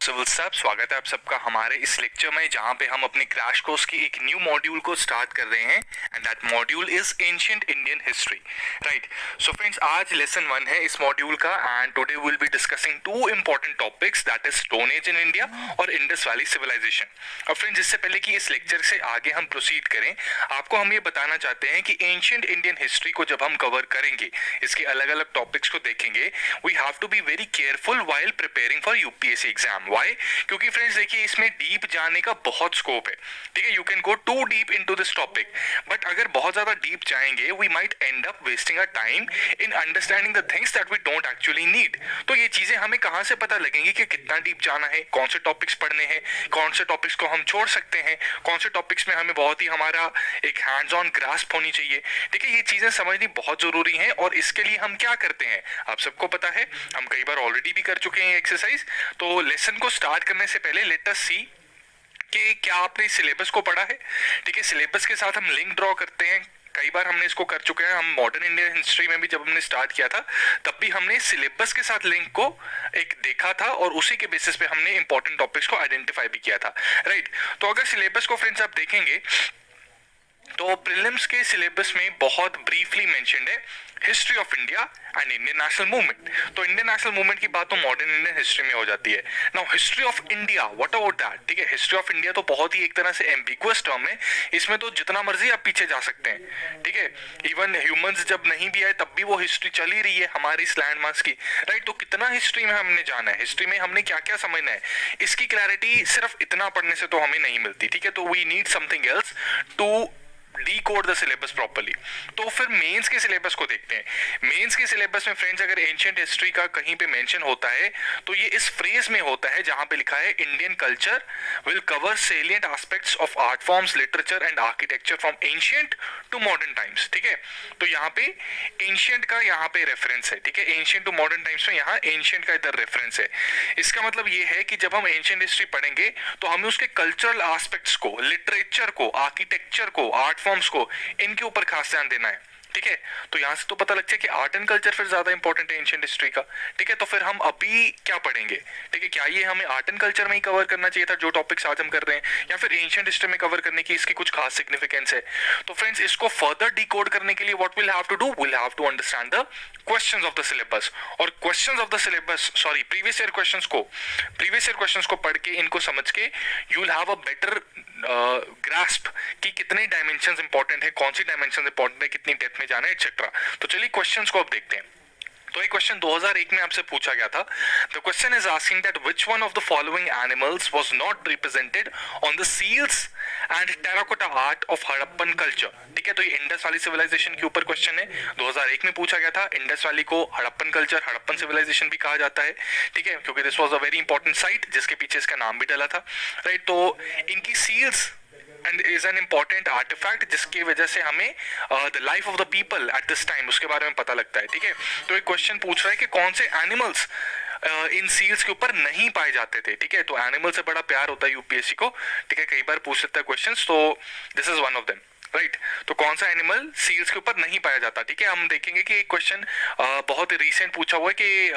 Civil साहब, स्वागत है आप सबका हमारे इस लेक्चर में जहां पे हम अपने क्रैश कोर्स की एक न्यू मॉड्यूल को स्टार्ट कर रहे हैं and that module is ancient Indian history. Right, so friends, आज लेसन 1 है इस मॉड्यूल का and today we will be discussing two important topics, that is stone age in India और इंडस वैली सिविलाइजेशन। अब फ्रेंड्स, इससे पहले कि इस लेक्चर से आगे हम प्रोसीड करें, आपको हम ये बताना चाहते हैं कि एंशिएंट इंडियन हिस्ट्री को जब हम कवर करेंगे, इसके अलग अलग टॉपिक्स को देखेंगे, we have to be very careful while preparing for UPSC exam. Why? क्योंकि फ्रेंड्स देखिए, इसमें डीप जाने का बहुत स्कोप है। ठीक है, you can go to deep into this topic, but अगर बहुत ज्यादा डीप जाएंगे we might end up wasting our time in understanding the things that we don't actually need. तो ये चीजें हमें कहां से पता लगेंगी कि कितना डीप जाना है, कौन से टॉपिक्स पढ़ने हैं, कौन से टॉपिक्स को हम छोड़ सकते हैं, कौन से टॉपिक्स में हमें बहुत ही हमारा एक हैंड्स ऑन ग्रास्प होनी चाहिए। ठीक है, ये चीजें समझनी बहुत जरूरी है और इसके लिए हम क्या करते हैं आप सबको पता है, हम कई बार ऑलरेडी भी कर चुके हैं एक्सरसाइज। तो लेसन को स्टार्ट करने से पहले लेट अस सी कि क्या आपने सिलेबस को पढ़ा है। ठीक है, सिलेबस के साथ हम लिंक ड्रॉ करते हैं, कई बार हमने इसको कर चुके हैं। हम मॉडर्न इंडियन हिस्ट्री में भी जब हमने स्टार्ट किया था तब भी हमने सिलेबस के साथ लिंक को एक देखा था और उसी के बेसिस पे हमने इंपॉर्टेंट टॉपिक्स को आइडेंटिफाई भी किया था। राइट, तो अगर सिलेबस को फ्रेंड्स आप देखेंगे तो प्रीलिम्स के सिलेबस में बहुत ब्रीफली मेंशन्ड है history of India and Indian national movement. तो इंडियन नेशनल मूवमेंट की बात तो मॉडर्न इंडियन हिस्ट्री में हो जाती है। Now history of India, what about that? ठीक है, हिस्ट्री ऑफ इंडिया तो बहुत ही एक तरह से एम्बिगुअस टर्म है, इसमें तो जितना मर्जी आप पीछे जा सकते हैं। ठीक है, इवन ह्यूमंस जब नहीं भी आए तब भी वो हिस्ट्री चल ही रही है हमारी इस लैंड मास की। राइट, तो कितना हिस्ट्री में हमने जाना है, हिस्ट्री में हमने क्या क्या समझना है, इसकी क्लैरिटी सिर्फ इतना पढ़ने से तो हमें नहीं मिलती। ठीक है, तो we need something else to decode the syllabus properly. तो फिर मेंस के सिलेबस को देखते हैं। मेंस के सिलेबस में फ्रेंड्स अगर एंशिएंट हिस्ट्री का कहीं पे मेंशन होता है तो ये इस फ्रेज में होता है जहां पे लिखा है Indian culture will cover salient aspects of art forms, literature and architecture from ancient to modern times. ठीक है, तो यहाँ पे एंशिएंट का यहाँ पे रेफरेंस है। ठीक है, एंशिएंट टू मॉडर्न टाइम्स में यहाँ एंशिएंट का इधर रेफरेंस है। इसका मतलब ये है कि जब हम एंशिएंट हिस्ट्री पढ़ेंगे तो हमें उसके कल्चरल एस्पेक्ट्स को, लिटरेचर को, आर्किटेक्चर को, आर्ट फॉर्म्स को, इनके ऊपर खास ध्यान देना है। ठीक है, तो यहां से तो पता लगता है कि आर्ट एंड कल्चर फिर ज्यादा इंपॉर्टेंट है एंशिएंट हिस्ट्री का। ठीक है, तो फिर हम अभी क्या पढ़ेंगे? ठीक है, क्या ये हमें आर्ट एंड कल्चर में ही कवर करना चाहिए था जो टॉपिक्स आज हम कर रहे हैं, या फिर एंशिएंट हिस्ट्री में कवर करने की इसकी कुछ खास सिग्निफिकेंस है? तो फ्रेंड्स, इसको फर्दर डिकोड करने के लिए what will have to do, will have to understand the questions of the syllabus. और questions of the syllabus, sorry, previous year questions को पढ़ के, इनको समझ के, you will have a better grasp कि कितने डायमेंशंस इंपॉर्टेंट है, कौन सी डायमेंशंस इंपॉर्टेंट है, कितनी डेप्थ में जाना है, एक्सेट्रा। तो चलिए क्वेश्चंस को अब देखते हैं। तो एक क्वेश्चन 2001 में आपसे पूछा गया था। The question is asking that which one of the following animals was not represented on the seals and terracotta art of Harappan culture. ठीक है, तो ये इंडस वैली सिविलाइजेशन के ऊपर क्वेश्चन है, 2001 में पूछा गया था। इंडस वैली को हड़प्पन कल्चर, हड़प्पन सिविलाइजेशन भी कहा जाता है। ठीक है, क्योंकि this was a very important site जिसके पीछे इसका नाम भी डला था। राइट, तो इनकी seals and is an important artefact जिसकी वजह से हमें the life of the people at this time उसके बारे में पता लगता है। ठीक है, तो एक क्वेश्चन पूछ रहा है कि कौन से एनिमल्स इन सील्स के ऊपर नहीं पाए जाते थे। ठीक है, तो एनिमल से बड़ा प्यार होता है यूपीएससी को। ठीक है, कई बार पूछ सकता है क्वेश्चंस, तो this is one of them. Right, तो कौन सा एनिमल सील्स के ऊपर नहीं पाया जाता? ठीक है, हम देखेंगे कि एक क्वेश्चन बहुत रिसेंट पूछा हुआ है कि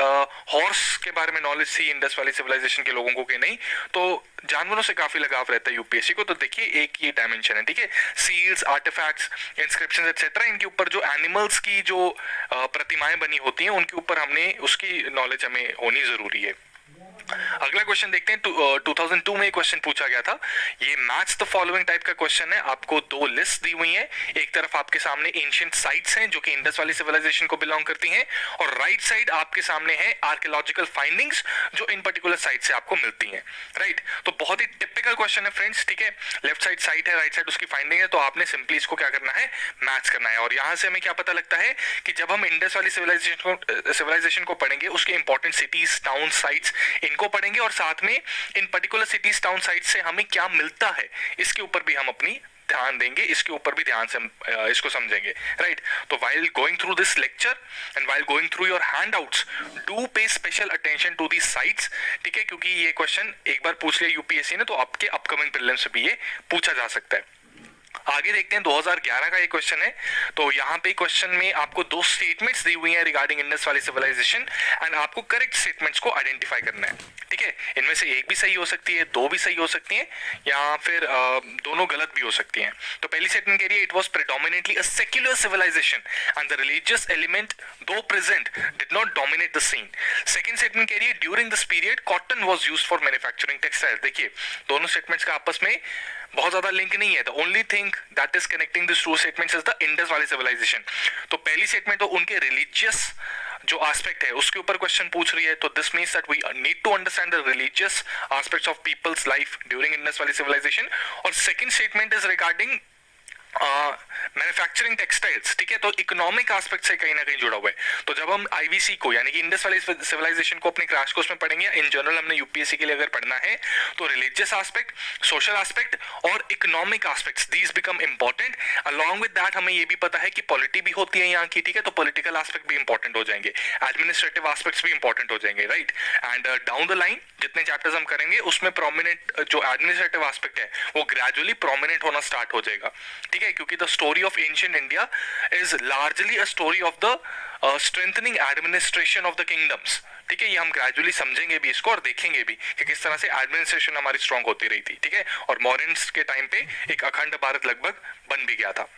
हॉर्स के बारे में नॉलेज थी इंडस वैली सिविलाइजेशन के लोगों को कि नहीं, तो जानवरों से काफी लगाव रहता है यूपीएससी को। तो देखिए, एक ये डायमेंशन है। ठीक है, सील्स, आर्टिफैक्ट्स, इंस्क्रिप्शंस एक्सेट्रा, इनके ऊपर जो एनिमल्स की जो प्रतिमाएं बनी होती हैं उनके ऊपर हमने उसकी नॉलेज हमें होनी जरूरी है। अगला क्वेश्चन देखते हैं। 2002 में क्वेश्चन पूछा गया था, ये मैच द फॉलोइंग टाइप का क्वेश्चन है। आपको दो लिस्ट दी हुई है, एक तरफ आपके सामने एंशिएंट साइट्स हैं जो कि इंडस वैली सिविलाइजेशन को बिलोंग करती हैं, और राइट साइड आपके सामने है आर्कियोलॉजिकल फाइंडिंग्स जो इन पर्टिकुलर साइट से आपको मिलती हैं। राइट, तो बहुत ही टिपिकल क्वेश्चन है फ्रेंड्स। ठीक है, लेफ्ट साइड साइट है, राइट साइड उसकी फाइंडिंग है, तो आपने सिंपली इसको क्या करना है, मैच करना है। और यहां से हमें क्या पता लगता है कि जब हम इंडस वैली सिविलाइजेशन को पढ़ेंगे, उसके इंपॉर्टेंट सिटीज, टाउन, साइट्स, इनको पढ़ेंगे, और साथ में इन पर्टिकुलर सिटीज, टाउन, साइट से हमें क्या मिलता है इसके ऊपर भी हम अपनी ध्यान देंगे, इसके ऊपर भी ध्यान से इसको समझेंगे। राइट, तो while going through this lecture and while going through your handouts, do pay special attention to these sites। ठीक है, क्योंकि ये क्वेश्चन एक बार पूछ लिया यूपीएससी ने तो आपके अपकमिंग प्रीलिम्स से भी ये पूछा जा सकता है। आगे देखते हैं 2011 का एक क्वेश्चन है। तो यहाँ पे क्वेश्चन में आपको दो स्टेटमेंट्स दी हुई हैं regarding Indus valley civilisation and आपको करेक्ट स्टेटमेंट्स को आइडेंटिफाई करना है। ठीक है, इनमें से एक भी सही हो सकती है, दो भी सही हो सकती हैं, या फिर दोनों गलत भी हो सकती हैं। तो पहली स्टेटमेंट कह रही है it was predominantly a secular civilisation and the religious element though present did not dominate the scene. Second statement कह रही है during this period cotton was used for manufacturing textiles. देखिए दोनों स्टेटमेंट्स का आपस में बहुत ज्यादा लिंक नहीं है। The only thing that is connecting this two statements is the Indus valley civilisation. तो पहली स्टेटमेंट तो उनके रिलीजियस जो एस्पेक्ट है उसके ऊपर क्वेश्चन पूछ रही है, तो this means that we need to understand the religious aspects of people's life during Indus valley civilisation. और second statement is regarding manufacturing textiles. ठीक है, तो इकोनॉमिक एस्पेक्ट से कहीं ना कहीं जुड़ा हुआ है। तो जब हम आईवीसी को यानी कि इंडस वैली सिविलाइजेशन को अपने क्रैश कोर्स में पढ़ेंगे, इन जनरल हमने यूपीएससी के लिए अगर पढ़ना है तो रिलीजियस एस्पेक्ट, सोशल एस्पेक्ट और economic aspects these become important. Along with that हमें ये भी पता है कि पॉलिटी भी होती है यहाँ की। ठीक है, तो पॉलिटिकल एस्पेक्ट भी इंपॉर्टेंट हो जाएंगे, एडमिनिस्ट्रेटिव एस्पेक्ट्स भी इंपॉर्टेंट हो जाएंगे, right. And down the line जितने चैप्टर्स हम करेंगे उसमें प्रोमिनेंट जो एडमिनिस्ट्रेटिव एस्पेक्ट है वो ग्रेजुअली प्रोमिनेंट होना स्टार्ट हो जाएगा। ठीक है, क्योंकि the story of ancient India is largely a story of the strengthening administration of the kingdoms। ठीक है, ये हम ग्रेजुअली समझेंगे भी इसको और देखेंगे भी कि किस तरह से एडमिनिस्ट्रेशन हमारी स्ट्रांग होती रही थी। ठीक है, और मॉरियंस के टाइम पे एक अखंड भारत लगभग बन भी गया था,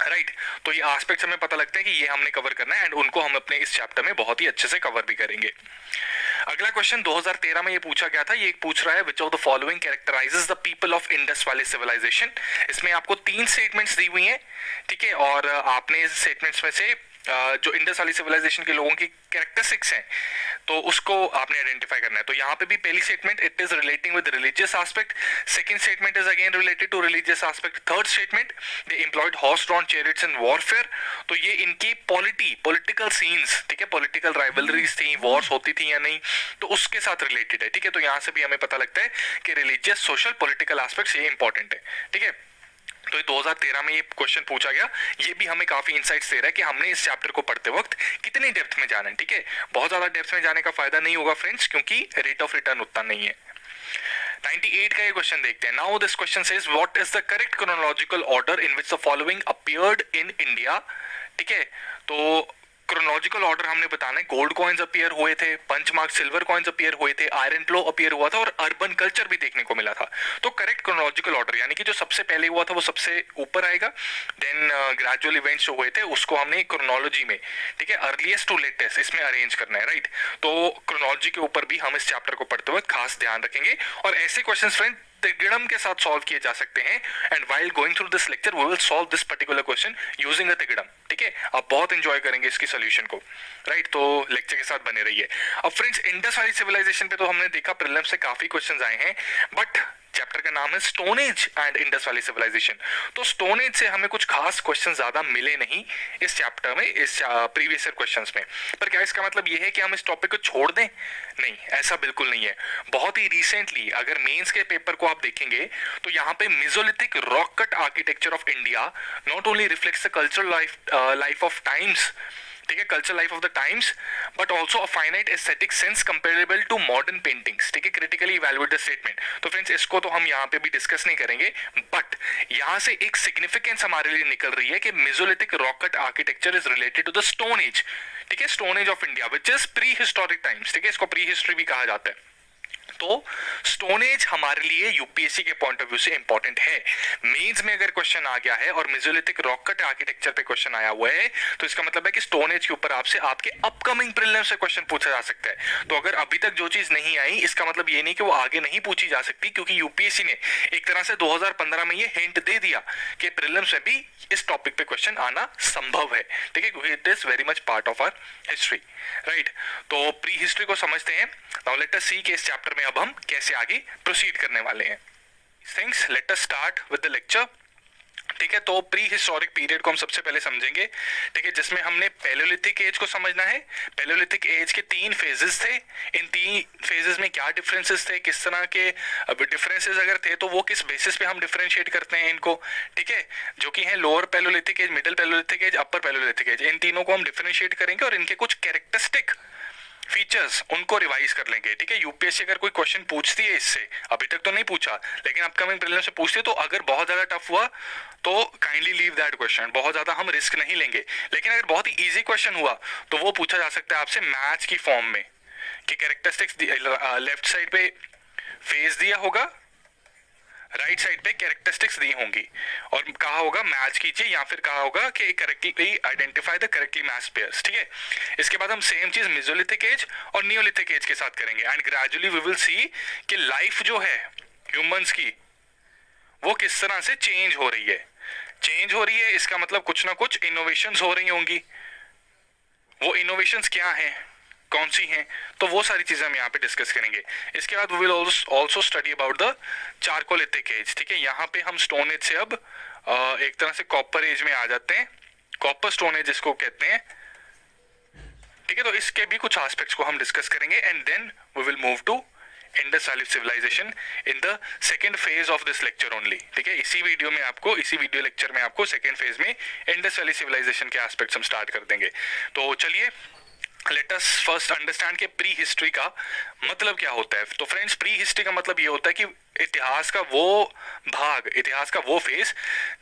राइट। तो ये एस्पेक्ट्स हमें पता लगता है कि ये हमने कवर करना है एंड उनको हम अपने इस चैप्टर में बहुत ही अच्छे से कवर भी करेंगे। अगला क्वेश्चन 2013 में ये पूछा गया था, ये पूछ रहा है which of the following characterises the people of Indus valley civilisation. इसमें आपको 3 स्टेटमेंट्स दी हुई हैं। ठीक है, और आपने इस स्टेटमेंट्स में से जो इंडस वैली सिविलाइजेशन के लोगों की कैरेक्टरिस्टिक्स हैं तो उसको आपने आइडेंटिफाई करना है। तो यहाँ पे भी पहली statement it is relating with religious aspect, second statement is again related to religious aspect, third statement they employed horse drawn chariots in warfare. तो ये इनकी पॉलिटिकल सीन्स, ठीक है, पॉलिटिकल राइवलरीज थी, वॉर्स होती थी या नहीं, तो उसके साथ रिलेटेड है। ठीक है, तो यहाँ से भी हमें पता लगता है कि रिलीजियस सोशल पॉलिटिकल एस्पेक्ट्स ये इंपॉर्टेंट है। ठीक है, तो 2013 में ये क्वेश्चन पूछा गया, ये भी हमें काफी इंसाइट्स दे रहा है कि हमने इस चैप्टर को पढ़ते वक्त कितनी डेप्थ में जाना है। ठीक है, बहुत ज्यादा डेप्थ में जाने का फायदा नहीं होगा फ्रेंड्स, क्योंकि रेट ऑफ रिटर्न उतना नहीं है। 98 का ये क्वेश्चन देखते हैं। Now this question says what is the correct chronological order in which the following appeared in India. ठीक है, तो क्रोनोलॉजिकल ऑर्डर हमने बताना है। गोल्ड कॉइन्स अपीयर हुए थे, पंचमार्क सिल्वर कॉइन्स अपीयर हुए थे, आयरन प्लो अपीयर हुआ था और अर्बन कल्चर भी देखने को मिला था। तो करेक्ट क्रोनोलॉजिकल ऑर्डर यानी कि जो सबसे पहले हुआ था वो सबसे ऊपर आएगा, देन ग्रेजुअल इवेंट्स जो हुए थे उसको हमने क्रोनोलॉजी में, ठीक है, अर्लीस्ट टू लेटेस्ट इसमें अरेंज करना है, राइट। तो क्रोनोलॉजी के ऊपर भी हम इस चैप्टर को पढ़ते वक्त खास ध्यान रखेंगे और ऐसे क्वेश्चन फ्रेंड त्रिगुणम के साथ सॉल्व किए जा सकते हैं। And while going through this lecture we will solve this particular question using a त्रिगुणम। ठीक है, आप बहुत एंजॉय करेंगे इसकी सॉल्यूशन को, राइट। तो लेक्चर के साथ बने रहिए। अब फ्रेंड्स इंडस वैली सिविलाइजेशन पे तो हमने देखा प्रीलिम्स से काफी क्वेश्चंस आए हैं, बट चैप्टर का नाम है stone age and Indus valley civilisation. तो स्टोन एज से हमें कुछ खास क्वेश्चन ज्यादा मिले नहीं इस चैप्टर में, इस प्रीवियस ईयर क्वेश्चंस में। पर क्या इसका मतलब ये है कि हम इस टॉपिक को छोड़ दें? नहीं, ऐसा बिल्कुल नहीं है। बहुत ही रिसेंटली अगर मेंस के पेपर को आप देखेंगे तो यहाँ पे mesolithic rock cut architecture of India not only reflects the cultural life of times, ठीक है, culture life of the times, but also a finite aesthetic sense comparable to modern paintings. ठीक है, क्रिटिकली इवैल्यूएट द स्टेटमेंट। तो friends इसको तो हम यहाँ पे भी डिस्कस नहीं करेंगे, बट यहाँ से एक सिग्निफिकेंस हमारे लिए निकल रही है कि mesolithic rock cut architecture is related to the stone age. ठीक है, stone age of India which is prehistoric times. ठीक है, इसको प्री हिस्ट्री भी कहा जाता है। तो स्टोन एज हमारे लिए यूपीएससी के पॉइंट ऑफ व्यू से इंपॉर्टेंट है। मेंस में अगर क्वेश्चन आ गया है और मेसोलिथिक रॉक कट आर्किटेक्चर पे क्वेश्चन आया हुआ है तो इसका मतलब है कि स्टोन एज के ऊपर आपसे आपके अपकमिंग प्रीलिम्स से क्वेश्चन पूछा जा सकता है। तो अगर अभी तक जो चीज नहीं आई इसका मतलब ये नहीं कि वो आगे नहीं पूछी जा सकती, क्योंकि यूपीएससी ने एक तरह से 2015 में ये हिंट दे दिया कि प्रीलिम्स में भी इस टॉपिक पे क्वेश्चन आना संभव है। ठीक है, क्योंकि it is very much part of our history, right. तो प्री हिस्ट्री को समझते हैं। नाउ लेट अस सी कि इस चैप्टर में अब हम कैसे आगे प्रोसीड करने वाले हैं। Things let us start with the lecture. ठीक है, तो प्री हिस्टोरिक पीरियड को हम सबसे पहले समझेंगे। ठीक है, जिसमें हमने पैलियोलिथिक एज को समझना है। पैलियोलिथिक एज के 3 फेजेस थे। इन 3 फेजेस में क्या डिफरेंसेस थे, किस तरह के डिफरेंसेस अगर थे तो वो किस बेसिस पे हम डिफरेंशिएट करते हैं इनको। ठीक है, जो कि है lower palaeolithic age, middle palaeolithic age, upper palaeolithic age. इन तीनों को हम डिफरेंशिएट करेंगे और इनके कुछ कैरेक्टरिस्टिक फीचर्स उनको रिवाइज कर लेंगे, ठीक है। यूपीएससी अगर कोई क्वेश्चन पूछती है इससे, अभी तक तो नहीं पूछा लेकिन अपकमिंग प्रीलिम्स से पूछती है, तो अगर बहुत ज्यादा टफ हुआ तो काइंडली लीव दैट क्वेश्चन, बहुत ज्यादा हम रिस्क नहीं लेंगे। लेकिन अगर बहुत ही इजी क्वेश्चन हुआ तो वो पूछा जा सकता है आपसे मैथ्स की फॉर्म में, कि कैरेक्टरिस्टिक्स लेफ्ट साइड पे फेज दिया होगा, राइट साइड पे कैरेक्टरिस्टिक्स दी होंगी, और कहा होगा मैच कीजिए, या फिर कहा होगा कि correctly identify the correctly match pairs, ठीक है। इसके बाद हम सेम चीज मेसोलिथिक एज और नियोलिथिक एज के साथ करेंगे, and gradually we will see कि लाइफ जो है ह्यूमंस की वो किस तरह से चेंज हो रही है। चेंज हो रही है इसका मतलब कुछ ना कुछ इनोवेशंस हो रही होंगी। वो इनोवेशंस क्या हैं, कौन सी हैं, तो वो सारी चीजें हम यहाँ पे डिस्कस करेंगे। इसके बाद we will also study about the chalcolithic age, ठीक है। यहाँ पे हम स्टोन एज से अब एक तरह से कॉपर एज में आ जाते हैं, कॉपर स्टोन एज इसको कहते हैं, ठीक है। तो इसके भी कुछ एस्पेक्ट्स को हम डिस्कस करेंगे, and then we will move to Indus valley civilisation in the second phase of this lecture only, ठीक है। इसी वीडियो लेक्चर में आपको सेकेंड फेज में इंडस वैली सिविलाइजेशन के एस्पेक्ट्स हम स्टार्ट कर देंगे। तो चलिए लेट अस फर्स्ट अंडरस्टैंड कि प्री हिस्ट्री का मतलब क्या होता है। तो फ्रेंड्स, प्री हिस्ट्री का मतलब ये होता है कि इतिहास का वो भाग, इतिहास का वो फेज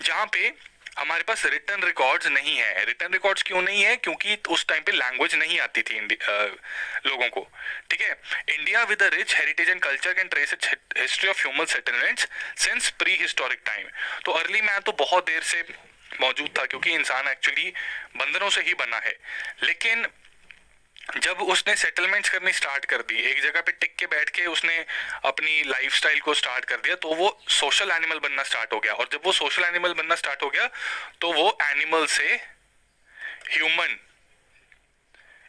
जहां पे हमारे पास रिटर्न रिकॉर्ड्स नहीं है। रिटर्न रिकॉर्ड्स क्यों नहीं है? क्योंकि उस टाइम पे लैंग्वेज नहीं आती थी लोगों को, ठीक है। India with a rich heritage and culture can trace it's history of human settlements since pre historic time. तो अर्ली मैन तो बहुत देर से मौजूद था, क्योंकि इंसान एक्चुअली बंदरों से ही बना है। लेकिन जब उसने सेटलमेंट्स करनी स्टार्ट कर दी, एक जगह पे टिक के बैठ के उसने अपनी लाइफस्टाइल को स्टार्ट कर दिया, तो वो सोशल एनिमल बनना स्टार्ट हो गया। और जब वो सोशल एनिमल बनना स्टार्ट हो गया तो वो एनिमल से ह्यूमन,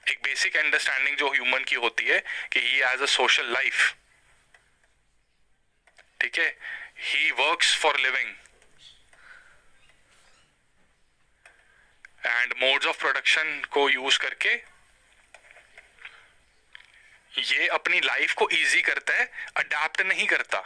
एक बेसिक अंडरस्टैंडिंग जो ह्यूमन की होती है कि he has a social life, ठीक है, he works for living and modes of production को यूज करके ये अपनी लाइफ को इजी करता है, अडेप्ट नहीं करता,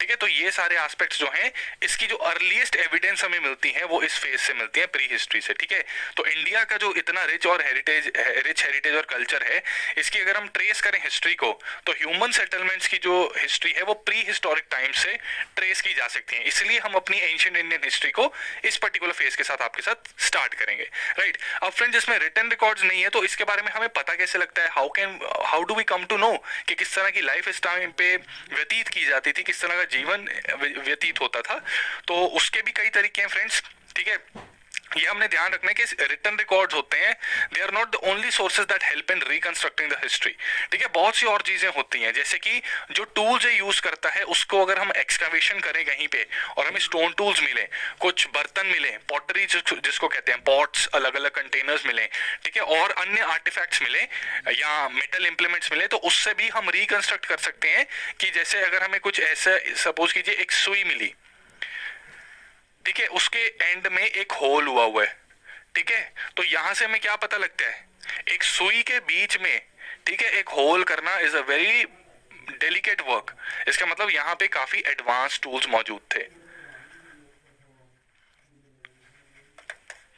ठीक है। तो ये सारे एस्पेक्ट्स जो हैं, इसकी जो अर्लीस्ट एविडेंस हमें मिलती है वो इस फेज से मिलती है, प्री हिस्ट्री से, ठीक है। तो इंडिया का जो इतना रिच हेरिटेज और कल्चर है, इसकी अगर हम ट्रेस करें हिस्ट्री को, तो ह्यूमन सेटलमेंट्स की जो हिस्ट्री है वो प्री हिस्टोरिक टाइम से ट्रेस की जा सकती है। इसलिए हम अपनी एंशिएंट इंडियन हिस्ट्री को इस पर्टिकुलर फेज के साथ आपके साथ स्टार्ट करेंगे, राइट। अब फ्रेंड्स, इसमें रिटन रिकॉर्ड्स नहीं है, तो इसके बारे में हमें पता कैसे लगता है? How do we come to know कि किस तरह की लाइफ इस टाइम पे व्यतीत की जाती थी, किस तरह का जीवन व्यतीत होता था? तो उसके भी कई तरीके हैं फ्रेंड्स, ठीक है। ये हमने ध्यान रखना है कि रिटन रिकॉर्ड्स होते हैं, they are not the only sources that help in reconstructing the history, ठीक है। बहुत सी और चीजें होती हैं, जैसे कि जो टूल्स ये यूज करता है उसको अगर हम एक्सकवेशन करें कहीं पे और हमें स्टोन टूल्स मिले, कुछ बर्तन मिले, पॉटरी जिसको कहते हैं, पॉट्स, अलग अलग कंटेनर्स मिले, ठीक है, और अन्य आर्टिफैक्ट्स मिले या मेटल इंप्लीमेंट्स मिले, तो उससे भी हम रिकंस्ट्रक्ट कर सकते हैं। कि जैसे अगर हमें कुछ ऐसा, सपोज कीजिए एक सुई मिली, ठीक है, उसके एंड में एक होल हुआ है, ठीक है। तो यहां से हमें क्या पता लगता है? एक सुई के बीच में, ठीक है, एक होल करना is a very delicate work. इसका मतलब यहां पे काफी एडवांस टूल्स मौजूद थे,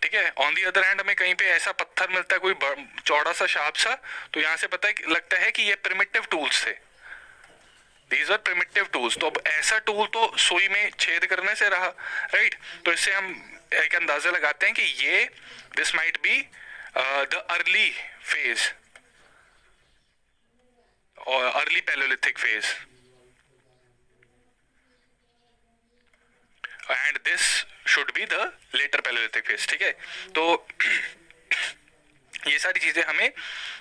ठीक है। ऑन दी अदर हैंड हमें कहीं पे ऐसा पत्थर मिलता है, कोई चौड़ा सा शार्प सा, तो यहां से पता लगता है कि ये प्रिमिटिव टूल्स थे, These are primitive tools। तो अब ऐसा टूल तो सुई में छेद करने से रहा, राइट। तो इससे हम एक अंदाजा लगाते हैं कि ये this might be the early phase और early palaeolithic phase, and this should be the later palaeolithic phase, ठीक है। तो ये सारी चीजें हमें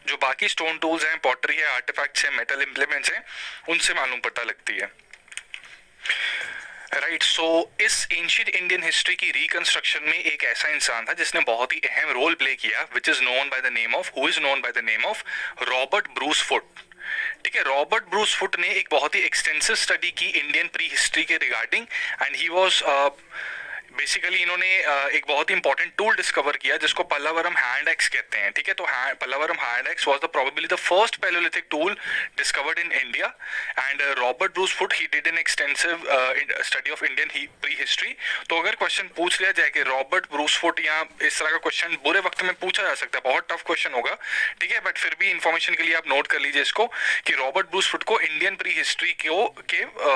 जो बाकी स्टोन टूल्स हैं, पॉटरी है, आर्टिफैक्ट्स हैं, मेटल इंप्लीमेंट्स हैं, उनसे मालूम पता लगती है, राइट। सो इस एंशिएंट इंडियन हिस्ट्री की रिकंस्ट्रक्शन में एक ऐसा इंसान था जिसने बहुत ही अहम रोल प्ले किया, who is known by the name of Robert Bruce Foote, ठीक है। रॉबर्ट ब्रूस फुट ने एक बहुत ही एक्सटेंसिव स्टडी की इंडियन प्री हिस्ट्री के regarding, and he was basically इन्होंने एक बहुत ही इंपॉर्टेंट टूल डिस्कवर किया जिसको पल्लावरम हैंड एक्स कहते हैं, ठीक है। तो Pallavaram hand x was the probably the first Palaeolithic tool discovered in India and Robert Bruce foot he did an extensive study of Indian pre history. तो अगर क्वेश्चन पूछ लिया जाए कि रॉबर्ट ब्रूस फुट, या इस तरह का क्वेश्चन बुरे वक्त में पूछा जा सकता है, बहुत टफ क्वेश्चन होगा, ठीक है, बट फिर भी इंफॉर्मेशन के लिए आप नोट कर लीजिए इसको कि रॉबर्ट ब्रूस फुट को इंडियन प्री हिस्ट्री के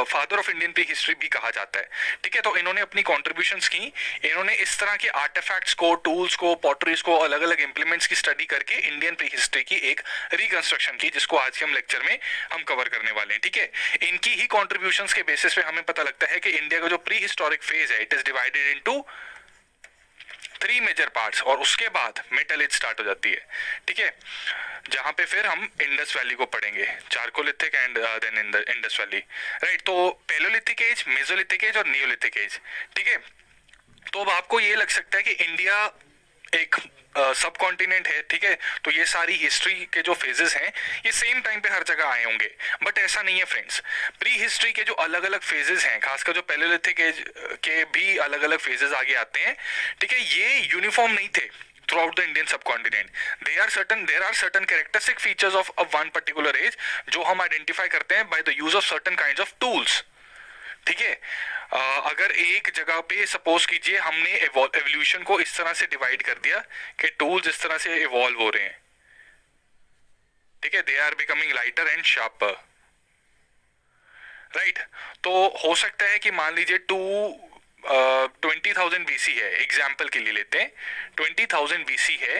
father of Indian pre history भी कहा जाता है, ठीक है। तो इन्होंने अपनी कॉन्ट्रीब्यूशंस की, इन्होंने इस तरह के आर्टिफैक्ट्स को, टूल्स को, पॉटरीज को, अलग अलग इंप्लीमेंट्स की स्टडी करके इंडियन प्री हिस्ट्री की एक रिकंस्ट्रक्शन की, जिसको आज के हम लेक्चर में हम कवर करने वाले हैं, ठीक है। इनकी ही कॉन्ट्रीब्यूशंस के बेसिस पे हमें पता लगता है कि इंडिया का जो प्री हिस्टोरिक फेज है, it is divided into 3 major parts, और उसके बाद मेटल एज स्टार्ट हो जाती है, ठीक है, जहां पे फिर हम इंडस वैली को पढ़ेंगे, chalcolithic and then Indus valley, right. तो पैलियोलिथिक एज, मेसोलिथिक एज और नियोलिथिक एज, ठीक है। तो अब आपको ये लग सकता है कि इंडिया एक सब कॉन्टिनेंट है, ठीक है, तो ये सारी हिस्ट्री के जो फेजेस हैं ये सेम टाइम पे हर जगह आए होंगे, बट ऐसा नहीं है फ्रेंड्स। प्री हिस्ट्री के जो अलग अलग फेजेस हैं, खासकर जो पैलियोलिथिक एज के भी अलग अलग फेजेस आगे आते हैं, ठीक है, ये यूनिफॉर्म नहीं थे throughout the Indian subcontinent. There are certain characteristic features of one particular age जो हम आइडेंटिफाई करते हैं by the use of certain kinds of tools, ठीक है। अगर एक जगह पे सपोज कीजिए हमने एवोल्यूशन को इस तरह से डिवाइड कर दिया कि टूल्स इस तरह से इवॉल्व हो रहे हैं, ठीक है, they are becoming lighter and sharper, right. तो हो सकता है कि मान लीजिए 20,000 BC है, एग्जाम्पल के लिए लेते हैं, 20,000 BC है,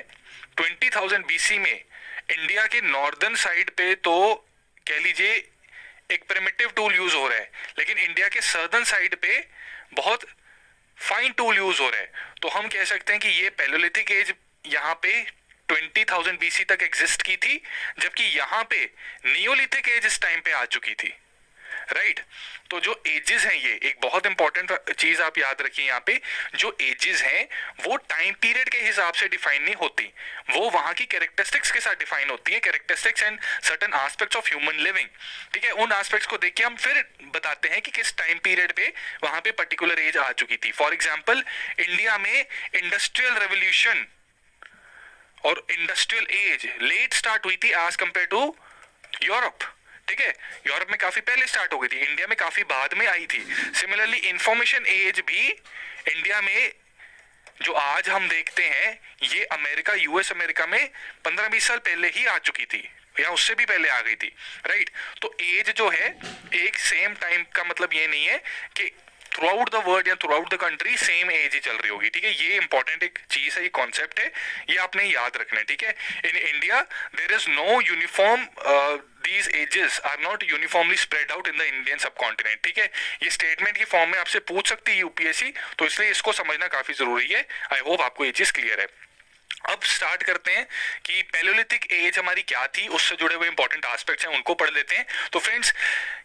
20,000 BC में इंडिया के नॉर्दर्न साइड पे तो कह लीजिए एक प्रिमिटिव टूल यूज हो रहा है, लेकिन इंडिया के सदर्न साइड पे बहुत फाइन टूल यूज हो रहा है। तो हम कह सकते हैं कि ये पैलियोलिथिक एज यहाँ पे 20,000 BC तक एग्जिस्ट की थी, जबकि यहाँ पे नियोलिथिक एज इस टाइम पे आ चुकी थी, राइट। तो जो एजेस हैं, ये एक बहुत इंपॉर्टेंट चीज आप याद रखिए, यहाँ पे जो एजेस हैं वो टाइम पीरियड के हिसाब से डिफाइन नहीं होती, वो वहां की कैरेक्टरिस्टिक्स के साथ डिफाइन होती है, characteristics and certain aspects of human living, ठीक है। उन एस्पेक्ट्स को देख के हम फिर बताते हैं कि किस टाइम पीरियड पे वहां पे पर्टिकुलर एज आ चुकी थी। फॉर एग्जाम्पल, इंडिया में इंडस्ट्रियल रेवोल्यूशन और इंडस्ट्रियल एज लेट स्टार्ट हुई थी एज कंपेयर टू यूरोप, ठीक है। यूरोप में काफी पहले स्टार्ट हो गई थी, इंडिया में काफी बाद में आई थी। सिमिलरली इंफॉर्मेशन एज भी इंडिया में जो आज हम देखते हैं, ये अमेरिका, यूएस अमेरिका में 15-20 साल पहले ही आ चुकी थी, या उससे भी पहले आ गई थी, राइट। तो एज जो है एक सेम टाइम का मतलब ये नहीं है कि थ्रू आउट द वर्ल्ड या throughout the country same age ही चल रही होगी, ठीक है। ये इंपॉर्टेंट एक चीज है, ये कॉन्सेप्ट है, ये आपने याद रखना है, ठीक है। In India there is no uniform, these ages are not uniformly spread out in the Indian subcontinent, ठीक है। ये स्टेटमेंट की फॉर्म में आपसे पूछ सकती है यूपीएससी, तो इसलिए इसको समझना काफी जरूरी है। आई होप आपको ये चीज क्लियर है। अब स्टार्ट करते हैं कि पैलियोलिथिक एज हमारी क्या थी, उससे जुड़े हुए इंपॉर्टेंट एस्पेक्ट्स हैं, उनको पढ़ लेते हैं। तो फ्रेंड्स,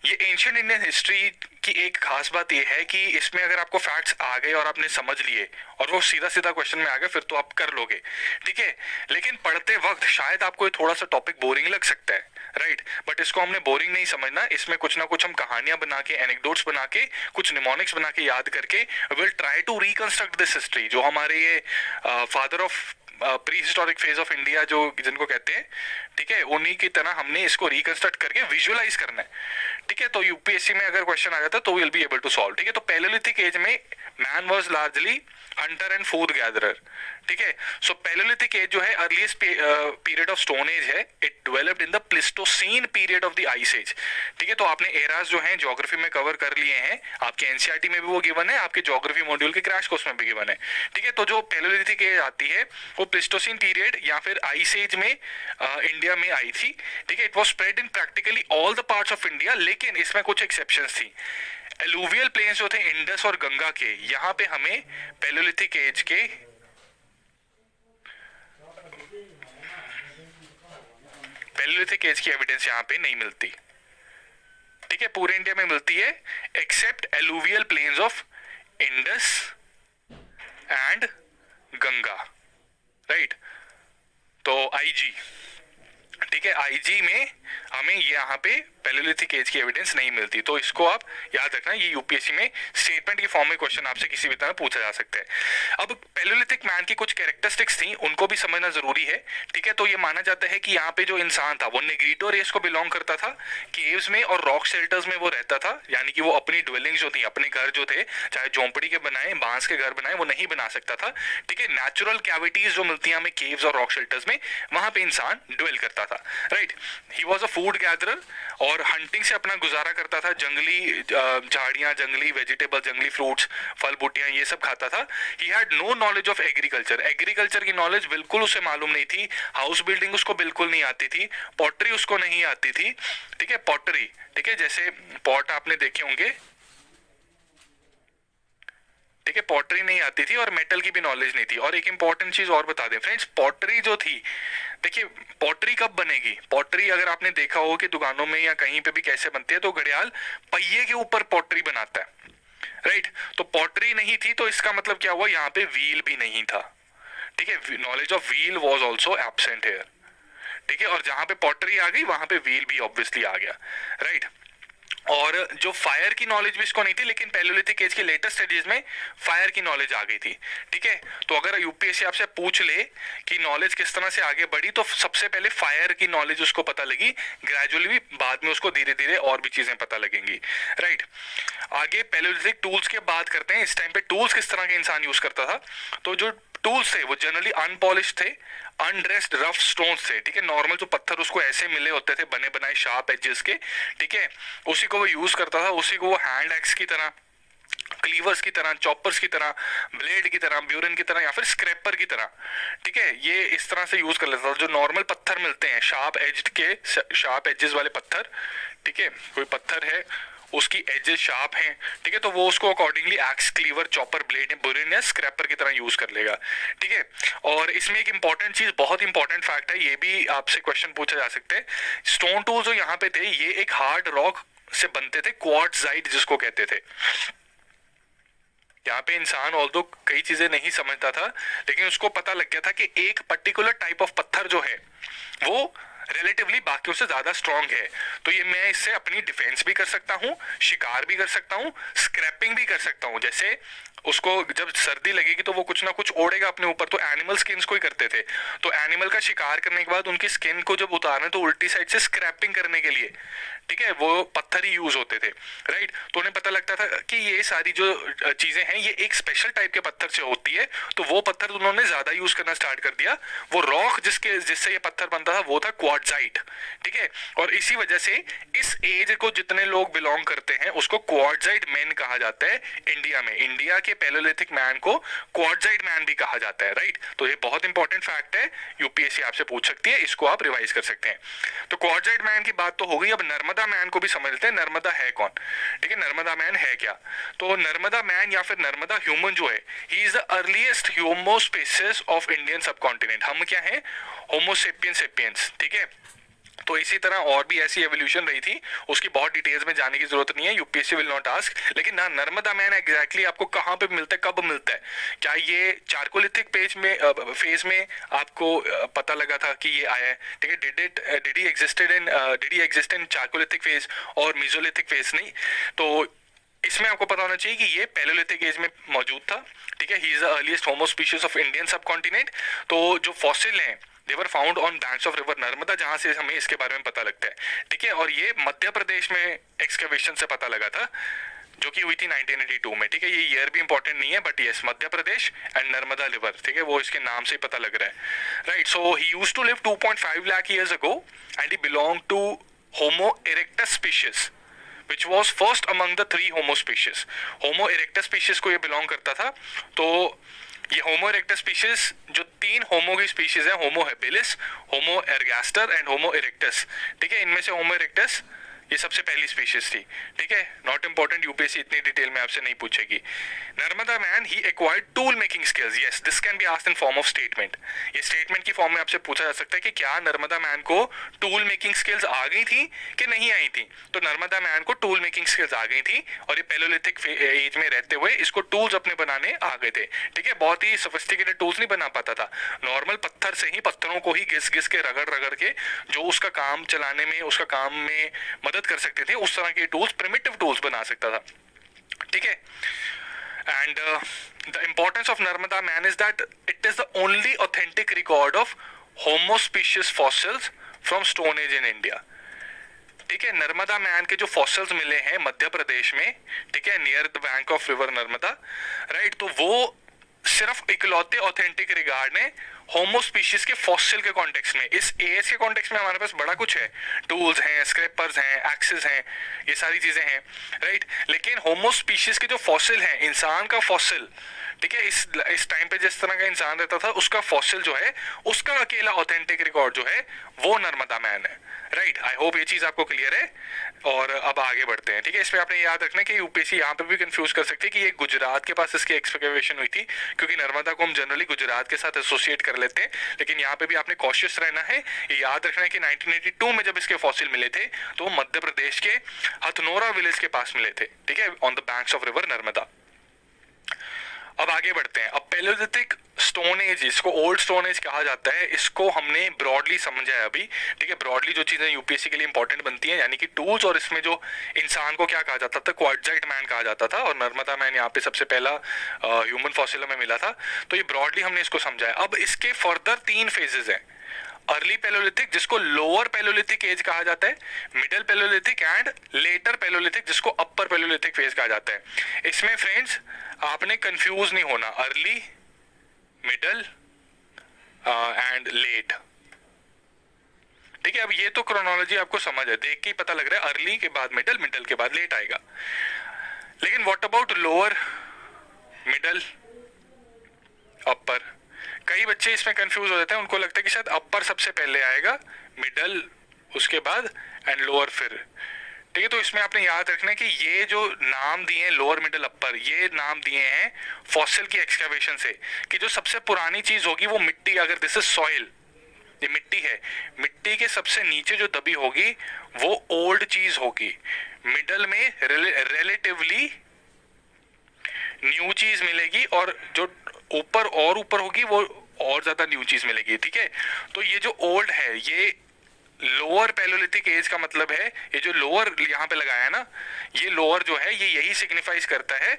ये एंशिएंट इंडियन हिस्ट्री की एक खास बात ये है कि इसमें अगर आपको फैक्ट्स आ गए और आपने समझ लिए और वो सीधा सीधा क्वेश्चन में आ गए, फिर तो आप कर लोगे, ठीक है। लेकिन पढ़ते वक्त शायद आपको ये थोड़ा सा टॉपिक बोरिंग लग सकता है, राइट, बट इसको हमने बोरिंग नहीं समझना। इसमें कुछ ना कुछ हम कहानियां बना के, एनेक्डोट्स बना के, कुछ निमोनिक्स बना के याद करके will try to reconstruct this history, जो हमारे ये father of prehistoric phase of India जो जिनको कहते हैं, ठीक है, उन्हीं की तरह हमने इसको रिकंस्ट्रक्ट करके विजुअलाइज करना है, ठीक है। तो यूपीएससी में अगर क्वेश्चन आ जाता है तो will be able to solve, ठीक है। तो पैलियोलिथिक एज में man was largely hunter and food gatherer, ठीक है। सो पैलियोलिथिक एज जो है earliest period of stone age है, it developed in the pleistocene period of the ice age, ठीक है। तो आपने एराज जो है ज्योग्राफी में कवर कर लिए हैं, आपके एनसीईआरटी में भी वो गिवन है, आपके ज्योग्राफी मॉड्यूल के क्रैश कोर्स में भी गिवन है, ठीक है। तो जो पैलियोलिथिक एज आती है वो प्लिस्टोसीन पीरियड या फिर आइस एज में इंडिया में आई थी, ठीक है। It was spread in practically all the parts of India, लेकिन इसमें कुछ एक्सेप्शंस थी। एलुवियल प्लेन्स जो थे इंडस और गंगा के, यहाँ पे हमें पैलियोलिथिक एज के की एविडेंस यहाँ पे नहीं मिलती, ठीक है। पूरे इंडिया में मिलती है except alluvial plains of Indus and Ganga, right. तो आईजी, ठीक है, आईजी में हमें यहाँ पे पैलियोलिथिक एज की एविडेंस नहीं मिलती। तो इसको आप याद रखना, ये यूपीएससी में स्टेटमेंट की फॉर्म में क्वेश्चन आपसे किसी भी तरह पूछा जा सकता है। अब पैलियोलिथिक मैन की कुछ कैरेक्टरिस्टिक्स थी, उनको भी समझना जरूरी है, ठीक है। तो ये माना जाता है कि यहाँ पे जो इंसान था वो नेग्रीटो रेस को बिलोंग करता था, केव्स में और रॉक शेल्टर्स में वो रहता था, यानी कि वो अपनी ड्वेलिंग जो थी, अपने घर जो थे, चाहे झोंपड़ी के बनाए, बांस के घर बनाए, वो नहीं बना सकता था, ठीक है। नेचुरल कैविटीज जो मिलती हैं हमें केव्स और रॉक शेल्टर्स में, वहां पे इंसान ड्वेल करता था, right. He was a food gatherer और हंटिंग से अपना गुजारा करता था, जंगली झाड़ियां, जंगली वेजिटेबल, जंगली फ्रूट्स, फल बूटियां, ये सब खाता था। He had no knowledge of agriculture, agriculture की नॉलेज बिल्कुल उसे मालूम नहीं थी, हाउस बिल्डिंग उसको बिल्कुल नहीं आती थी, पॉटरी उसको नहीं आती थी, ठीक है, पॉटरी, ठीक है, जैसे पॉट आपने देखे होंगे, ठीक है, पॉटरी नहीं आती थी और मेटल की भी नॉलेज नहीं थी। और एक इंपॉर्टेंट चीज और बता दें फ्रेंड्स, पॉटरी जो थी, देखिए पॉटरी कब बनेगी, पॉटरी अगर आपने देखा हो कि दुकानों में या कहीं पे भी कैसे बनती है, तो घड़ियाल पहिए के ऊपर पॉटरी बनाता है, राइट। तो पॉटरी नहीं थी, तो इसका मतलब क्या हुआ, यहाँ पे व्हील भी नहीं था, ठीक है, knowledge of wheel was also absent here, ठीक है। और जहां पे पॉटरी आ गई वहां पे व्हील भी ऑब्वियसली आ गया, राइट। और जो फायर की नॉलेज भी इसको नहीं थी, लेकिन पैलियोलिथिक एज के लेटेस्ट स्टडीज में फायर की नॉलेज आ गई थी, ठीक है। तो अगर यूपीएससी आपसे पूछ ले कि नॉलेज किस तरह से आगे बढ़ी, तो सबसे पहले फायर की नॉलेज उसको पता लगी, ग्रेजुअली भी बाद में उसको धीरे धीरे और भी चीजें पता लगेंगी, राइट। आगे पैलियोलिथिक टूल्स की बात करते हैं। इस टाइम पे टूल्स किस तरह के इंसान यूज करता था, तो जो टूल्स थे वो जनरली अनपॉलिश थे, अनड्रेस्ड रफ स्टोन्स थे, ठीक है। नॉर्मल जो पत्थर उसको ऐसे मिले होते थे, बने बनाए शार्प एजेस के, ठीक है, उसी को वो यूज करता था, उसी को वो हैंड एक्स की तरह, क्लीवर्स की तरह, चॉपर्स की तरह, ब्लेड की तरह, ब्यूरन की तरह, या फिर स्क्रैपर की तरह, ठीक है, ये इस तरह से यूज कर लेता था। जो नॉर्मल पत्थर मिलते हैं शार्प एज के, शार्प एजेस वाले पत्थर, ठीक है, कोई पत्थर है उसकी एजेस शार्प हैं, ठीक है, तो वो उसको accordingly axe, cleaver, chopper, blade, burin या स्क्रैपर की तरह यूज कर लेगा, ठीक है। और इसमें एक इंपॉर्टेंट चीज, बहुत इंपॉर्टेंट फैक्ट है, ये भी आपसे क्वेश्चन पूछा जा सकते हैं। स्टोन टूल्स जो यहाँ पे थे, ये एक हार्ड रॉक से बनते थे, क्वार्ट्जाइट जिसको कहते थे। यहाँ पे इंसान ऑल्दो कई चीजें नहीं समझता था, लेकिन उसको पता लग गया था कि एक पर्टिकुलर टाइप ऑफ पत्थर जो है वो रिलेटिवली बाकियों से ज्यादा स्ट्रॉन्ग है, तो ये मैं इससे अपनी डिफेंस भी कर सकता हूँ, शिकार भी कर सकता हूँ, स्क्रैपिंग भी कर सकता हूँ। जैसे उसको जब सर्दी लगेगी तो वो कुछ ना कुछ ओढ़ेगा अपने ऊपर, तो एनिमल स्किन्स को ही करते थे, तो एनिमल का शिकार करने के बाद उनकी स्किन को जब उतारना तो उल्टी साइड से स्क्रैपिंग करने के लिए, ठीक है, वो पत्थर ही यूज होते थे, राइट। तो उन्हें पता लगता था कि ये सारी जो चीजें हैं ये एक स्पेशल टाइप के पत्थर से होती है, तो वो पत्थर उन्होंने ज्यादा यूज करना स्टार्ट कर दिया। वो रॉक जिससे ये पत्थर बनता था वो था क्वार्ट्जाइट, ठीक है। और इसी वजह से इस एज को जितने लोग बिलोंग करते हैं उसको क्वार्ट्जाइट मैन कहा जाता है इंडिया में। इंडिया के पैलियोलिथिक मैन को क्वार्ट्जाइट मैन भी कहा जाता है, राइट। तो ये बहुत इंपॉर्टेंट फैक्ट है, यूपीएससी आपसे पूछ सकती है, इसको आप रिवाइज कर सकते हैं। तो क्वार्ट्जाइट मैन की बात तो हो गई, अब नर्मदा मैन को भी समझ लेते हैं, नर्मदा है कौन, ठीक है, नर्मदा मैन है क्या। तो नर्मदा मैन या फिर नर्मदा ह्यूमन जो है, he is the earliest homo species of Indian subcontinent. हम क्या है, होमो सेपियंस सेपियंस, ठीक है। तो इसी तरह और भी ऐसी एवोल्यूशन रही थी, उसकी बहुत डिटेल्स में जाने की जरूरत नहीं है, यूपीएससी विल नॉट आस्क। लेकिन ना नर्मदा मैन एग्जैक्टली आपको कहां पे मिलता है, कब मिलता है, क्या ये चारकोलिथिक पेज में फेज में आपको पता लगा था कि ये आया है, ठीक है। Did he exist in chalcolithic phase और मेसोलिथिक फेज, नहीं। तो इसमें आपको पता होना चाहिए कि ये पैलियोलिथिक एज में मौजूद था, ठीक है। He is the earliest homo species of Indian subcontinent. तो जो फॉसिल हैं they were found on banks of river Narmada, जहां से हमें इसके बारे में पता लगता है, ठीक है। और ये मध्य प्रदेश में एक्सकवेशन से पता लगा था, जो कि हुई थी 1982 में, ठीक है। ये ईयर भी इंपॉर्टेंट नहीं है, but yes, Madhya Pradesh and Narmada river, ठीक है, वो इसके नाम से ही पता लग रहा है, right. So he used to live 2.5 lakh years ago and he belong to Homo erectus species which was first among the 3 homo species. Homo erectus species को ये बिलोंग करता था। तो ये होमो इरेक्टस स्पीशीज जो 3 होमो की स्पीशीज है, homo habilis, homo ergaster and homo erectus, ठीक है। इनमें से होमो इरेक्टस ये सबसे पहली स्पीशीज थी, ठीक है। नॉट इंपॉर्टेंट, यूपीएससी इतनी डिटेल में आपसे नहीं पूछेगी। Narmada man he acquired tool making skills, yes this can be asked in form of statement. ये स्टेटमेंट की फॉर्म में आपसे पूछा जा सकता है कि क्या नर्मदा मैन को टूल मेकिंग स्किल्स आ गई थी कि नहीं आई थी। तो नर्मदा मैन को टूल मेकिंग स्किल्स आ गई थी, और ये पैलियोलिथिक एज में रहते हुए इसको टूल्स अपने बनाने आ गए थे, ठीक है। बहुत ही सोफिस्टिकेटेड टूल्स नहीं बना पाता था, नॉर्मल पत्थर से ही, पत्थरों को ही घिस घिस के, रगड़ रगड़ के, जो उसका काम चलाने में, उसका काम में मदद मदद कर सकते थे, उस तरह के टूल्स, प्रिमिटिव टूल्स बना सकता था, ठीक है। And the importance of Narmada man is that it is the only authentic record of homo species fossils from stone age in India, ठीक है। नर्मदा मैन के जो फॉसिल्स मिले हैं मध्य प्रदेश में, ठीक है, near the bank of river Narmada, right, तो वो सिर्फ इकलौते ऑथेंटिक रिगार्ड ने होमोस्पीशीज के फॉसिल के कॉन्टेक्स्ट में। इस एएस के कॉन्टेक्स्ट में हमारे पास बड़ा कुछ है, टूल्स हैं, स्क्रैपर्स हैं, एक्सेस हैं, ये सारी चीजें हैं, राइट, लेकिन होमोस्पीशीज के जो फॉसिल हैं, इंसान का फॉसिल, ठीक है, इस टाइम पे जिस तरह का इंसान रहता था उसका फॉसिल जो है, उसका अकेला ऑथेंटिक रिकॉर्ड जो है वो नर्मदा मैन है, राइट। आई होप ये चीज आपको क्लियर है। और अब आगे बढ़ते हैं, ठीक है। इसमें आपने याद रखना कि यूपीएससी यहाँ पे भी कंफ्यूज कर सकते हैं कि ये गुजरात के पास इसकी एक्सकवेशन हुई थी, क्योंकि नर्मदा को हम जनरली गुजरात के साथ एसोसिएट कर लेते हैं, लेकिन यहाँ पे भी आपने कॉशियस रहना है। ये याद रखना है कि 1982 में जब इसके फॉसिल मिले थे तो मध्य प्रदेश के हथनोरा विलेज के पास मिले थे, ठीक है, on the banks of river Narmada. अब आगे बढ़ते हैं। अब पैलेयोलिथिक स्टोन एज, इसको ओल्ड स्टोन एज कहा जाता है, इसको हमने ब्रॉडली समझा है अभी, ठीक है। ब्रॉडली जो चीजें यूपीएससी के लिए इंपॉर्टेंट बनती हैं, यानी कि टूल्स, और इसमें जो इंसान को क्या कहा जाता था, क्वार्टजाइट मैन कहा जाता था, और नर्मदा मैन यहाँ पे सबसे पहला ह्यूमन फॉसिल में मिला था। तो ये ब्रॉडली हमने इसको समझा है। अब इसके फर्दर 3 फेजेस हैं। अर्ली पैलेयोलिथिक, जिसको लोअर पैलेयोलिथिक एज कहा जाता है, मिडिल पैलेयोलिथिक एंड लेटर पैलेयोलिथिक, जिसको अपर पैलेयोलिथिक फेज कहा जाता है। इसमें फ्रेंड्स आपने कंफ्यूज नहीं होना, अर्ली, मिडल एंड लेट, ठीक है। अब ये तो क्रोनोलॉजी आपको समझ है, देख के ही पता लग रहा है अर्ली के बाद मिडल, मिडल के बाद लेट आएगा। लेकिन व्हाट अबाउट लोअर, मिडल, अपर? कई बच्चे इसमें कंफ्यूज हो जाते हैं, उनको लगता है कि शायद अपर सबसे पहले आएगा, मिडल उसके बाद एंड लोअर फिर, ठीक है। तो इसमें आपने याद रखना है कि ये जो नाम दिए हैं लोअर, मिडल, अपर, ये नाम दिए हैं फॉसिल की एक्सकैवेशन से, कि जो सबसे पुरानी चीज होगी वो मिट्टी, अगर दिस इज सॉइल, ये मिट्टी है, मिट्टी के सबसे नीचे जो दबी होगी वो ओल्ड चीज होगी, मिडल में रिलेटिवली न्यू चीज मिलेगी, और जो ऊपर और ऊपर होगी वो और ज्यादा न्यू चीज मिलेगी, ठीक है। तो ये जो ओल्ड है, ये लोअर पैलेयोलिथिक एज का मतलब है, ये जो लोअर यहाँ पे लगाया है ना, ये लोअर जो है ये यही सिग्निफाइज करता है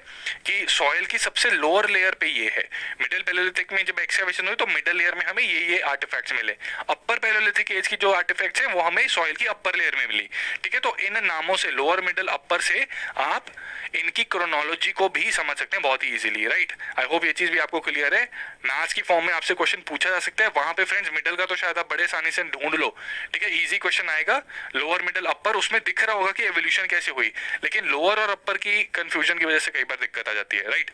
कि सॉइल की सबसे लोअर लेयर पे ये है। मिडिल पैलेयोलिथिक में जब एक्सकैवेशन हुई तो मिडिल लेयर में हमें ये आर्टिफैक्ट्स मिले। अपर पैलेयोलिथिक एज की जो आर्टिफैक्ट्स है वो हमें सॉइल की अपर लेयर में मिली, ठीक है। तो इन नामों से, लोअर, मिडिल, अपर से आप इनकी क्रोनोलॉजी को भी समझ सकते हैं बहुत ही इजीली, राइट। आई होप ये चीज भी आपको क्लियर है। मैथ्स की फॉर्म में आपसे क्वेश्चन पूछा जा सकता है, वहां पे फ्रेंड्स मिडिल का तो शायद आप बड़े आसानी से ढूंढ लो, ठीक है, इजी क्वेश्चन आएगा, लोअर, मिडिल, अपर, उसमें दिख रहा होगा कि एवोल्यूशन कैसे हुई, लेकिन लोअर और अपर की कंफ्यूजन की वजह से कई बार दिक्कत आ जाती है, राइट।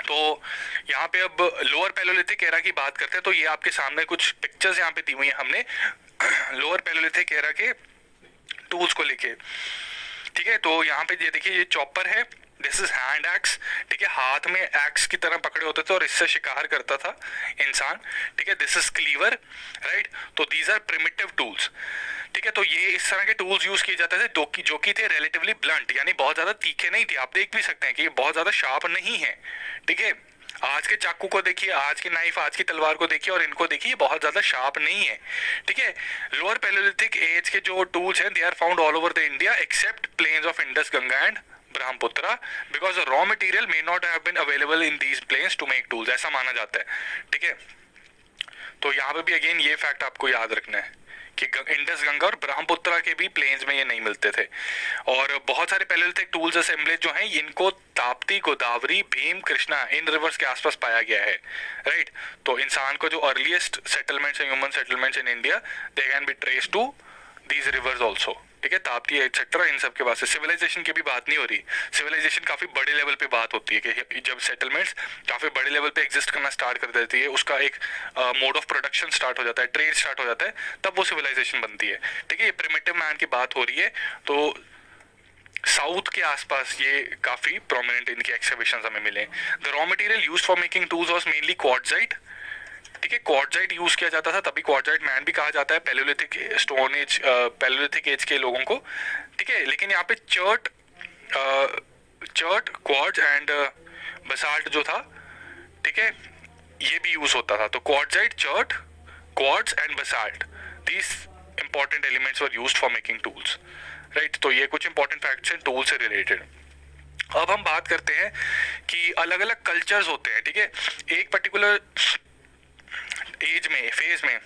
तो यहाँ पे अब लोअर पैलेयोलिथिक एरा की बात करते हैं, तो ये आपके सामने कुछ पिक्चर्स यहाँ पे दी हुई है हमने लोअर पैलेयोलिथिक एरा के टूल्स को लेके, ठीक है। तो यहाँ पे ये देखिए, ये चॉपर है, दिस इज हैंड एक्स, ठीक है, हाथ में एक्स की तरह पकड़े होते थे और इससे शिकार करता था इंसान, ठीक है। This is cleaver, right. तो दीज आर प्रिमिटिव टूल्स, ठीक है। तो ये इस तरह के टूल्स यूज किए जाते थे जो कि थे रिलेटिवली ब्लंट, यानी बहुत ज्यादा तीखे नहीं थे। आप देख भी सकते हैं कि ये बहुत ज्यादा शार्प नहीं है, ठीक है। आज के चाकू को देखिए, आज की नाइफ, आज की तलवार को देखिए और इनको देखिए, बहुत ज्यादा शार्प नहीं है, ठीक है। लोअर पैलेयोलिथिक एज के जो टूल्स हैं, they are found all over the India except plains of Indus, Ganga and Brahmaputra, because raw material may not have been available in these plains to make tools, ऐसा माना जाता है, ठीक है। तो यहाँ पे भी अगेन ये फैक्ट आपको याद रखना है कि इंडस, गंगा और ब्रह्मपुत्रा के भी प्लेन्स में ये नहीं मिलते थे। और बहुत सारे पैलेयोलिथिक टूल्स असेंबलेज जो हैं, इनको ताप्ती, गोदावरी, भीम, कृष्णा, इन रिवर्स के आसपास पाया गया है, राइट। तो इंसान को जो अर्लीस्ट सेटलमेंट्स हैं, human settlements in India, they can be trace to these rivers also, ठीक है, ताप्ती एक्सेट्रा, इन सब के पास। सिविलाइजेशन की भी बात नहीं हो रही, सिविलाइजेशन काफी बड़े लेवल पे बात होती है कि जब सेटलमेंट्स काफी बड़े लेवल पे एग्जिस्ट करना स्टार्ट कर देती है, उसका एक मोड ऑफ प्रोडक्शन स्टार्ट हो जाता है, ट्रेड स्टार्ट हो जाता है, तब वो सिविलाइजेशन बनती है, ठीक है। ये प्रिमिटिव मैन की बात हो रही है, तो साउथ के आसपास ये काफी प्रोमिनेंट इनके एक्सकैवेशंस हमें मिले। The raw material used for making tools was mainly quartzite, ठीक है। क्वार्टजाइट यूज किया जाता था, तभी क्वार्टजाइट मैन भी कहा जाता है पैलेयोलिथिक स्टोन एज, पैलेयोलिथिक एज के लोगों को, ठीक है। लेकिन यहाँ पे चर्ट, क्वार्ट्ज एंड बसाल्ट जो था, ठीक है, ये भी यूज होता था। तो quartzite, chert, quartz and basalt, these important elements were used for making tools, right. तो ये कुछ इंपॉर्टेंट फैक्ट्स हैं टूल से रिलेटेड। अब हम बात करते हैं कि अलग अलग कल्चर्स होते हैं, ठीक है। एक पर्टिकुलर एज में, फेज में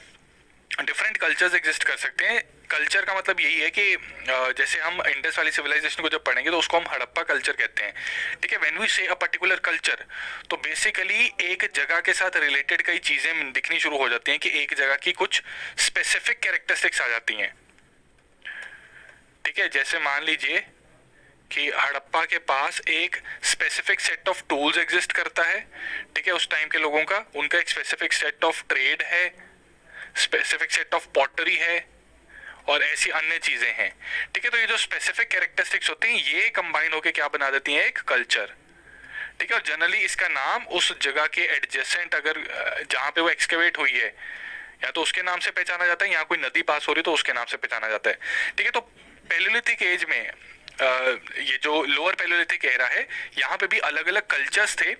डिफरेंट कल्चर्स एग्जिस्ट कर सकते हैं। कल्चर का मतलब यही है कि जैसे हम इंडस वैली सिविलाइजेशन को जब पढ़ेंगे तो उसको हम हड़प्पा कल्चर कहते हैं, ठीक है। व्हेन वी से अ पर्टिकुलर कल्चर, तो बेसिकली एक जगह के साथ रिलेटेड कई चीजें दिखनी शुरू हो जाती हैं कि एक जगह की कुछ स्पेसिफिक कैरेक्टरिस्टिक्स आ जाती हैं, ठीक है। जैसे मान लीजिए कि हड़प्पा के पास एक specific set of tools exist करता है, ठीक है। उस टाइम के लोगों का, उनका एक स्पेसिफिक सेट ऑफ ट्रेड है, स्पेसिफिक सेट ऑफ पॉटरी है और ऐसी अन्य चीजें हैं, ठीक है। तो ये जो स्पेसिफिक कैरेक्टरिस्टिक्स होती हैं ये कंबाइन होकर क्या बना देती हैं, एक कल्चर, ठीक है। और जनरली इसका नाम उस जगह के एडजेसेंट, अगर जहां पे वो एक्सकेवेट हुई है, या तो उसके नाम से पहचाना जाता है, या कोई नदी पास हो रही है तो उसके नाम से पहचाना जाता है, ठीक है। तो पैलियोलिथिक एज में ये जो लोअर पैलियोलिथिक एरा है, यहाँ पे भी अलग अलग कल्चर्स थे,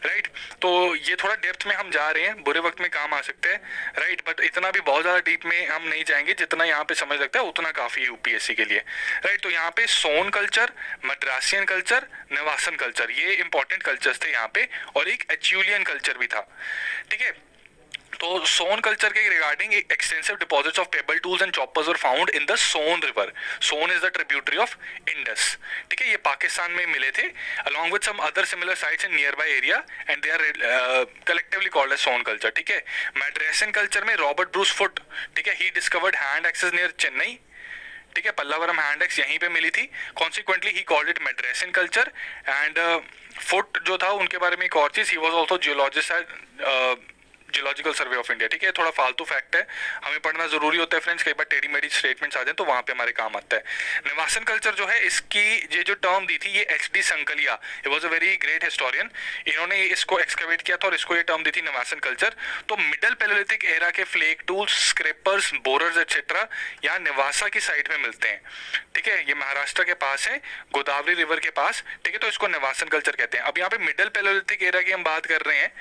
राइट। तो ये थोड़ा डेप्थ में हम जा रहे हैं, बुरे वक्त में काम आ सकते हैं, राइट। बट इतना भी बहुत ज्यादा डीप में हम नहीं जाएंगे, जितना यहाँ पे समझ लगता है उतना काफी है यूपीएससी के लिए, राइट। तो यहाँ पे सोन कल्चर, मद्रासियन कल्चर, नवासन कल्चर, ये इंपॉर्टेंट कल्चर्स थे यहाँ पे, और एक एचुलियन कल्चर भी था, ठीक है। तो सोन कल्चर के regarding extensive deposits of pebble tools and choppers were found in the Soan river. Soan is the tributary of Indus, ठीक है। ये पाकिस्तान में मिले थे along with some other similar sites in nearby area and they are collectively called as Soan culture, ठीक है। Madrasian culture में Robert Bruce Foote, ठीक है, he discovered hand axes near Chennai, ठीक है। पल्लावरम हैंड एक्स यहीं पे मिली थी, consequently he called it Madrasian culture. And Foote जो था, उनके बारे में एक और चीज, he was also geologist at Geological Survey of India, ठीक है। थोड़ा फालतू फैक्ट है, हमें पढ़ना जरूरी होता है फ्रेंड्स, कई बार टेढ़ी मेढ़ी स्टेटमेंट्स आ जाए तो वहां पे हमारे काम आता है। निवासन कल्चर जो है, इसकी ये जो टर्म दी थी, ये H D. Sankalia, it was a very great historian, इन्होंने इसको एक्सकवेट किया था और इसको ये टर्म दी थी निवासन कल्चर। तो मिडल पैलियोलिथिक एरा के flake tools, scrapers, borers etcetera यहाँ निवासा की साइड में मिलते हैं, ठीक है। ये महाराष्ट्र के पास है, गोदावरी रिवर के पास, ठीक है। तो इसको निवासन कल्चर कहते हैं। अब यहाँ पे मिडल पैलियोलिथिक एरा की हम बात कर रहे हैं,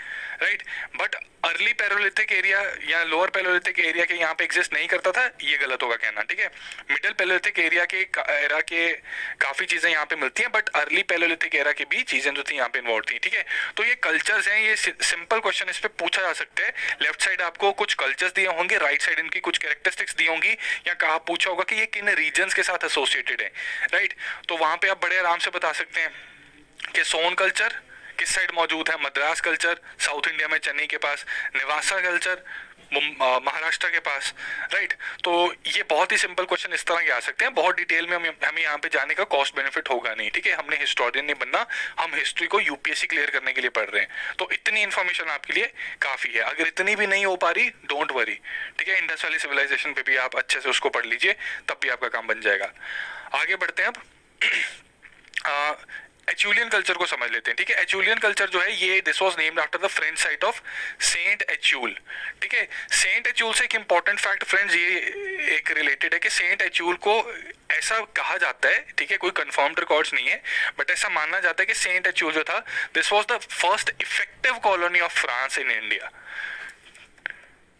right. But early Palaeolithic area या लोअर पैलियोलिथिक एरिया के यहाँ पे एग्जिस्ट नहीं करता था, ये गलत होगा कहना, ठीक है। मिडिल पैलियोलिथिक एरिया के एरा के काफी चीजें यहाँ पे मिलती हैं, बट अर्ली पैलियोलिथिक एरा की भी चीजें जो थी यहाँ पे इन्वॉल्व थी, ठीक है। तो ये कल्चर्स हैं, ये सिंपल क्वेश्चन इस पे पूछा जा सकता है। लेफ्ट साइड आपको कुछ कल्चर्स दिए होंगे, राइट साइड इनकी कुछ कैरेक्टरिस्टिक्स दी होंगी, या कहा पूछा होगा कि ये किन रीजन्स के साथ एसोसिएटेड है, राइट। तो वहां पे आप बड़े आराम से बता सकते हैं कि सोन कल्चर किस साइड मौजूद है, मद्रास कल्चर साउथ इंडिया में चेन्नई के पास, निवासा कल्चर महाराष्ट्र के पास, राइट। तो ये बहुत ही सिंपल क्वेश्चन इस तरह के आ सकते हैं, बहुत डिटेल में हमें यहाँ पे जाने का कॉस्ट बेनिफिट होगा नहीं, ठीक है। हमने हिस्टोरियन नहीं बनना, हम हिस्ट्री को यूपीएससी क्लियर करने के लिए पढ़ रहे हैं। तो इतनी इन्फॉर्मेशन आपके लिए काफी है। अगर इतनी भी नहीं हो पा रही, डोंट वरी, ठीक है। इंडस वैली सिविलाइजेशन पे भी आप अच्छे से उसको पढ़ लीजिए, तब भी आपका काम बन जाएगा। आगे बढ़ते हैं अब एचुलियन कल्चर को समझ लेते हैं, ठीक है। एचुलियन कल्चर जो है, ये this was named after the French site of Saint Acheul, ठीक है। सेंट एचूल से एक इंपॉर्टेंट फैक्ट फ्रेंड्स ये एक रिलेटेड है कि सेंट एचूल को ऐसा कहा जाता है, ठीक है, कोई कंफर्म्ड रिकॉर्ड्स नहीं है, बट ऐसा मानना जाता है कि सेंट एचूल जो था, this was the first effective colony of France in India,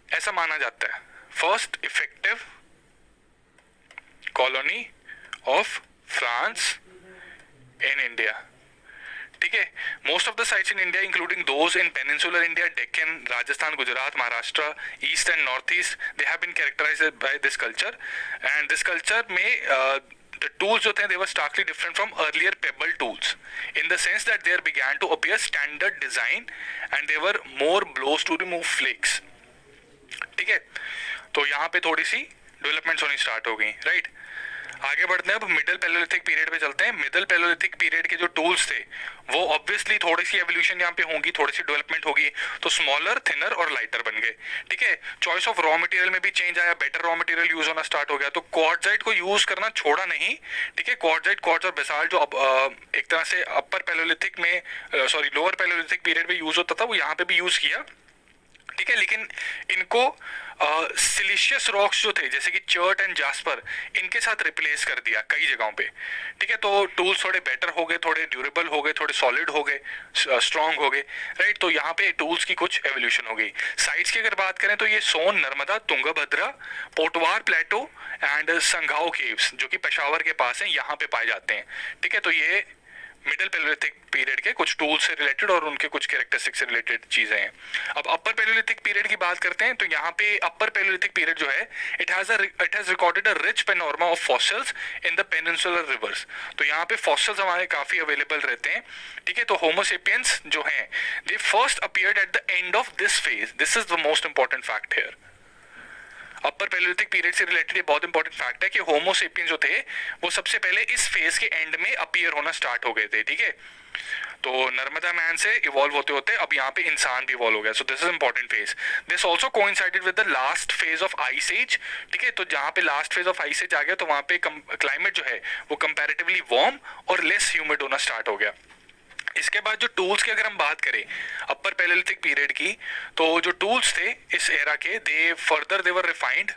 ऐसा माना जाता है, फर्स्ट इफेक्टिव कॉलोनी ऑफ फ्रांस in India, ठीक है। Most of the sites in India including those in peninsular India, Deccan, Rajasthan, Gujarat, Maharashtra, east and north east, they have been characterised by this culture. And this culture में the tools जो थे, they were starkly different from earlier pebble tools in the sense that there began to appear standard design and they were more blows to remove flakes, ठीक है। तो यहाँ पे थोड़ी सी developments होनी स्टार्ट हो गई, राइट। आगे बढ़ते हैं, अब मिडिल पैलियोलिथिक पीरियड पे चलते हैं। मिडिल पैलियोलिथिक पीरियड के जो टूल्स थे, वो ऑब्वियसली थोड़ी सी एवोल्यूशन यहाँ पे होगी, थोड़ी सी डेवलपमेंट होगी, तो स्मॉलर, थिनर और लाइटर बन गए, ठीक है। चॉइस ऑफ रॉ मटेरियल में भी चेंज आया, बेटर रॉ मटेरियल यूज होना स्टार्ट हो गया। तो क्वार्टजाइट को यूज करना छोड़ा नहीं, ठीक है। क्वार्टजाइट, क्वार्ट्ज और बेसाल्ट जो अब एक तरह से अपर पैलियोलिथिक में, सॉरी लोअर पैलियोलिथिक पीरियड में यूज होता था, वो यहाँ पे भी यूज किया, ठीक है, लेकिन इनको सिलिशियस रॉक्स जो थे जैसे कि चर्ट एंड जास्पर, इनके साथ रिप्लेस कर दिया कई जगहों पे। ठीक है, तो टूल्स थोड़े बेटर हो गए, थोड़े ड्यूरेबल हो गए, थोड़े सॉलिड हो गए, स्ट्रांग हो गए, राइट। तो यहाँ पे टूल्स की कुछ एवोल्यूशन हो गई। साइट्स की अगर बात करें तो ये सोन, नर्मदा, तुंगभद्रा, पोटवार प्लेटो एंड संघाओ केव्स जो कि पेशावर के पास है, यहाँ पे पाए जाते हैं। ठीक है, तो ये मिडिल पैलेलिथिक पीरियड के कुछ टूल्स से रिलेटेड और उनके कुछ कैरेक्टरिस्टिक से रिलेटेड चीजें हैं। अब अपर पैलेलिथिक पीरियड की बात करते हैं, तो यहाँ पे अपर पैलेलिथिक पीरियड जो है it has recorded a rich panorama of fossils in the peninsular reverse. तो यहाँ पे फॉसिल्स हमारे काफी अवेलेबल रहते हैं। ठीक है, तो होमोसेपियंस जो हैं they first appeared at the end of this phase. This is the most important fact here. Upper paleolithic period से रिलेटेड बहुत इंपॉर्टेंट फैक्ट है कि होमोसेपियंस जो थे वो सबसे पहले इस फेज के एंड में अपीयर होना स्टार्ट हो गए थे। ठीक है, तो नर्मदा मैन से इवॉल्व होते होते अब यहाँ पे इंसान भी इवॉल्व हो गया। So this is important phase. This also coincided with the last phase of ice age. ठीक है, तो जहाँ पे last phase of ice age आ गया तो वहाँ पे क्लाइमेट जो है वो कंपैरेटिवली वार्म और लेस ह्यूमिड होना स्टार्ट हो गया। इसके बाद जो टूल्स की अगर हम बात करें अपर पैलेलिथिक पीरियड की, तो जो टूल्स थे इस एरा के दे वर रिफाइंड,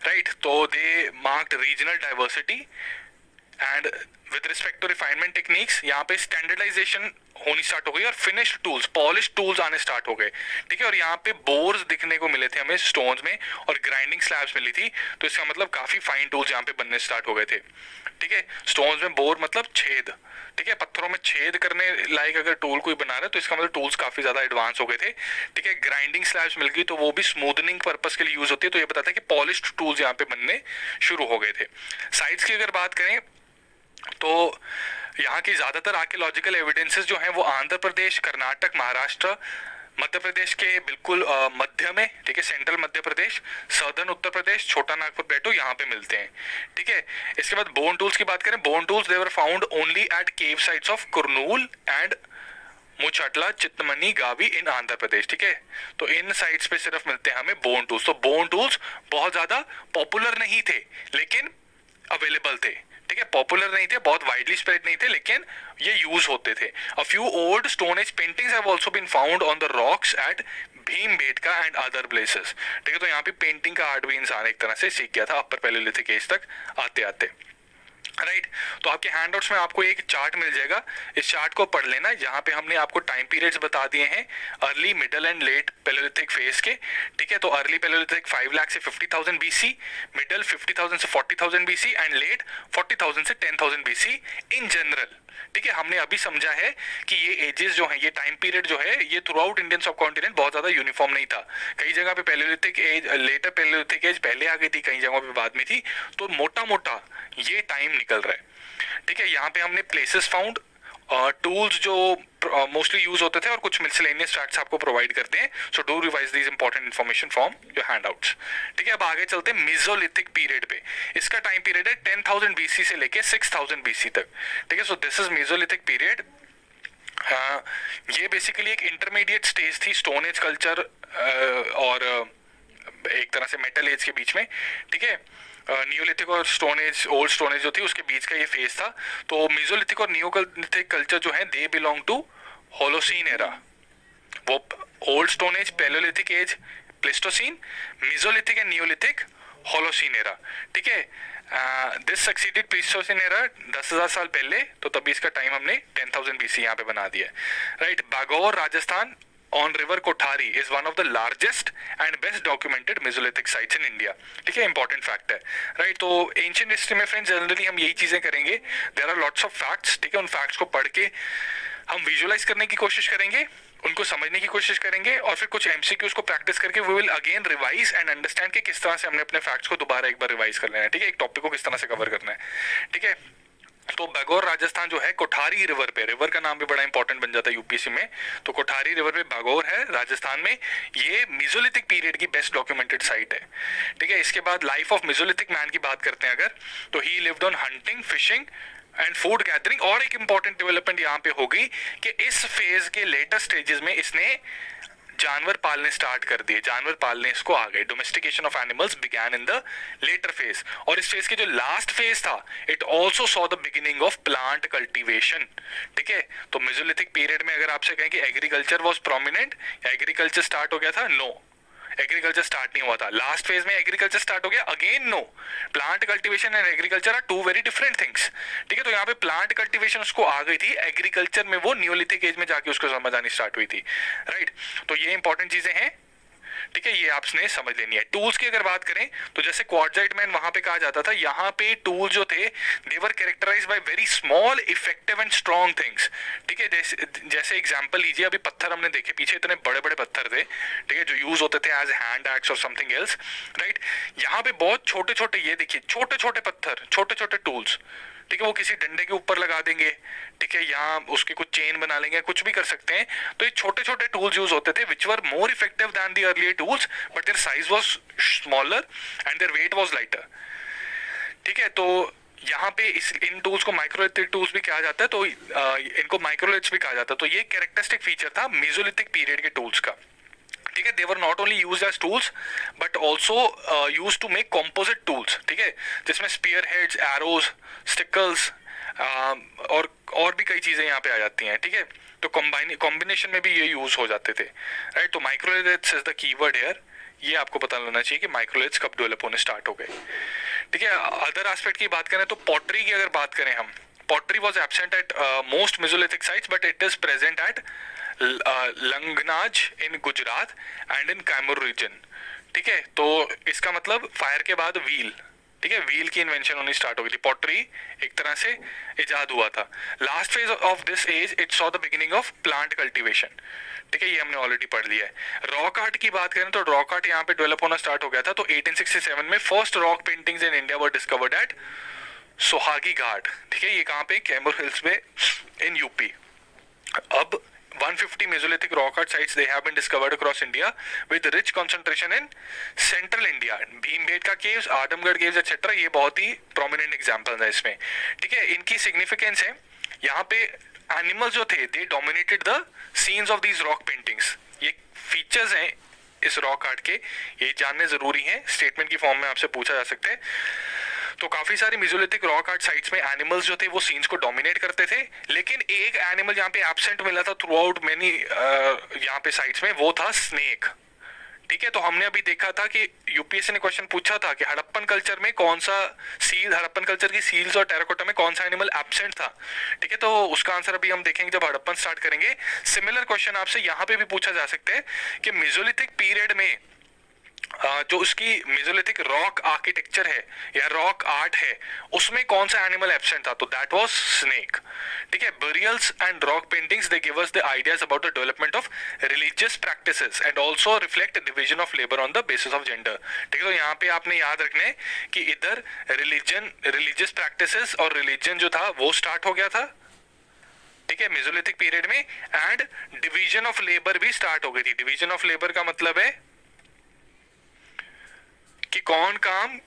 राइट। तो they marked regional diversity and with respect to refinement techniques यहाँ पे स्टैंडर्डाइजेशन होनी स्टार्ट हो गई और फिनिश्ड टूल्स, पॉलिश टूल्स आने स्टार्ट हो गए। ठीक है, और यहाँ पे बोर्स दिखने को मिले थे हमें स्टोन्स में और ग्राइंडिंग स्लैब्स मिली थी। तो इसका मतलब काफी फाइन टूल्स यहाँ पे बनने स्टार्ट हो गए थे। ठीक है, स्टोन्स में बोर मतलब छेद। ठीक है, पत्थरों में छेद करने लायक अगर टूल कोई बना रहा है तो इसका मतलब टूल्स काफी ज्यादा एडवांस हो गए थे। ठीक है, ग्राइंडिंग स्लैब्स मिल गई तो वो भी स्मूथनिंग पर्पस के लिए यूज होती है। तो ये बताता है कि पॉलिश्ड टूल्स यहाँ पे बनने शुरू हो गए थे। साइट्स की अगर बात करें तो यहाँ की ज्यादातर आर्कियोलॉजिकल एविडेंसेस जो हैं वो आंध्र प्रदेश, कर्नाटक, महाराष्ट्र, मध्य प्रदेश के बिल्कुल मध्य में, ठीक है, सेंट्रल मध्य प्रदेश, सदर्न उत्तर प्रदेश, छोटा नागपुर प्लेटो यहाँ पे मिलते हैं। ठीक है, इसके बाद बोन टूल्स की बात करें, bone tools they were found only at cave sites of Kurnool and Muchatla, Chintamani, Gavi in Andhra Pradesh. ठीक है, तो इन साइट्स पे सिर्फ मिलते हैं हमें बोन टूल्स। तो बोन टूल्स बहुत ज्यादा पॉपुलर नहीं थे लेकिन अवेलेबल थे। ठीक है, पॉपुलर नहीं थे, बहुत वाइडली स्प्रेड नहीं थे, लेकिन ये यूज होते थे। A few old stone age paintings have also been found on the rocks at Bhimbetka and other places. ठीक है, तो यहाँ पे पेंटिंग का आर्ट भी इंसान एक तरह से सीख गया था अपर पैलेलिथिक एज तक आते आते। राइट, तो आपके हैंडआउट्स में आपको एक चार्ट मिल जाएगा, इस चार्ट को पढ़ लेना। यहाँ पे हमने आपको टाइम पीरियड्स बता दिए हैं early, middle and let palaeolithic phase के। ठीक है, तो अर्ली पैलेलिथिक 5 लाख से 50,000 बीसी, मिडल 50,000 से 40,000 बीसी एंड लेट 40,000 से 10,000 बीसी इन जनरल। ठीक है, हमने अभी समझा है कि ये एजेस जो हैं, ये टाइम पीरियड जो है, ये throughout Indian subcontinent बहुत ज्यादा यूनिफॉर्म नहीं था। कई जगह पे palaeolithic age, later palaeolithic age पहले आ गई थी, कई जगहों पे बाद में थी। तो मोटा मोटा ये टाइम निकल रहा है। ठीक है, यहाँ पे हमने प्लेसेस फाउंड, टूल्स जो मोस्टली यूज होते थे और कुछ मिसलेनियस फैक्ट्स आपको प्रोवाइड करते हैं। So do revise these important information from your handouts. ठीक है, अब आगे चलते हैं मेसोलिथिक पीरियड पे। इसका टाइम पीरियड है 10,000 बीसी से लेके 6,000 बीसी तक। ठीक है, सो दिस इज मेसोलिथिक पीरियड। ये बेसिकली एक इंटरमीडिएट स्टेज थी स्टोन एज कल्चर और एक तरह से मेटल एज के बीच में। ठीक है, नियोलिथिक और stone age, old stone as जो थी उसके बीच का ये फेज था। तो मेसोलिथिक और नियोलिथिक कल्चर जो है they belong to holocene era. वो old stone age, paleolithic age, pleistocene, mesolithic and neolithic holocene era. ठीक है, दिस सक्सीडेड प्लेस्टोसीन एरा 10,000 साल पहले, तो तभी इसका टाइम हमने 10,000 बीसी यहाँ पे बना दिया। Right, Bagor Rajasthan on river Kothari is one of the largest and best documented Mesolithic sites in India. ठीक है, important fact है, right? तो ancient history में friends जनरली हम यही चीजें करेंगे। There are lots of facts, ठीक है, उन facts को पढ़ के हम विजुअलाइज करने की कोशिश करेंगे, उनको समझने की कोशिश करेंगे और फिर कुछ एमसीक्यूज को प्रैक्टिस करके we will again revise and understand कि किस तरह से हमने अपने फैक्ट्स को दोबारा एक बार रिवाइज कर लेना है। ठीक है, एक टॉपिक को किस तरह से कवर करना है। ठीक है, तो बागौर राजस्थान जो है कोठारी रिवर पे, रिवर का नाम भी बड़ा इंपॉर्टेंट बन जाता है यूपीएससी में। तो कोठारी रिवर पे बागौर है राजस्थान में, ये मेसोलिथिक पीरियड की बेस्ट डॉक्यूमेंटेड साइट है। ठीक है, इसके बाद लाइफ ऑफ मेसोलिथिक मैन की बात करते हैं अगर, तो ही lived on hunting, fishing and food gathering. और एक इंपॉर्टेंट डेवलपमेंट यहाँ पे होगी कि इस फेज के लेटर स्टेजेस में इसने जानवर पालने स्टार्ट कर दिए, जानवर पालने इसको आ गए। Domestication of animals began in the later phase. और इस फेज के जो लास्ट फेज था, it also saw the beginning of plant cultivation. ठीक है, तो मेसोलिथिक पीरियड में अगर आपसे कहें कि agriculture was prominent, agriculture start हो गया था, नो, एग्रीकल्चर स्टार्ट नहीं हुआ था। लास्ट फेज में एग्रीकल्चर स्टार्ट हो गया, again no. Plant cultivation and agriculture are two very different things. ठीक है, तो यहाँ पे प्लांट कल्टीवेशन उसको आ गई थी, एग्रीकल्चर में वो न्यूलिथिक एज में जाके उसको समझ आनी स्टार्ट हुई थी, राइट। तो ये इंपॉर्टेंट चीजें हैं, ठीक है, ये आपने समझ लेनी है। टूल्स की अगर बात करें तो जैसे क्वार्टजाइट मैन वहां पे कहा जाता था, यहाँ पे टूल जो थे they were characterized by very small effective and strong things. ठीक है, जैसे एग्जांपल लीजिए, अभी पत्थर हमने देखे पीछे, इतने बड़े बड़े पत्थर थे, ठीक है, जो यूज होते थे एज हैंड एक्स और समथिंग एल्स, राइट। यहाँ पे बहुत छोटे छोटे, ये देखिए छोटे छोटे पत्थर, छोटे छोटे टूल्स, ठीक है, वो किसी डंडे के ऊपर लगा देंगे, ठीक है, या उसकी कुछ चेन बना लेंगे, कुछ भी कर सकते हैं। तो ये छोटे छोटे टूल्स यूज होते थे which were more effective than the earlier tools, but their size was smaller and their weight was lighter. ठीक है, तो यहाँ पे इन टूल्स को माइक्रोलिथिक टूल्स भी कहा जाता है, तो इनको माइक्रोलिथ्स भी कहा जाता है। तो ये कैरेक्टरिस्टिक फीचर था मेसोलिथिक पीरियड के टूल्स का। ठीक है, they were not only used as tools but also used to make composite tools, ठीक है, जिसमें स्पीयर हेड्स, एरोज, स्टिकल्स और भी कई चीजें यहाँ पे आ जाती हैं। ठीक है, तो कॉम्बिनेशन में भी ये यूज हो जाते थे, राइट। तो microliths is the keyword here. ये आपको पता लगना चाहिए कि माइक्रोलिथ्स कब डेवलप होने स्टार्ट हो गए। ठीक है, अदर एस्पेक्ट की बात करें तो पॉटरी की अगर बात करें हम, pottery was absent at most mesolithic sites but it is present at Langhnaj in Gujarat and in Kaimur region. ठीक है, तो इसका मतलब फायर के बाद व्हील, ठीक है, व्हील की इन्वेंशन होनी स्टार्ट हो गई थी। पॉटरी एक तरह से इजाद हुआ था। Last phase of this age it saw the beginning of plant cultivation. ठीक है, ये हमने ऑलरेडी पढ़ लिया है। रॉक आर्ट की बात करें तो रॉक आर्ट यहाँ पे डेवलप होना स्टार्ट हो गया था। तो 1867 में first rock paintings in India were discovered at Sohagi Ghat. ठीक है, ये कहाँ पे, कैमूर हिल्स में इन यूपी। अब 150 Mesolithic rock art sites they have been discovered across India with rich concentration in central India. Bhimbetka caves, Adamgarh caves etc. ये बहुत ही prominent examples है इसमें। ठीक है, इनकी significance है, यहाँ पे animals जो थे they dominated the scenes of these rock paintings। ये features हैं इस rock art के, ये जानने जरूरी हैं, स्टेटमेंट की फॉर्म में आपसे पूछा जा सकता है। तो काफी सारी मेसोलिथिक रॉक आर्ट साइट्स में एनिमल्स जो थे वो सीन्स को डोमिनेट करते थे, लेकिन एक एनिमल यहाँ पे एब्सेंट मिला था थ्रू आउट मेनी यहाँ पे साइट्स में, वो था स्नेक। ठीक है, तो हमने अभी देखा था कि यूपीएससी ने क्वेश्चन पूछा था कि हड़प्पन कल्चर में कौन सा सील, हड़प्पन कल्चर की सील्स और टेराकोटा में कौन सा एनिमल एब्सेंट था। ठीक है, तो उसका आंसर अभी हम देखेंगे जब हड़प्पन स्टार्ट करेंगे। सिमिलर क्वेश्चन आपसे यहाँ पे भी पूछा जा सकता है कि मेसोलिथिक पीरियड में जो उसकी मेसोलिथिक रॉक आर्किटेक्चर है या रॉक आर्ट है उसमें कौन सा एनिमल एब्सेंट था, तो दैट वाज स्नेक। ठीक है, burials and rock paintings they give us the ideas about the development of religious practices and also reflect division of labour on the basis of gender. ठीक है, तो यहाँ पे आपने याद रखना है कि इधर रिलीजियस प्रैक्टिसेस और रिलीजन जो था वो स्टार्ट हो गया था, ठीक है, मेसोलिथिक पीरियड में, एंड डिवीजन ऑफ लेबर भी स्टार्ट हो गई थी। डिवीजन ऑफ लेबर का मतलब है कि कौन काम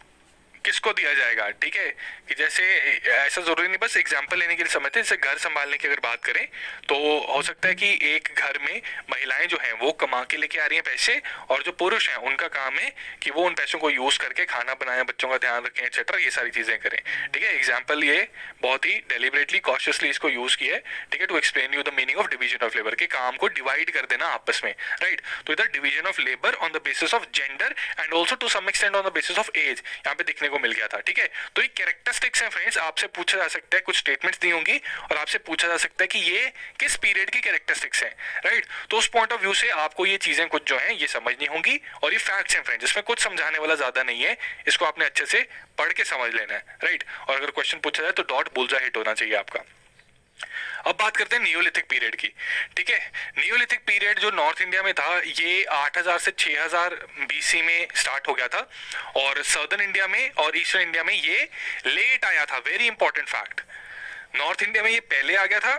किसको दिया जाएगा। ठीक है, कि जैसे ऐसा जरूरी नहीं, बस एग्जांपल लेने के लिए समझते हैं। जैसे घर संभालने की अगर बात करें तो हो सकता है कि एक घर में महिलाएं जो हैं वो कमा के लेके आ रही हैं पैसे, और जो पुरुष हैं उनका काम है कि वो उन पैसों को यूज करके खाना बनाएं, बच्चों का ध्यान रखें एक्सेट्रा, ये सारी चीजें करें। ठीक है, एग्जाम्पल ये बहुत ही डेलिबरेटली कॉशियसली इसको यूज किया है, ठीक है, to explain you the meaning of division of labour, के काम को डिवाइड कर देना आपस में, राइट। तो इधर division of labour on the basis of gender and also to some extent on the basis of age यहाँ पे देखने को मिल गया था। ठीक है, तो ये कैरेक्टरिस्टिक्स हैं फ्रेंड्स, आपसे पूछा जा सकता है, कुछ स्टेटमेंट्स दी होंगी और आपसे पूछा जा सकता है कि ये किस पीरियड की कैरेक्टरिस्टिक्स हैं, राइट। तो उस पॉइंट ऑफ व्यू से आपको ये चीजें कुछ जो हैं ये समझनी होंगी, और ये फैक्ट्स हैं फ्रेंड्स, इसमें कुछ समझाने वाला ज्यादा नहीं है, इसको आपने अच्छे से पढ़ के समझ लेना है, राइट। और अगर क्वेश्चन पूछा जाए तो डॉट बुलजा हिट होना चाहिए आपका। अब बात करते हैं नियोलिथिक पीरियड की। ठीक है, नियोलिथिक पीरियड जो नॉर्थ इंडिया में था ये 8000 से 6000 बीसी में स्टार्ट हो गया था, और सदर्न इंडिया में और ईस्टर्न इंडिया में ये लेट आया था। Very important fact, north India में ये पहले आ गया था,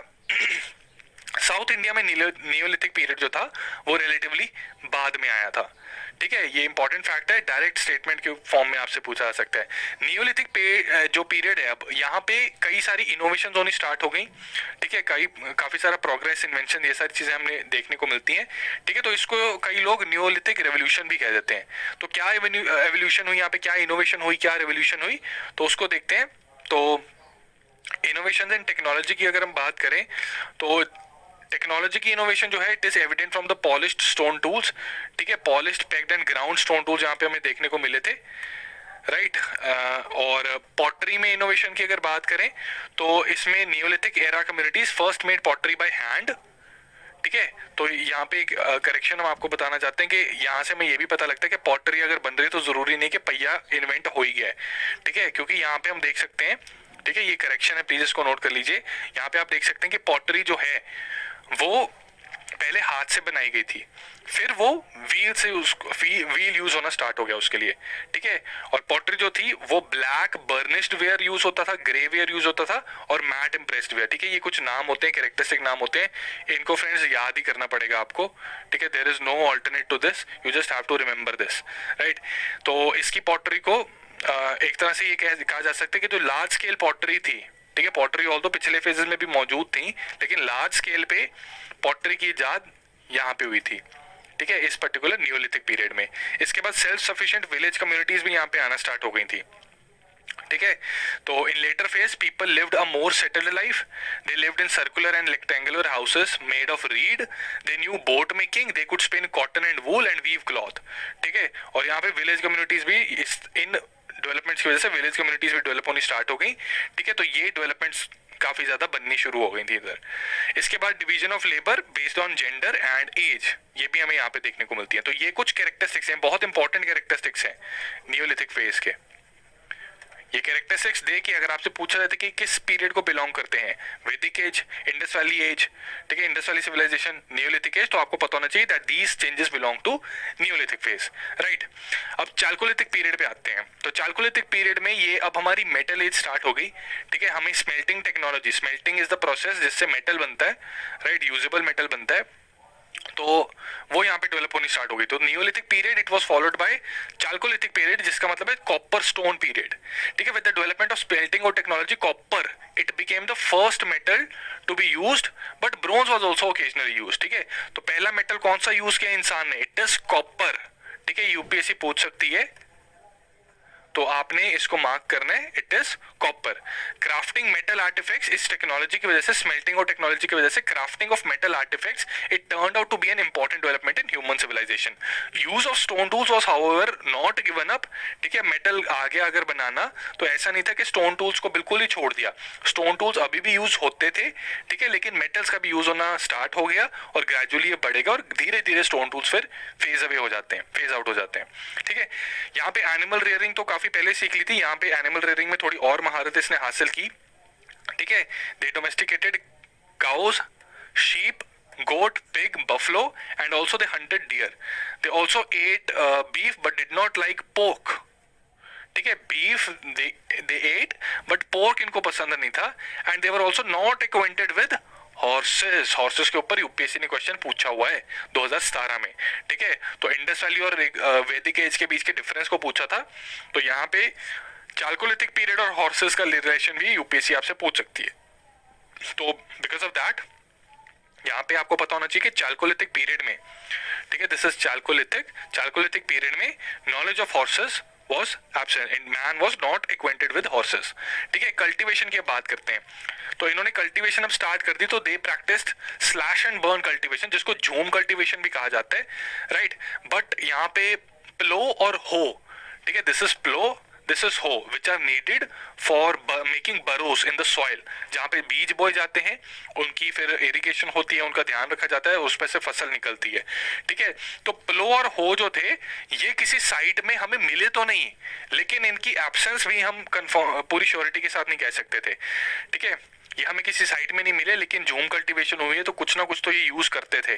साउथ इंडिया में नियोलिथिक पीरियड जो था वो रिलेटिवली बाद में आया था। ठीक है, ये इंपॉर्टेंट फैक्ट है, डायरेक्ट स्टेटमेंट के फॉर्म में आपसे पूछा जा सकता है। नियोलिथिक जो पीरियड है, अब यहाँ पे कई सारी इनोवेशन होनी स्टार्ट हो गई। ठीक है, काफी सारा प्रोग्रेस, इन्वेंशन, ये सारी चीजें हमें देखने को मिलती हैं। ठीक है, तो इसको कई लोग नियोलिथिक रेवोल्यूशन भी कह देते हैं। तो क्या एवोल्यूशन हुई यहाँ पे, क्या इनोवेशन हुई, क्या रेवोल्यूशन हुई, तो उसको देखते हैं। तो इनोवेशन इन टेक्नोलॉजी की अगर हम बात करें तो टेक्नोलॉजी की इनोवेशन जो है it is evident from the polished stone tools, ठीक है, polished pegged and ground stone tools जहाँ पे हमें देखने को मिले थे, राइट। और पॉटरी में इनोवेशन की अगर बात करें तो इसमें Neolithic era communities first made pottery by hand, ठीक है। तो यहाँ पे एक करेक्शन हम आपको बताना चाहते हैं कि यहाँ से हमें ये भी पता लगता है कि पॉटरी अगर बन रही है तो जरूरी नहीं कि पहिया इन्वेंट हो ही गया है, ठीक है, क्योंकि यहाँ पे हम देख सकते हैं, ठीक है, ये करेक्शन है, प्लीज इसको नोट कर लीजिए। यहाँ पे आप देख सकते हैं कि पॉटरी जो है वो पहले हाथ से बनाई गई थी, फिर वो व्हील से व्हील यूज होना स्टार्ट हो गया उसके लिए, ठीक है। और पॉटरी जो थी वो ब्लैक बर्निश्ड वेयर यूज होता था, ग्रे वेयर यूज होता था और मैट इम्प्रेस्ड वेयर, ठीक है। ये कुछ नाम होते हैं, कैरेक्टरिस्टिक नाम होते हैं, इनको फ्रेंड्स याद ही करना पड़ेगा आपको, ठीक है। There is no alternate to this, you just have to remember this, right. तो इसकी पॉटरी को एक तरह से ये कहा जा सकता है कि जो लार्ज स्केल पॉटरी थी, ठीक है, पॉटरी ऑल्दो पिछले फेजेस में भी मौजूद थी, लेकिन लार्ज स्केल पे पॉटरी की इजाद यहाँ पे हुई थी, ठीक है, इस पर्टिकुलर नियोलिथिक पीरियड में। इसके बाद सेल्फ सफिशिएंट विलेज कम्युनिटीज भी यहाँ पे आना स्टार्ट हो गई थी, ठीक है। तो in later phase people lived a more settled life, they lived in circular and rectangular houses made of reed, they knew boat making, they could spin cotton and wool and weave cloth, ठीक है। और यहाँ पे village communities भी इन developments की वजह से village communities भी डेवलप होनी स्टार्ट हो गई, ठीक है। तो ये डेवलपमेंट्स काफी ज्यादा बननी शुरू हो गई थी इधर। इसके बाद division of labour based on gender and age, ये भी हमें यहाँ पे देखने को मिलती है। तो ये कुछ कैरेक्टरिस्टिक्स हैं, बहुत इंपॉर्टेंट कैरेक्टरिस्टिक्स हैं नियोलिथिक फेज के। ये कैरेक्टरिस्टिक्स दे कि अगर आपसे पूछा जाता है कि किस पीरियड को बिलोंग करते हैं, वैदिक एज, इंडस वैली एज, ठीक है, Indus valley civilisation, neolithic age, तो आपको पता होना चाहिए that these changes belong to neolithic phase, right. अब चाल्कोलिथिक पीरियड पे आते हैं। तो चाल्कोलिथिक पीरियड में ये अब हमारी मेटल एज स्टार्ट हो गई, ठीक है। हमें smelting technology, smelting is the process जिससे मेटल बनता है, राइट, यूजेबल मेटल बनता है, तो वो यहाँ पे डेवलप होनी स्टार्ट हो गई। तो neolithic period it was followed by chalcolithic period, जिसका मतलब है कॉपर स्टोन पीरियड, ठीक है। With the development of smelting और technology copper it became the first metal to be used, but bronze was also occasionally used, ठीक है। तो पहला मेटल कौन सा यूज किया इंसान ने, इट इज कॉपर, ठीक है। यूपीएससी पूछ सकती है तो आपने इसको मार्क करना है, it is copper. Crafting metal artefacts, इस टेक्नोलॉजी की वजह से, स्मेल्टिंग और टेक्नोलॉजी की वजह से crafting of metal artefacts it turned out to be an important development in human civilisation. Use of stone tools was however not given up, ठीक है। मेटल आगे अगर बनाना तो ऐसा नहीं था कि स्टोन टूल्स को बिल्कुल ही छोड़ दिया, स्टोन टूल्स अभी भी यूज होते थे, ठीक है, लेकिन मेटल्स का भी यूज होना स्टार्ट हो गया और ग्रेजुअली ये बढ़ेगा और धीरे धीरे स्टोन टूल्स फिर फेज अवे हो जाते हैं, फेज आउट हो जाते हैं, ठीक है। यहाँ पे एनिमल रेयरिंग तो काफी पहले सीख ली थी, यहाँ पे एनिमल रेयरिंग में थोड़ी और महारत इसने हासिल की, ठीक है। They domesticated cows, sheep, goat, pig, buffalo, and also they hunted deer. They also ate beef but did not like pork. ठीक है, beef they ate but pork इनको पसंद नहीं था, and they were also not acquainted with horses. Horses के ऊपर UPSC ने question पूछा हुआ है 2017 में, ठीक है। तो इंडस वैली और वैदिक एज के बीच के डिफरेंस को पूछा था। तो यहाँ पे चाल्कोलिथिक पीरियड और हॉर्सेस का रिलेशन भी यूपीएससी आपसे पूछ सकती है। तो बिकॉज ऑफ दैट यहाँ पे आपको पता होना चाहिए कि चाल्कोलिथिक पीरियड में, ठीक है, दिस इज चाल्कोलिथिक पीरियड में knowledge of horses was absent and man was not acquainted with horses, ठीक है। कल्टीवेशन की बात करते हैं, तो इन्होंने कल्टीवेशन अब स्टार्ट कर दी। तो they practised slash and burn cultivation, जिसको झूम कल्टीवेशन भी कहा जाता है, राइट। बट यहाँ पे प्लो और हो, ठीक है, this is plough, this is hoe, which are needed for making burrows in the soil, जहाँ पे बीज बोए जाते हैं, उनकी फिर इरिगेशन होती है, उनका ध्यान रखा जाता है, उसमें से फसल निकलती है, ठीक है। तो प्लो और हो जो थे ये किसी साइट में हमें मिले तो नहीं, लेकिन इनकी एब्सेंस भी हम कंफर्म पूरी श्योरिटी के साथ नहीं कह सकते थे, ठीक है। ये हमें किसी साइट में नहीं मिले, लेकिन झूम कल्टीवेशन हुई है तो कुछ ना कुछ तो ये यूज करते थे,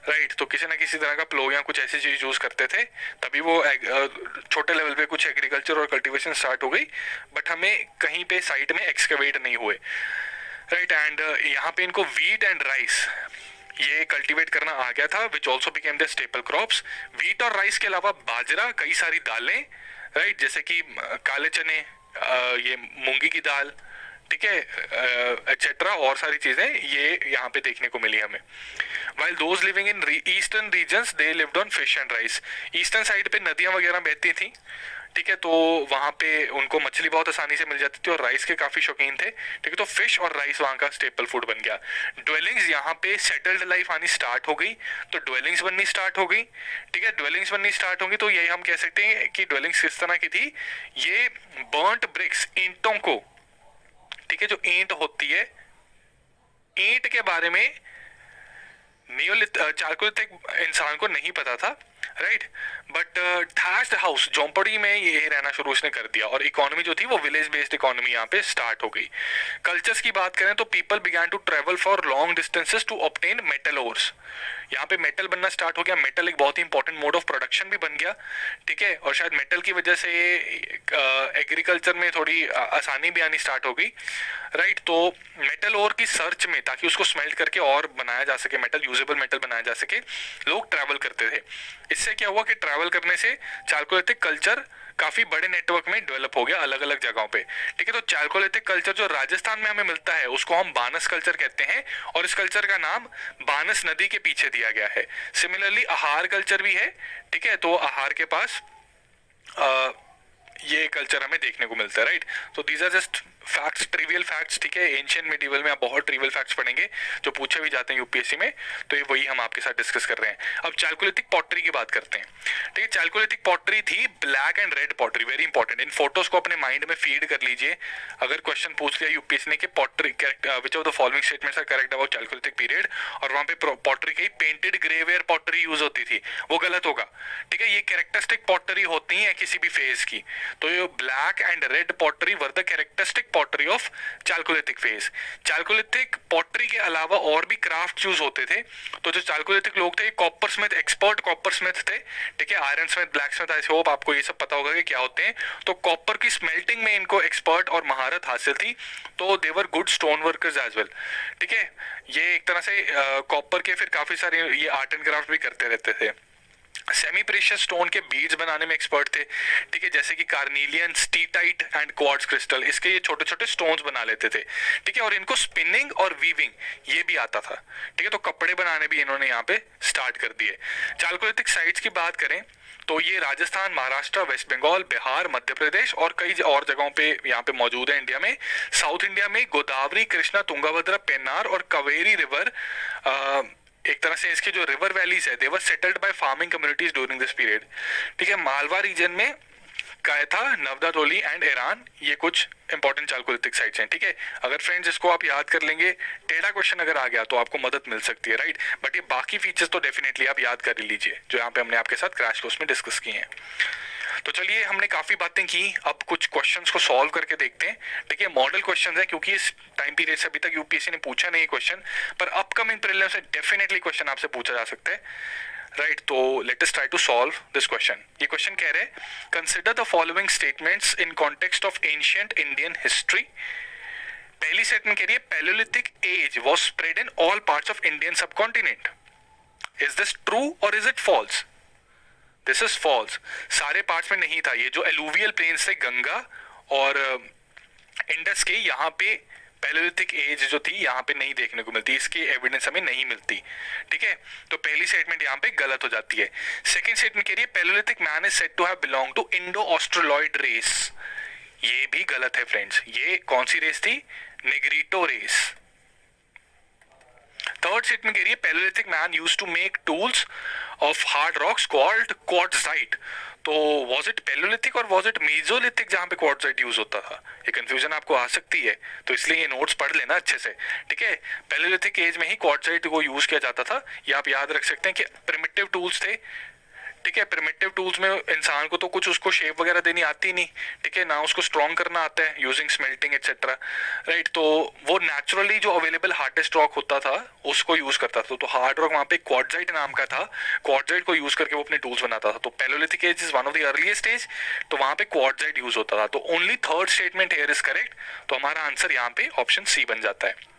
राइट। तो किसी ना किसी तरह का प्लो या कुछ ऐसी चीज यूज करते थे, तभी वो छोटे लेवल पे कुछ एग्रीकल्चर और कल्टीवेशन स्टार्ट हो गई, बट हमें कहीं पे साइट में एक्सकवेट नहीं हुए, राइट। एंड यहाँ पे इनको वीट एंड राइस ये कल्टीवेट करना आ गया था, which also became the staple crops. Wheat और राइस के अलावा बाजरा, कई सारी दालें, राइट, जैसे कि काले चने, ये मूंगी की दाल, ठीक है, एक्सेट्रा, और सारी चीजें ये यहाँ पे देखने को मिली हमें। While those living in eastern regions they lived on fish and rice. Eastern side पे नदियां वगैरह बहती थी, ठीक है, तो वहाँ पे उनको मछली बहुत आसानी से मिल जाती थी और राइस के काफ़ी शौकीन थे। ठीक है, तो फिश और राइस वहाँ का स्टेपल फूड बन गया। ड्वेलिंग्स यहाँ पे सेटल्ड लाइफ आनी स्टार्ट हो गई, तो ड्वेलिंग्स बननी स्टार्ट हो गई। ठीक है, ड्वेलिंग्स बननी स्टार्ट होंगी तो यही हम कह सकते हैं कि ड्वेलिंग्स किस तरह की थी। ये बर्न्ट ब्रिक्स, ईंटों को, ठीक है, जो ईंट होती है, ईंट के बारे में चारकोलिथिक इंसान को नहीं पता था, राइट। बट थैच्ड हाउस, झोंपड़ी में ये रहना शुरू उसने कर दिया और इकोनॉमी जो थी वो विलेज बेस्ड इकोनॉमी यहाँ पे स्टार्ट हो गई। कल्चर्स की बात करें तो people began to travel for long distances to obtain metal ores. यहाँ पे मेटल बनना स्टार्ट हो गया। मेटल एक बहुत ही इंपॉर्टेंट मोड ऑफ प्रोडक्शन भी बन गया। ठीक है, और शायद मेटल की वजह से एग्रीकल्चर में थोड़ी आसानी भी आनी स्टार्ट हो गई, राइट। तो मेटल ओर की सर्च में, ताकि उसको स्मेल्ट करके और बनाया जा सके, मेटल यूजेबल मेटल बनाया जा सके, लोग ट्रैवल करते थे। इससे क्या हुआ कि ट्रैवल करने से चालकोलिथिक कल्चर काफी बड़े नेटवर्क में डेवलप हो गया अलग अलग जगहों पे। ठीक है, तो चालकोलिथिक कल्चर जो राजस्थान में हमें मिलता है उसको हम बानस कल्चर कहते हैं और इस कल्चर का नाम बानस नदी के पीछे दिया गया है। सिमिलरली आहार कल्चर भी है। ठीक है, तो आहार के पास ये कल्चर हमें देखने को मिलता है, राइट। तो these are just facts, trivial facts. ठीक है, एंशिएंट मिडिवल में आप बहुत ट्रिवियल फैक्ट्स पढ़ेंगे जो पूछे भी जाते हैं यूपीएससी में, तो ये वही हम आपके साथ डिस्कस कर रहे हैं। अब चालकोलिथिक पॉटरी की बात करते हैं। ठीक है, चालकोलिथिक पॉटरी थी black and red pottery, very important. In photos को अपने माइंड में फीड कर लीजिए। अगर क्वेश्चन पूछ लिया यूपीएससी ने कि pottery which of the following statements are correct about chalcolithic period, और वहां पे पॉटरी की पेंटेड ग्रेवेयर पॉटरी यूज होती थी, वो गलत होगा। ठीक है, ये कैरेक्टरिस्टिक पॉटरी होती है किसी भी फेज की, तो ये black and red pottery were the characteristic pottery of Chalcolithic phase. Chalcolithic pottery के अलावा और भी क्राफ्ट यूज होते थे। तो जो चालकोलिथिक लोग थे, copper Smith, expert copper Smith थे। ठीक है, iron Smith, black Smith, I hope आपको ये सब पता होगा कि क्या होते हैं। तो कॉपर की स्मेल्टिंग में इनको एक्सपर्ट और महारत हासिल थी, तो they were good stone workers as well. ठीक है, ये एक तरह से कॉपर के फिर काफी सारे ये आर्ट एंड क्राफ्ट भी करते रहते थे। सेमी प्रेशियस स्टोन के बीड्स बनाने में एक्सपर्ट थे। ठीक है, जैसे कि carnelian, steatite and quartz crystal, इसके ये छोटे छोटे स्टोन्स बना लेते थे। ठीक है, और इनको स्पिनिंग और वीविंग ये भी आता था। ठीक है, तो कपड़े बनाने भी इन्होंने यहाँ पे स्टार्ट कर दिए। चालकोलिथिक साइट्स की बात करें तो ये राजस्थान, महाराष्ट्र, वेस्ट बंगाल, बिहार, मध्य प्रदेश और कई और जगहों पे यहाँ पे मौजूद है इंडिया में। साउथ इंडिया में गोदावरी, कृष्णा, तुंगाभद्रा, पेन्नार और कावेरी रिवर, एक तरह से इसके जो रिवर वैलीज है, they were settled by farming communities during this period. ठीक है, मालवा रीजन में कायथा, नवदातोली एंड ईरान, ये कुछ इंपॉर्टेंट चालकोलिथिक साइट्स हैं। ठीक है, अगर फ्रेंड्स इसको आप याद कर लेंगे, टेढ़ा क्वेश्चन अगर आ गया तो आपको मदद मिल सकती है, राइट। बट ये बाकी फीचर्स तो डेफिनेटली आप याद कर लीजिए जो यहाँ पे हमने आपके साथ क्रैश कोर्स में डिस्कस किए हैं। तो चलिए, हमने काफी बातें की, अब कुछ क्वेश्चंस को सॉल्व करके देखते हैं। ठीक है, मॉडल क्वेश्चंस हैं क्योंकि इस टाइम पीरियड से अभी तक यूपीएससी ने पूछा नहीं क्वेश्चन, पर अपकमिंग प्रीलिम्स से डेफिनेटली क्वेश्चन आपसे पूछा जा सकता है, राइट। तो let us try to solve this question. ये क्वेश्चन कह रहे हैं, consider the following statements in context of ancient Indian history. पहली स्टेटमेंट कह रही है, paleolithic age was spread in all parts of Indian subcontinent. Is this true और is it false? This is false. सारे parts में नहीं था। ये जो एलुवियल प्लेन्स थे, गंगा और इंडस के, यहाँ पे पैलियोलिथिक एज जो थी यहाँ पे नहीं देखने को मिलती, इसकी एविडेंस हमें नहीं मिलती। ठीक है, तो पहली स्टेटमेंट यहाँ पे गलत हो जाती है। सेकंड स्टेटमेंट कह रही है, palaeolithic man is said to have belong to Indo Australoid race. ये भी गलत है फ्रेंड्स। ये कौन सी रेस थी? Negrito race. थर्ड स्टेटमेंट कह रही है, palaeolithic man used to make tools of hard rocks called quartzite. तो वाज इट पैलियोलिथिक और वाज इट मेसोलिथिक जहां पे क्वार्ट्जाइट यूज होता था? ये कंफ्यूजन आपको आ सकती है, तो इसलिए ये नोट्स पढ़ लेना अच्छे से। ठीक है, पैलियोलिथिक एज में ही क्वार्ट्जाइट को यूज किया जाता था। ये आप याद रख सकते हैं कि प्रिमिटिव टूल्स थे। ठीक है, प्रिमिटिव टूल्स में इंसान को तो कुछ उसको शेप वगैरह देनी आती नहीं। ठीक है, ना उसको स्ट्रॉन्ग करना आता है यूजिंग स्मेल्टिंग एटसेट्रा, राइट। तो वो नेचुरली जो अवेलेबल हार्डेस्ट रॉक होता था उसको यूज करता था। तो हार्ड रॉक वहां पे क्वार्ट्जाइट नाम का था, क्वार्ट्जाइट को यूज करके वो अपने टूल्स बनाता था। तो Palaeolithic age is one of the earliest age, तो वहां पे क्वार्ट्जाइट यूज होता था। तो only third statement here is correct. तो हमारा आंसर यहाँ पे ऑप्शन सी बन जाता है।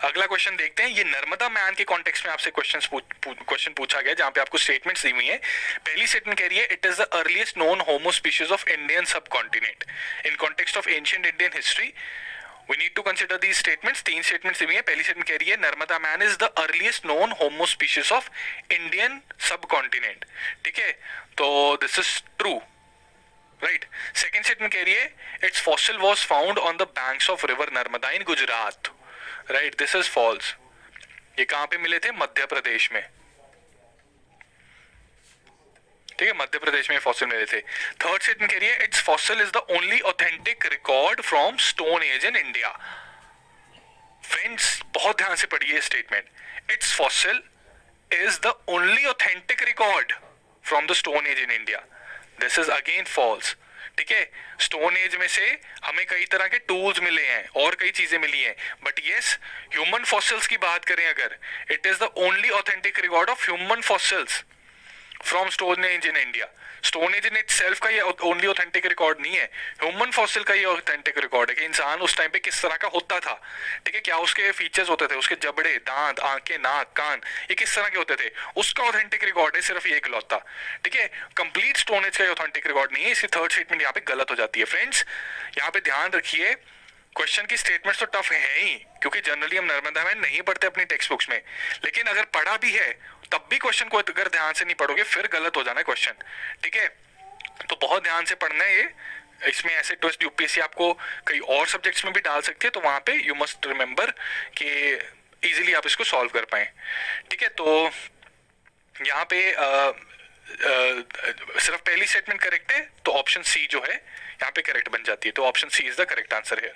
अगला क्वेश्चन देखते हैं। ये नर्मदा मैन के कॉन्टेक्स्ट में आपसे क्वेश्चन पूछा गया, जहां पे आपको स्टेटमेंट्स दी हुई है। पहली स्टेटमेंट कह रही है, it is the earliest known homo species of Indian subcontinent in context of ancient Indian history. We need to consider these statements. तीन स्टेटमेंट्स दी हुई है। पहली स्टेटमेंट कह रही है, Narmada man is the earliest known homo species of Indian subcontinent. ठीक है, तो this is true. Right. Second statement कह रही है it's fossil was found on the banks of river Narmada in Gujarat. Right, this is false. ये कहां पे मिले थे? मध्य प्रदेश में। ठीक है, मध्य प्रदेश में फॉसिल मिले थे। थर्ड स्टेटमेंट कह रही है it's fossil is the only authentic record from stone age in India. Friends बहुत ध्यान से पढ़िए statement. Its fossil is the only authentic record from the stone age in India. This is again false. ठीक है, stone as में से हमें कई तरह के टूल्स मिले हैं और कई चीजें मिली हैं, बट यस, ह्यूमन फॉसिल्स की बात करें अगर, it is the only authentic record of human fossils from stone age in India. Stone age in itself का ये ओनली ऑथेंटिक रिकॉर्ड नहीं है, ह्यूमन फॉसिल का ये ऑथेंटिक रिकॉर्ड है कि इंसान उस टाइम पे किस तरह का होता था। ठीक है, क्या उसके फीचर्स होते थे, उसके जबड़े, दांत, आंखें, नाक, कान, ये किस तरह के होते थे, उसका ऑथेंटिक रिकॉर्ड है सिर्फ ये इकलौता। ठीक है, कंप्लीट स्टोन एज का ऑथेंटिक रिकॉर्ड नहीं है। इसकी थर्ड स्टेटमेंट यहाँ पे गलत हो जाती है। फ्रेंड्स यहाँ पे ध्यान रखिए, क्वेश्चन की स्टेटमेंट्स तो टफ है ही, क्योंकि जनरली हम नर्मदा में नहीं पढ़ते अपनी टेक्स्ट बुक्स में, लेकिन अगर पढ़ा भी है तब भी क्वेश्चन को अगर ध्यान से नहीं पढ़ोगे फिर गलत हो जाना है क्वेश्चन। ठीक है, तो बहुत ध्यान से पढ़ना है ये। इसमें ऐसे ट्विस्ट यूपीएससी आपको कई और सब्जेक्ट्स में भी डाल सकती है, तो वहां पे यू मस्ट रिमेंबर कि इजीली आप इसको सॉल्व कर पाए। ठीक है, तो यहाँ पे सिर्फ पहली स्टेटमेंट करेक्ट है, तो ऑप्शन सी जो है यहाँ पे करेक्ट बन जाती है, तो option C is the correct answer है।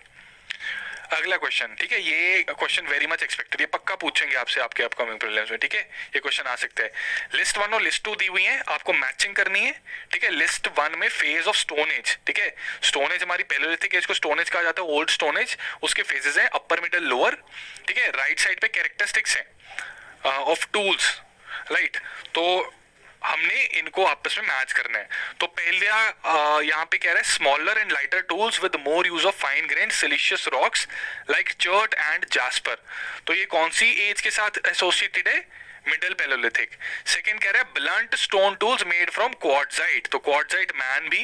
अगला क्वेश्चन, ठीक है, ये क्वेश्चन वेरी मच एक्सपेक्टेड, ये पक्का पूछेंगे आपसे आपके अपकमिंग प्रीलिम्स में। ठीक है, ये क्वेश्चन आ सकता है। लिस्ट 1 और लिस्ट 2 दी हुई है, आपको मैचिंग करनी है। ठीक है, लिस्ट 1 में फेज ऑफ स्टोन एज। ठीक है, स्टोन एज हमारी पैलेयोलिथिक एज को स्टोन एज कहा जाता है, ओल्ड स्टोन एज। उसके फेजेस हैं अपर, मिडल, लोअर। ठीक है, राइट साइड पे कैरेक्टरिस्टिक्स हैं ऑफ टूल्स। राइट, तो हमने इनको आपस में मैच करना है। तो पहला यहाँ पे कह रहा है smaller and lighter tools with more use of fine grain siliceous rocks like chert and jasper. तो ये कौन सी एज के साथ एसोसिएटेड है? मिडल पैलेयोलिथिक। सेकंड कह रहा है blunt stone tools made from quartzite. तो क्वार्ट्जाइट मैन भी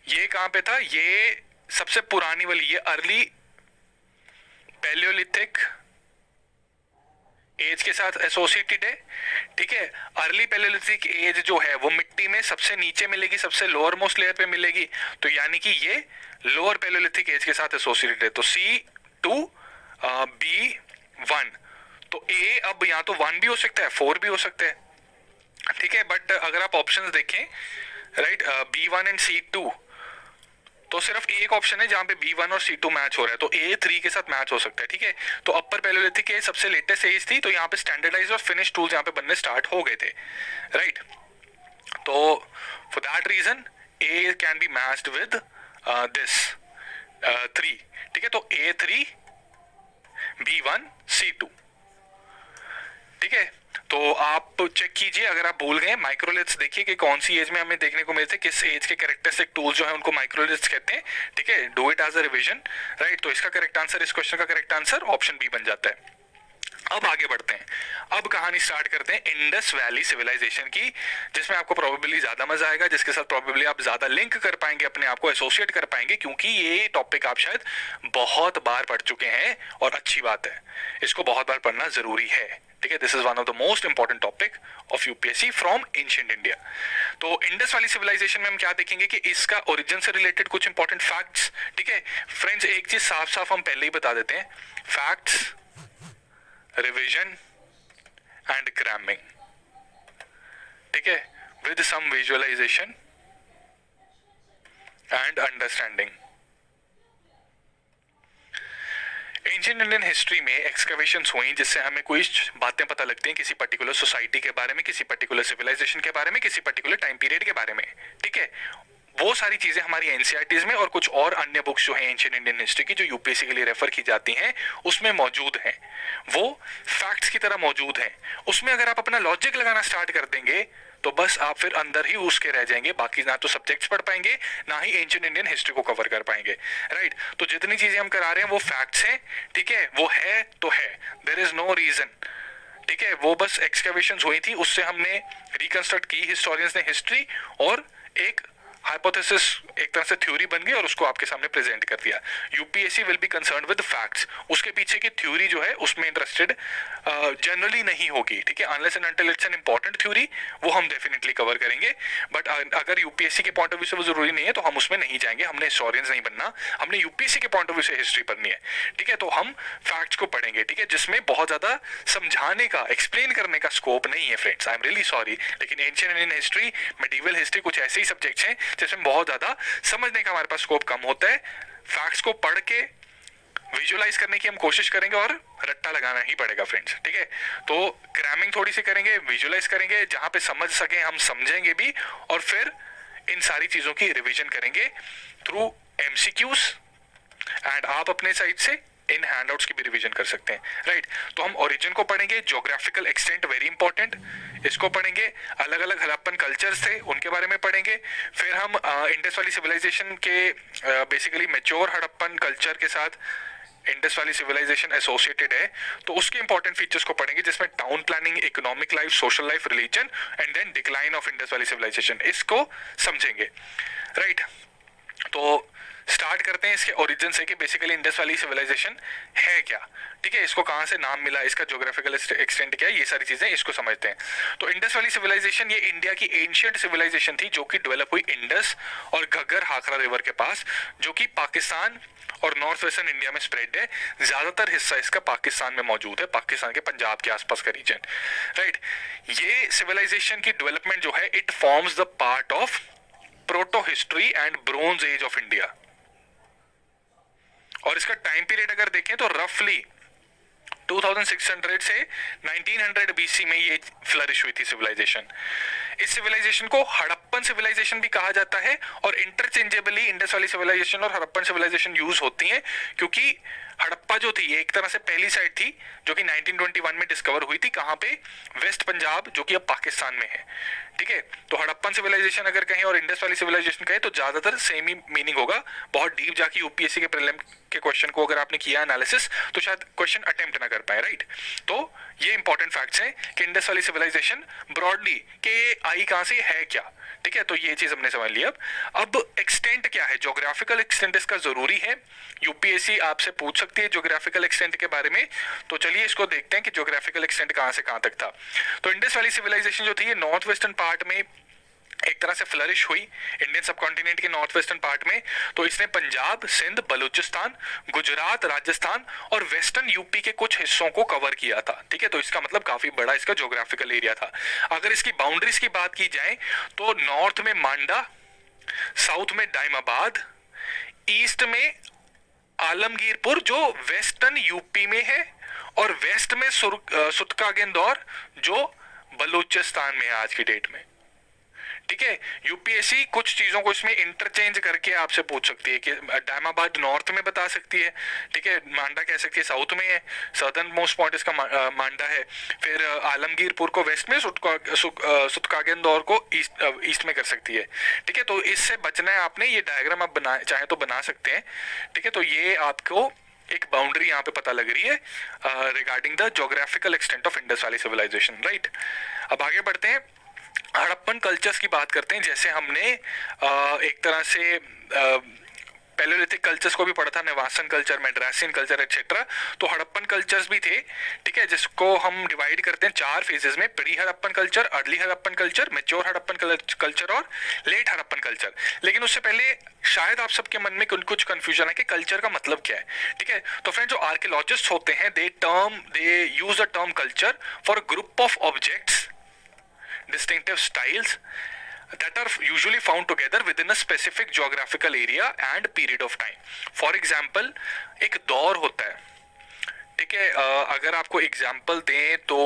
ये कहां पे था? ये सबसे पुरानी वाली, ये अर्ली पैलेयोलिथिक एज के साथ एसोसिएटेड है। ठीक है, अर्ली पैलेयोलिथिक एज जो है वो मिट्टी में सबसे नीचे मिलेगी, सबसे लोअर मोस्ट लेयर पे मिलेगी, तो यानी कि ये लोअर पैलेयोलिथिक एज के साथ एसोसिएटेड है। तो C2 B1, तो A अब यहाँ तो 1 भी हो सकता है, 4 भी हो सकता है। ठीक है, बट अगर आप ऑप्शंस देखें, राइट, B1 एंड C2, तो सिर्फ एक ऑप्शन है जहां पे B1 और C2 मैच हो रहा है, तो A3 के साथ मैच हो सकता है। ठीक है, तो अपर पैलेयोलिथिक एज सबसे लेटेस्ट एज थी, तो यहाँ पे स्टैंडर्डाइज और फिनिश टूल्स यहाँ पे बनने स्टार्ट हो गए थे। राइट, तो for that reason A can be matched with this 3। ठीक है, तो A3 B1 C2। ठीक है, तो आप चेक कीजिए, अगर आप भूल गए माइक्रोलिथ्स देखिए कि कौन सी एज में हमें देखने को मिलते हैं, किस एज के कैरेक्टरिस्टिक टूल्स जो है उनको माइक्रोलिथ्स कहते हैं। ठीक है, do it as a revision. Right, तो इसका करेक्ट आंसर, इस क्वेश्चन का करेक्ट आंसर ऑप्शन बी बन जाता है। अब आगे बढ़ते हैं, अब कहानी स्टार्ट करते हैं इंडस वैली सिविलाइजेशन की, जिसमें आपको प्रोबेबली ज्यादा मजा आएगा, जिसके साथ प्रोबेबली आप ज्यादा लिंक कर पाएंगे, अपने आप को एसोसिएट कर पाएंगे, क्योंकि ये टॉपिक आप शायद बहुत बार पढ़ चुके हैं, और अच्छी बात है, इसको बहुत बार पढ़ना जरूरी है। ठीक है, this is one of the most important topic of UPSC from ancient India. तो इंडस वैली सिविलाइजेशन में हम क्या देखेंगे कि इसका ओरिजिन से रिलेटेड कुछ इंपॉर्टेंट फैक्ट्स। ठीक है फ्रेंड्स, एक चीज साफ साफ हम पहले ही बता देते हैं, फैक्ट्स, रिविजन एंड क्रैमिंग। ठीक है, with some visualisation and understanding. Ancient Indian history में एक्सकवेशंस हुई जिससे हमें कुछ बातें पता लगती हैं किसी पर्टिकुलर सोसाइटी के बारे में, किसी पर्टिकुलर सिविलाइजेशन के बारे में, किसी पर्टिकुलर टाइम पीरियड के बारे में। ठीक है, वो सारी चीजें हमारी एनसीईआरटीज में और कुछ और अन्य बुक्स जो है एंशिएंट इंडियन हिस्ट्री की, जो यूपीएससी के लिए रेफर की जाती हैं, उसमें मौजूद हैं। वो फैक्ट्स की तरह मौजूद हैं। उसमें अगर आप अपना लॉजिक लगाना स्टार्ट कर देंगे तो बस आप फिर अंदर ही उसके रह जाएंगे, बाकी ना तो सब्जेक्ट्स पढ़ पाएंगे, ना ही एंशिएंट इंडियन हिस्ट्री को कवर कर पाएंगे। राइट, तो जितनी चीजें हम करा रहे हैं वो फैक्ट्स हैं। ठीक है, वो है तो है, देयर इज नो रीजन। ठीक है, वो बस एक्सकवेशंस हुई थी, उससे हमने रिकंस्ट्रक्ट की हिस्टोरियंस ने हिस्ट्री, और एक हाइपोथेसिस एक तरह से थ्योरी बन गई और उसको आपके सामने प्रेजेंट कर दिया। UPSC will be concern with facts, उसके पीछे की थ्योरी जो है उसमें इंटरेस्टेड जनरली नहीं होगी, ठीक है, unless and until it's an important theory, वो हम डेफिनेटली कवर करेंगे। बट अगर यूपीएससी के पॉइंट ऑफ व्यू से वो जरूरी नहीं है तो हम उसमें नहीं जाएंगे, हमने हिस्टोरियंस नहीं बनना, हमने यूपीएससी के पॉइंट ऑफ व्यू से हिस्ट्री पढ़नी है, ठीक है। तो हम फैक्ट्स को पढ़ेंगे, ठीक है, जिसमें बहुत ज्यादा समझाने का, एक्सप्लेन करने का स्कोप नहीं है friends, I am really sorry, लेकिन ancient Indian history, medieval history कुछ ऐसे ही सब्जेक्ट्स हैं जिसमें बहुत ज्यादा समझने का हमारे पास स्कोप कम होता है। फैक्ट्स को पढ़ के विजुअलाइज करने की हम कोशिश करेंगे और रट्टा लगाना ही पड़ेगा फ्रेंड्स, ठीक है। तो क्रैमिंग थोड़ी सी करेंगे, विजुअलाइज करेंगे, जहां पे समझ सके हम समझेंगे भी, और फिर इन सारी चीजों की रिवीजन करेंगे थ्रू एमसीक्यूज, एंड आप अपने साइड से इन हैंडआउट्स की भी रिवीजन कर सकते हैं, राइट। तो हम ओरिजिन को पढ़ेंगे, ज्योग्राफिकल एक्सटेंट वेरी इंपॉर्टेंट, इसको पढ़ेंगे, अलग अलग हड़प्पन कल्चर्स थे उनके बारे में पढ़ेंगे, फिर हम इंडस वैली सिविलाइजेशन के बेसिकली मैच्योर हड़प्पन कल्चर के साथ इंडस वैली सिविलाइजेशन एसोसिएटेड है तो उसके इंपॉर्टेंट फीचर्स को पढ़ेंगे, जिसमें town planning, economic life, social life, religion and then decline of Indus valley civilisation, इसको समझेंगे, राइट। तो स्टार्ट करते हैं इसके ओरिजिन से कि बेसिकली इंडस वैली सिविलाइजेशन है क्या, ठीक है, इसको कहाँ से नाम मिला, इसका ज्योग्राफिकल एक्सटेंट क्या है, ये सारी चीजें इसको समझते हैं। तो इंडस वैली सिविलाइजेशन ये इंडिया की एंशिएंट सिविलाइजेशन थी जो कि डेवलप हुई इंडस और घग्गर हाखरा रिवर के पास, जो कि पाकिस्तान और नॉर्थ वेस्टर्न इंडिया में स्प्रेड है, ज्यादातर हिस्सा इसका पाकिस्तान में मौजूद है, पाकिस्तान के पंजाब के आसपास का रीजन, राइट। ये सिविलाइजेशन की डेवलपमेंट जो है it forms the part of proto history and bronze as of India, और इसका टाइम पीरियड अगर देखें तो रफली 2600 से 1900 बीसी में ये फ्लरिश हुई थी सिविलाइजेशन। इस सिविलाइजेशन को हड़प्पन सिविलाइजेशन भी कहा जाता है, और इंटरचेंजेबली इंडस वैली सिविलाइजेशन और हड़प्पन सिविलाइजेशन यूज होती हैं, क्योंकि हड़प्पा जो थी ये एक तरह से पहली साइट थी जो कि 1921 में डिस्कवर हुई थी, कहां पे, वेस्ट पंजाब, जो कि अब पाकिस्तान में है, ठीक है। तो हड़प्पन सिविलाइजेशन अगर कहें और इंडस वैली सिविलाइजेशन कहें तो ज्यादातर सेम ही मीनिंग होगा। बहुत डीप जाके यूपीएससी के प्रीलिम के क्वेश्चन को अगर आपने किया एनालिसिस तो शायद क्वेश्चन अटेम्प्ट ना कर पाए, राइट। तो ये इंपॉर्टेंट फैक्ट्स हैं कि इंडस वैली सिविलाइजेशन ब्रॉडली के आई कहां से है क्या, ठीक है। तो ये चीज हमने समझ लिया। अब एक्सटेंट क्या है, ज्योग्राफिकल एक्सटेंट इसका जरूरी है, यूपीएससी आपसे पूछ सकती है ज्योग्राफिकल एक्सटेंट के बारे में। तो चलिए इसको देखते हैं कि ज्योग्राफिकल एक्सटेंट कहां से कहां तक था। तो इंडस वैली सिविलाइजेशन जो थी ये नॉर्थ वेस्टर्न पार्ट में एक तरह से फ्लरिश हुई, इंडियन सबकॉन्टिनेंट के नॉर्थ वेस्टर्न पार्ट में। तो इसने पंजाब, सिंध, बलूचिस्तान, गुजरात, राजस्थान और वेस्टर्न यूपी के कुछ हिस्सों को कवर किया था, ठीक है। तो इसका मतलब काफी बड़ा इसका ज्योग्राफिकल एरिया था। अगर इसकी बाउंड्रीज की बात की जाए तो नॉर्थ में मांडा, साउथ में दाइमाबाद, ईस्ट में आलमगीरपुर जो वेस्टर्न यूपी में है, और वेस्ट में सुतकागेंदौर जो बलूचिस्तान में है आज की डेट में, ठीक है। यूपीएससी कुछ चीजों को इसमें इंटरचेंज करके आपसे पूछ सकती है कि दाइमाबाद नॉर्थ में बता सकती है, ठीक है, मांडा कह सकती है साउथ में है, सदर्न मोस्ट पॉइंट इसका मांडा है, फिर आलमगीरपुर को वेस्ट में, सुतकागेंदौर को ईस्ट में कर सकती है, ठीक है। तो इससे बचना है आपने, ये डायग्राम आप बना चाहे तो बना सकते हैं, ठीक है। तो ये आपको एक बाउंड्री यहाँ पे पता लग रही है regarding the geographical extent of Indus valley civilisation, right. अब आगे बढ़ते हैं, हड़प्पन कल्चर्स की बात करते हैं। जैसे हमने एक तरह से पैलेलिथिक कल्चर्स को भी पढ़ा था, नेवासन कल्चर, मेड्रासियन कल्चर एक्सेट्रा, तो हड़प्पन कल्चर्स भी थे, ठीक है, जिसको हम डिवाइड करते हैं 4 फेजेस में, pre Harappan culture, early Harappan culture, mature Harappan culture और लेट हड़प्पन कल्चर। लेकिन उससे पहले शायद आप सबके मन में कुछ कंफ्यूजन है कि कल्चर का मतलब क्या है, ठीक है। तो फ्रेंड, जो आर्कियोलॉजिस्ट होते हैं they use the term culture for group of objects, distinctive styles that are usually found together within a specific geographical area and period of time. For example, एक दौर होता है, ठीक है। अगर आपको एग्जाम्पल दें तो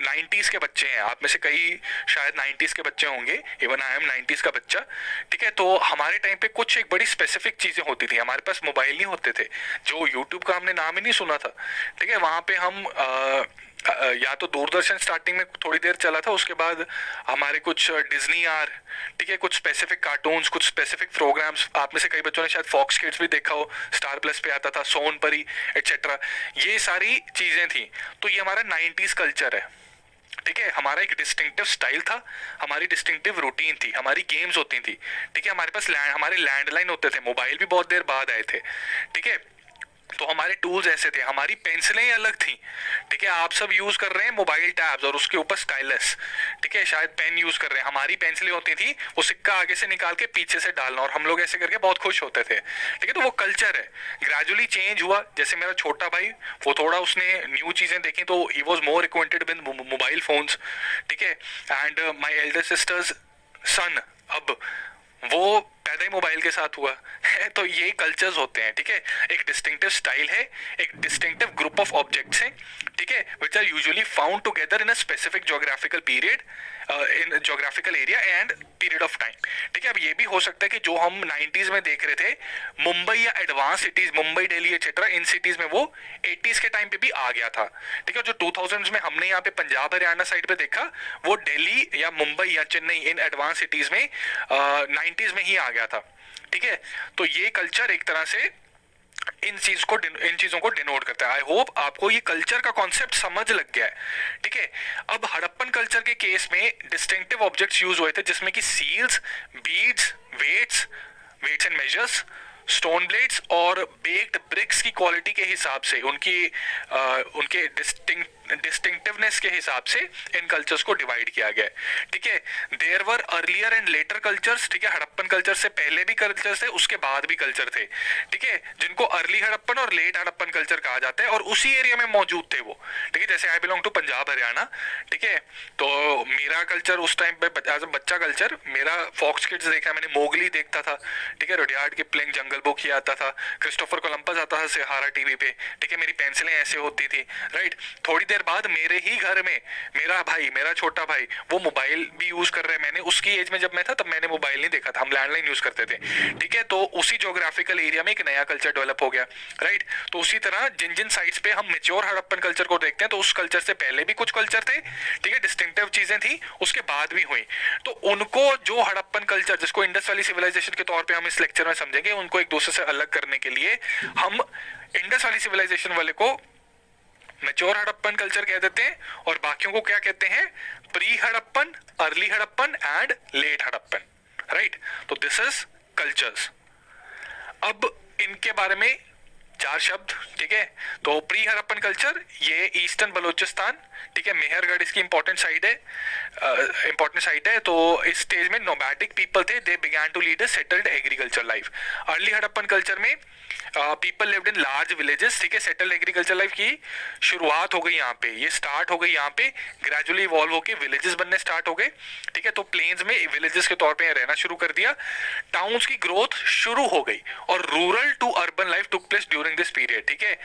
90s के बच्चे हैं, आप में से कई शायद 90s के बच्चे होंगे, इवन आई एम 90s का बच्चा, ठीक है। तो हमारे टाइम पे कुछ एक बड़ी स्पेसिफिक चीजें होती थी, हमारे पास मोबाइल नहीं होते थे, जो यूट्यूब का हमने नाम ही नहीं सुना था, ठीक है। वहां पे हम या तो दूरदर्शन स्टार्टिंग में थोड़ी देर चला था, उसके बाद हमारे कुछ डिज्नी आर, ठीक है, कुछ स्पेसिफिक कार्टून्स, कुछ स्पेसिफिक प्रोग्राम्स, आप में से कई बच्चों ने शायद फॉक्स किड्स भी देखा हो, स्टार प्लस पे आता था, सोनपरी एक्सेट्रा, ये सारी चीजें थी। तो ये हमारा 90s कल्चर है, ठीक है, हमारा एक डिस्टिंक्टिव स्टाइल था, हमारी डिस्टिंक्टिव रूटीन थी, हमारी गेम्स होती थी, ठीक है, हमारे पास हमारे लैंडलाइन होते थे, मोबाइल भी बहुत देर बाद आए थे, ठीक है, तो हमारे टूल्स ऐसे थे, हमारी पेंसिलें ही अलग थी, ठीक है, आप सब यूज कर रहे हैं मोबाइल टैब्स और उसके ऊपर स्टाइलस, ठीक है, शायद पेन यूज कर रहे हैं, हमारी पेंसिलें होती थी वो सिक्का आगे से निकाल के पीछे से डालना, और हम लोग ऐसे करके बहुत खुश होते थे, ठीक है, तो वो कल्चर है, ग्रेजुअली चेंज हुआ, जैसे मेरा छोटा भाई वो थोड़ा उसने न्यू चीजें देखी तो he was more acquainted with mobile phones, ठीक है, एंड माई एल्डर सिस्टर्स सन अब वो पैदा ही मोबाइल के साथ हुआ है, तो ये कल्चर्स होते हैं, ठीक है, एक डिस्टिंक्टिव स्टाइल है, एक डिस्टिंक्टिव ग्रुप ऑफ ऑब्जेक्ट्स हैं, ठीक है, which are usually found together in a specific geographical period, in geographical area and period of time, ठीक है, अब ये भी हो सकता है कि जो हम 90s में देख रहे थे मुंबई या advance cities, Mumbai, Delhi etcetera, इन सिटीज में वो 80s के टाइम पे भी आ गया था, ठीक है, जो 2000s में हमने यहाँ पे पंजाब हरियाणा साइड पे देखा वो दिल्ली या मुंबई या चेन्नई इन एडवांस सिटीज में 90s में ही आ गया था, ठीक है, तो ये कल्चर एक तरह से इन चीजों को डिनोट करता है। आई होप आपको ये कल्चर का कॉन्सेप्ट समझ लग गया है, ठीक है। अब हड़प्पन कल्चर के केस में डिस्टिंक्टिव ऑब्जेक्ट्स यूज हुए थे जिसमें कि seals, beads, weights and measures, stone blades और बेक्ड ब्रिक्स की क्वालिटी के हिसाब से उनके डिस्टिंक्टिवनेस के हिसाब से इन कल्चर्स को डिवाइड किया गया है, ठीक है। There were earlier and later cultures, ठीक है, हड़प्पन कल्चर से पहले भी कल्चर्स थे, उसके बाद भी कल्चर थे, ठीक है, जिनको अर्ली हड़प्पन और लेट हड़प्पन कल्चर कहा जाता है और उसी एरिया में मौजूद थे वो, ठीक है। जैसे I belong to Punjab Haryana, ठीक है, तो मेरा कल्चर उस टाइम पे एज अ बच्चा कल्चर मेरा फॉक्स किड्स देखा, मैंने मोगली देखता था, ठीक है, रुडयार्ड किपलिंग, जंगल बुक ही आता था, क्रिस्टोफर कोलंबस आता था सहारा टीवी पे, ठीक है, मेरी पेंसिलें ऐसे होती थी, राइट। थोड़ी देर बाद मेरे ही घर में मेरा छोटा भाई वो मोबाइल भी यूज कर रहे हैं, मैंने उसकी एज में जब मैं था तब मैंने मोबाइल नहीं देखा था, हम लैंडलाइन यूज करते थे, ठीक है, तो उसी ज्योग्राफिकल एरिया में एक नया कल्चर डेवलप हो गया, राइट। तो उसी तरह जिन जिन साइट्स पे हम मेच्योर हड़प्पन कल्चर को देखते हैं तो उस कल्चर से पहले भी कुछ कल्चर थे, ठीक है, डिस्टिंक्टिव चीजें थी, उसके बाद भी हुई, तो उनको जो हड़प्पन कल्चर जिसको इंडस वैली सिविलाइजेशन के तौर पे हम इस लेक्चर में समझेंगे, उनको एक दूसरे से अलग करने के लिए हम इंडस वैली सिविलाइजेशन वाले को मैच्योर हड़प्पन कल्चर कह देते हैं और बाकियों को क्या कहते हैं, pre Harappan, early Harappan and let Harappan, right. तो दिस इज कल्चर्स। अब इनके बारे में चार शब्द, ठीक है। तो प्री हड़प्पन कल्चर ये ईस्टर्न बलूचिस्तान, ठीक है, मेहरगढ़ इसकी इंपॉर्टेंट साइट है, तो इस स्टेज में नोमैडिक पीपल थे, they began to lead a settled agriculture life. Early Harappan culture में people lived in large villages, ठीक है, सेटल्ड एग्रीकल्चर लाइफ की शुरुआत हो गई यहाँ पे, ये स्टार्ट हो गई यहाँ पे, ग्रेजुअली इवॉल्व होके विलेजेस बनने स्टार्ट हो गए, ठीक है, तो प्लेन्स में विलेजेस के तौर पे रहना शुरू कर दिया, टाउन्स की ग्रोथ शुरू हो गई और rural to urban life took place during this period, ठीक है।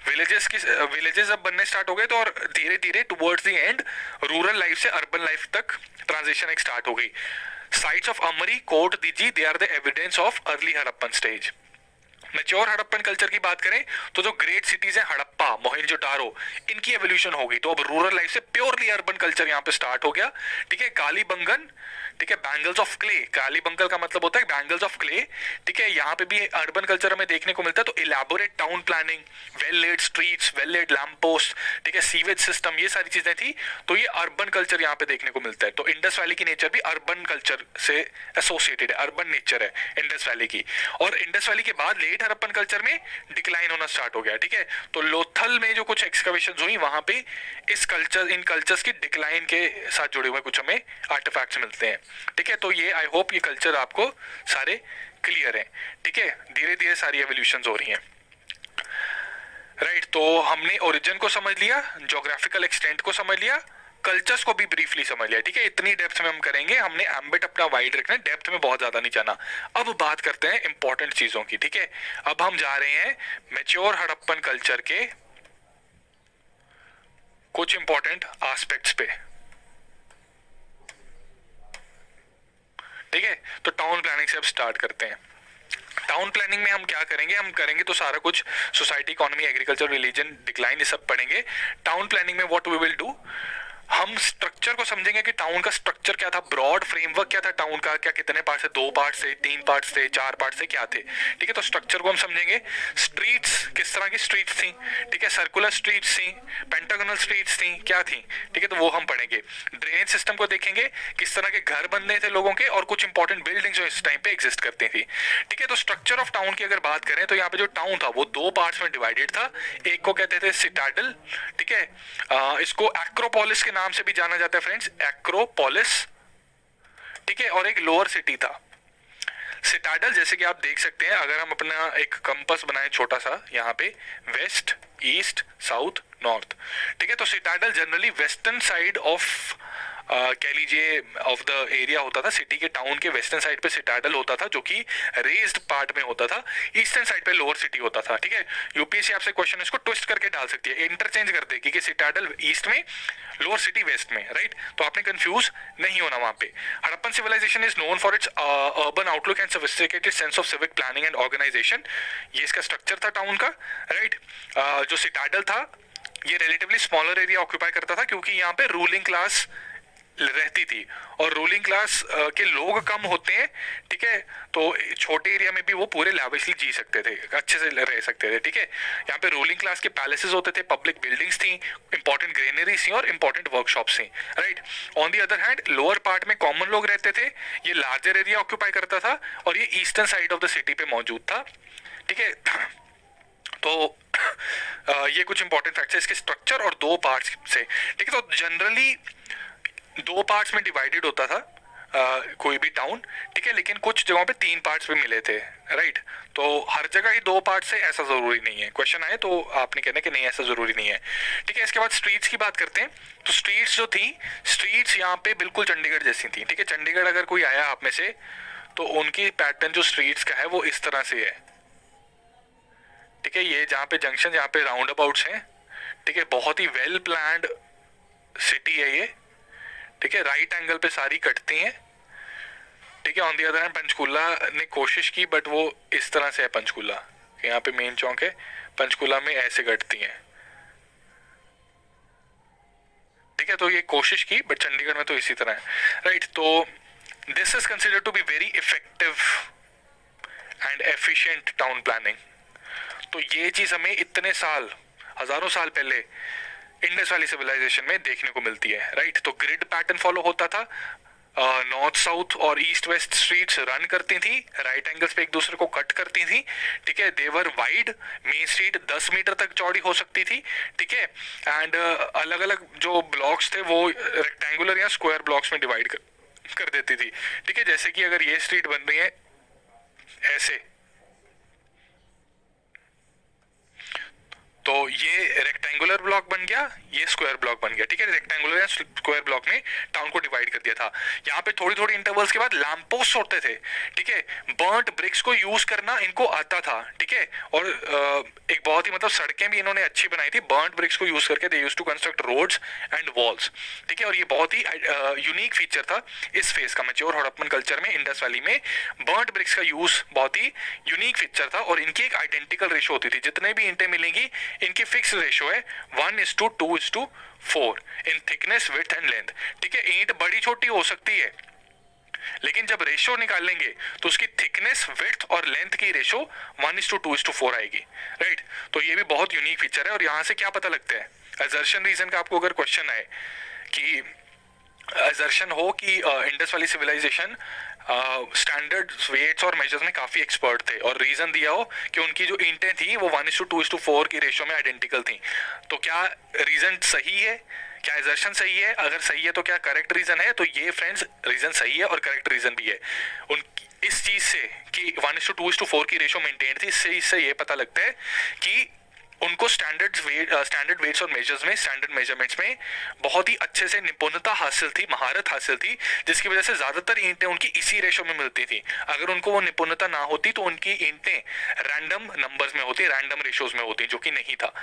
विलेजेस अब बनने स्टार्ट हो गए तो और धीरे धीरे towards the end rural life से अर्बन लाइफ तक ट्रांजिशन एक स्टार्ट हो गई। Sites of Amri, Kot Diji, they are the evidence of early Harappan stage. Mature Harappan culture की बात करें तो जो ग्रेट सिटीज है हड़प्पा, मोहनजोदारो, इनकी एवोल्यूशन हो गई, तो अब रूरल लाइफ से प्योरली अर्बन कल्चर यहाँ पे स्टार्ट हो गया, ठीक है। कालीबंगन, ठीक है, बैंगल्स ऑफ क्ले, कालीबंगल का मतलब होता है बैंगल्स ऑफ क्ले, ठीक है, यहाँ पे भी अर्बन कल्चर हमें देखने को मिलता है। तो elaborate town planning, well laid streets, well laid lamp post, ठीक है, सीवेज सिस्टम, ये सारी चीजें थी, तो ये अर्बन कल्चर यहाँ पे देखने को मिलता है। तो इंडस वैली की नेचर भी अर्बन कल्चर से एसोसिएटेड है, अर्बन नेचर है इंडस वैली की। और इंडस वैली के बाद लेट हड़प्पन कल्चर में डिक्लाइन होना स्टार्ट हो गया, ठीक है। तो लोथल में जो कुछ एक्सकवेशंस हुई वहां पे इन कल्चर्स की डिक्लाइन के साथ जुड़े हुए कुछ हमें आर्टिफैक्ट्स मिलते हैं, ठीक है। तो ये आई होप ये कल्चर आपको सारे क्लियर हैं, ठीक है। धीरे धीरे सारी एवोल्यूशंस हो रही हैं, राइट। तो हमने ओरिजिन को समझ लिया, ज्योग्राफिकल एक्सटेंट को समझ लिया, कल्चर्स को भी ब्रीफली समझ लिया, ठीक है। इतनी डेप्थ में हम करेंगे, हमने एम्बिट अपना वाइड रखना है, डेप्थ में बहुत ज्यादा नहीं जाना। अब बात करते हैं इंपॉर्टेंट चीजों की, ठीक है। अब हम जा रहे हैं मैच्योर हड़प्पन कल्चर के कुछ इंपॉर्टेंट एस्पेक्ट्स पे, ठीक है। तो टाउन प्लानिंग से अब स्टार्ट करते हैं। टाउन प्लानिंग में हम क्या करेंगे, हम करेंगे तो सारा कुछ society, economy, agriculture, religion, decline, ये सब पढ़ेंगे। टाउन प्लानिंग में व्हाट वी विल डू, हम स्ट्रक्चर को समझेंगे कि टाउन का स्ट्रक्चर क्या था, ब्रॉड फ्रेमवर्क क्या था टाउन का, क्या कितने पार्ट थे, 2 पार्ट थे, 3 पार्ट थे, 4 पार्ट थे, क्या थे, ठीक है। तो स्ट्रक्चर को हम समझेंगे। स्ट्रीट्स, किस तरह की स्ट्रीट्स थी, ठीक है, सर्कुलर स्ट्रीट्स थी, पेंटागोनल स्ट्रीट्स थी, क्या थी, ठीक है, तो वो हम पढ़ेंगे। ड्रेनेज सिस्टम को देखेंगे, किस तरह के घर बनने थे लोगों के, और कुछ इंपॉर्टेंट बिल्डिंग्स जो इस टाइम पे एग्जिस्ट करती थी, ठीक है। तो स्ट्रक्चर ऑफ टाउन की अगर बात करें तो यहाँ पे जो टाउन था वो 2 पार्ट्स में डिवाइडेड था। एक को कहते थे सिटाडल, ठीक है, इसको एक्रोपोलिस के नाम से भी जाना जाता है फ्रेंड्स, एक्रोपोलिस, ठीक है, और एक लोअर सिटी था सिटाडल। जैसे कि आप देख सकते हैं, अगर हम अपना एक कंपास बनाए छोटा सा यहाँ पे, वेस्ट, ईस्ट, साउथ, नॉर्थ, ठीक है, तो citadel generally western side of कह लीजिए ऑफ द एरिया होता था। सिटी के टाउन के वेस्टर्न साइड पे सिटाडल होता था, जो कि रेज्ड पार्ट में होता था। ईस्टर्न साइड पे लोअर सिटी होता था, ठीक है। यूपीएससी आपसे क्वेश्चन इसको ट्विस्ट करके डाल सकती है, इंटरचेंज कर देगी कि सिटाडल ईस्ट में, लोअर सिटी वेस्ट में, राइट। तो आपने कंफ्यूज नहीं होना वहां पे। Harappan civilisation is known for its urban outlook and sophisticated sense of civic planning and organisation. ये इसका स्ट्रक्चर था टाउन का, राइट। जो सिटाडल था ये रिलेटिवली स्मॉलर एरिया ऑक्यूपाई करता था, क्योंकि यहाँ पे रूलिंग क्लास रहती थी, और रूलिंग क्लास के लोग कम होते हैं, ठीक है, तो छोटे एरिया में भी वो पूरे लैविशली जी सकते थे, अच्छे से रह सकते थे, ठीक है। यहाँ पे रूलिंग क्लास के पैलेसेस होते थे, पब्लिक बिल्डिंग्स थी, इंपॉर्टेंट ग्रेनरीज थी और इंपॉर्टेंट वर्कशॉप्स थी, right. On the other hand lower part में कॉमन लोग रहते थे, ये लार्जर एरिया ऑक्यूपाई करता था, और ये eastern side of the city पे मौजूद था, ठीक है। तो ये कुछ इंपॉर्टेंट फैक्ट्स है इसके स्ट्रक्चर और 2 पार्ट्स से, ठीक है। तो जनरली 2 पार्ट्स में डिवाइडेड होता था कोई भी टाउन, ठीक है, लेकिन कुछ जगहों पे 3 पार्ट्स भी मिले थे, राइट। तो हर जगह ही 2 पार्ट्स है ऐसा जरूरी नहीं है। क्वेश्चन आए तो आपने कहना कि नहीं ऐसा जरूरी नहीं है, ठीक है। इसके बाद स्ट्रीट्स की बात करते हैं। तो स्ट्रीट्स जो थी, स्ट्रीट्स यहाँ पे बिल्कुल चंडीगढ़ जैसी थी, ठीक है। चंडीगढ़ अगर कोई आया आप में से, तो उनकी पैटर्न जो स्ट्रीट्स का है वो इस तरह से है, ठीक है। ये जहाँ पे जंक्शन, जहाँ पे राउंड अबाउट्स हैं, ठीक है, बहुत ही वेल प्लान्ड सिटी है ये, ठीक है। राइट एंगल पे सारी कटती हैं, ठीक है। On the other hand Panchkula ने कोशिश की, बट वो इस तरह से है पंचकूला, यहाँ पे मेन चौक है, पंचकूला में ऐसे कटती हैं, ठीक है। तो ये कोशिश की, बट चंडीगढ़ में तो इसी तरह है, राइट। तो this is considered to be very effective and efficient town planning. तो ये चीज हमें इतने साल, हजारों साल पहले इंडस वैली सिविलाइजेशन में देखने को मिलती है, राइट। तो ग्रिड पैटर्न फॉलो होता था, नॉर्थ साउथ और ईस्ट वेस्ट स्ट्रीट्स रन करती थी, राइट एंगल्स पे एक दूसरे को कट करती थी, ठीक है। देवर वाइड, मेन स्ट्रीट 10 मीटर तक चौड़ी हो सकती थी, ठीक है। एंड अलग अलग जो ब्लॉक्स थे वो रेक्टेंगुलर या स्क्वायर ब्लॉक्स में डिवाइड कर देती थी, ठीक है। जैसे कि अगर ये स्ट्रीट बन रही है ऐसे, तो ये रेक्टेंगुलर ब्लॉक बन गया, ये स्क्वायर ब्लॉक बन गया, ठीक है। रेक्टेंगुलर या स्क्वायर ब्लॉक में टाउन को डिवाइड कर दिया था। यहाँ पे थोड़ी थोड़ी इंटरवल्स के बाद लैंप पोस्ट होते थे, ठीक है। बर्न्ट ब्रिक्स को यूज करना इनको आता था, ठीक है। और एक बहुत ही मतलब सड़कें भी इन्होंने अच्छी बनाई थी, बर्न्ट ब्रिक्स को यूज करके they use to construct roads and walls, ठीक है। और ये बहुत ही यूनिक फीचर था इस फेज का, मैच्योर हड़प्पन कल्चर में इंडस वैली में बर्न्ट ब्रिक्स का यूज बहुत ही यूनिक फीचर था। और इनकी एक आइडेंटिकल रेशो होती थी, जितने भी ईंटें मिलेंगी इनकी फिक्स रेशो है 1:2:4 इन थिकनेस, विड्थ एंड लेंथ, ठीक है। ईंट बड़ी छोटी हो सकती है, लेकिन जब रेशो निकालेंगे तो उसकी थिकनेस, विड्थ और लेंथ की रेशो 1:2:4 आएगी, राइट। तो ये भी बहुत यूनिक फीचर है। और यहां से क्या पता लगता है, असर्शन रीजन का आपको अगर क्वेश्चन आए कि असर्शन हो कि Indus valley civilisation standard weights और मेजर्स में काफी एक्सपर्ट थे, और रीजन दिया हो कि उनकी जो ईंटें थी वो 1:2:4 की रेशो में आइडेंटिकल थी, तो क्या रीजन सही है, क्या एजर्शन सही है? अगर सही है तो क्या करेक्ट रीजन है? तो ये फ्रेंड्स रीजन सही है और करेक्ट रीजन भी है। उन इस चीज से कि 1:2:4 की रेशो मेंटेन थी, इससे ये पता लगता है कि उनको स्टैंडर्ड वेट्स और मेजर्स में, स्टैंडर्ड मेजरमेंट्स में बहुत ही अच्छे से निपुणता हासिल थी, महारत हासिल थी, जिसकी वजह से ज्यादातर ईंटें उनकी इसी रेशो में मिलती थी। अगर उनको वो निपुणता ना होती तो उनकी ईंटें रैंडम नंबर्स में होती, रैंडम रेशोज में होती, जो कि नहीं था,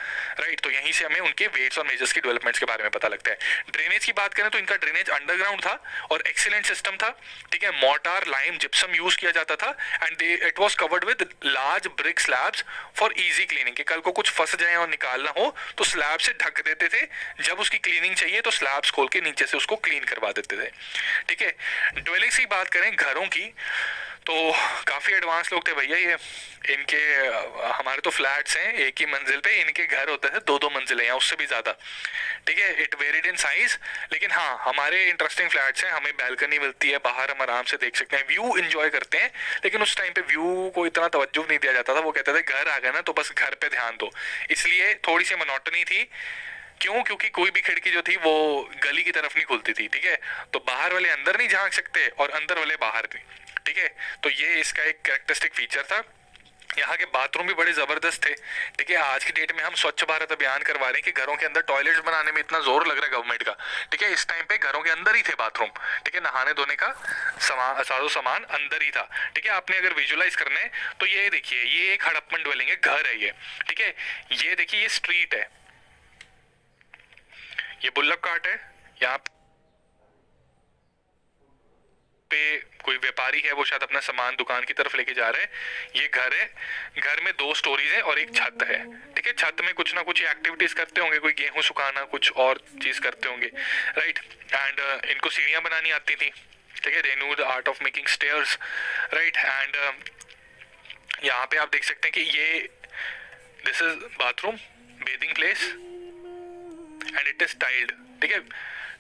राइट। तो यहीं से हमें उनके वेट्स और मेजर्स की डेवलपमेंट्स के बारे में पता लगता है। ड्रेनेज की बात करें तो इनका ड्रेनेज अंडरग्राउंड था और एक्सीलेंट सिस्टम था, ठीक है। मोर्टार, लाइम, जिप्सम यूज किया जाता था and it was covered with large brick slabs for easy cleaning, कि कल को कुछ फंस जाए और निकालना हो तो स्लैब से ढक देते थे, जब उसकी क्लीनिंग चाहिए तो स्लैब्स खोल के नीचे से उसको क्लीन करवा देते थे। ठीक है, ड्वेलिंग्स की बात करें घरों की, तो काफ़ी एडवांस लोग थे भैया ये। इनके हमारे तो फ्लैट्स हैं एक ही मंजिल पे, इनके घर होते थे दो दो मंजिलें या उससे भी ज़्यादा। ठीक है, इट वेरिड इन साइज, लेकिन हाँ हमारे इंटरेस्टिंग फ्लैट्स हैं, हमें बैल्कनी मिलती है, बाहर हम आराम से देख सकते हैं, व्यू इंजॉय करते हैं। लेकिन उस टाइम पे व्यू को इतना तवज्जो नहीं दिया जाता था, वो कहते थे घर आ गए ना तो बस घर पे ध्यान दो, इसलिए थोड़ी सी मोनोटनी थी। क्यों? क्योंकि कोई भी खिड़की जो थी वो गली की तरफ नहीं खुलती थी। ठीक है, तो बाहर वाले अंदर नहीं झांक सकते और अंदर वाले बाहर नहीं। ठीक है, तो ये इसका एक कैरेक्टरिस्टिक फीचर था। यहाँ के बाथरूम भी बड़े जबरदस्त थे। ठीक है, आज की डेट में हम स्वच्छ भारत अभियान करवा रहे हैं कि घरों के अंदर टॉयलेट्स बनाने में इतना जोर लग रहा है गवर्नमेंट का। ठीक है, इस टाइम पे घरों के अंदर ही थे बाथरूम। ठीक है, नहाने धोने का साजो सामान अंदर ही था। ठीक है, आपने अगर विजुअलाइज करना है तो ये देखिए, ये एक हड़प्पन ड्वेलिंग है, घर है ये। ठीक है, ये देखिए ये स्ट्रीट है, ये बुल्लक कार्ट है, यहाँ पे कोई व्यापारी है, वो शायद अपना सामान दुकान की तरफ लेके जा रहे हैं। ये घर है, घर में 2 स्टोरीज है और एक छत है। ठीक है, छत में कुछ ना कुछ एक्टिविटीज करते होंगे, कोई गेहूं सुखाना, कुछ और चीज करते होंगे, राइट। एंड इनको सीढ़ियां बनानी आती थी। ठीक है, they knew the art of making stairs, right. And यहाँ पे आप देख सकते हैं कि ये this is bathroom, bathing place, and it is tiled. ठीक है,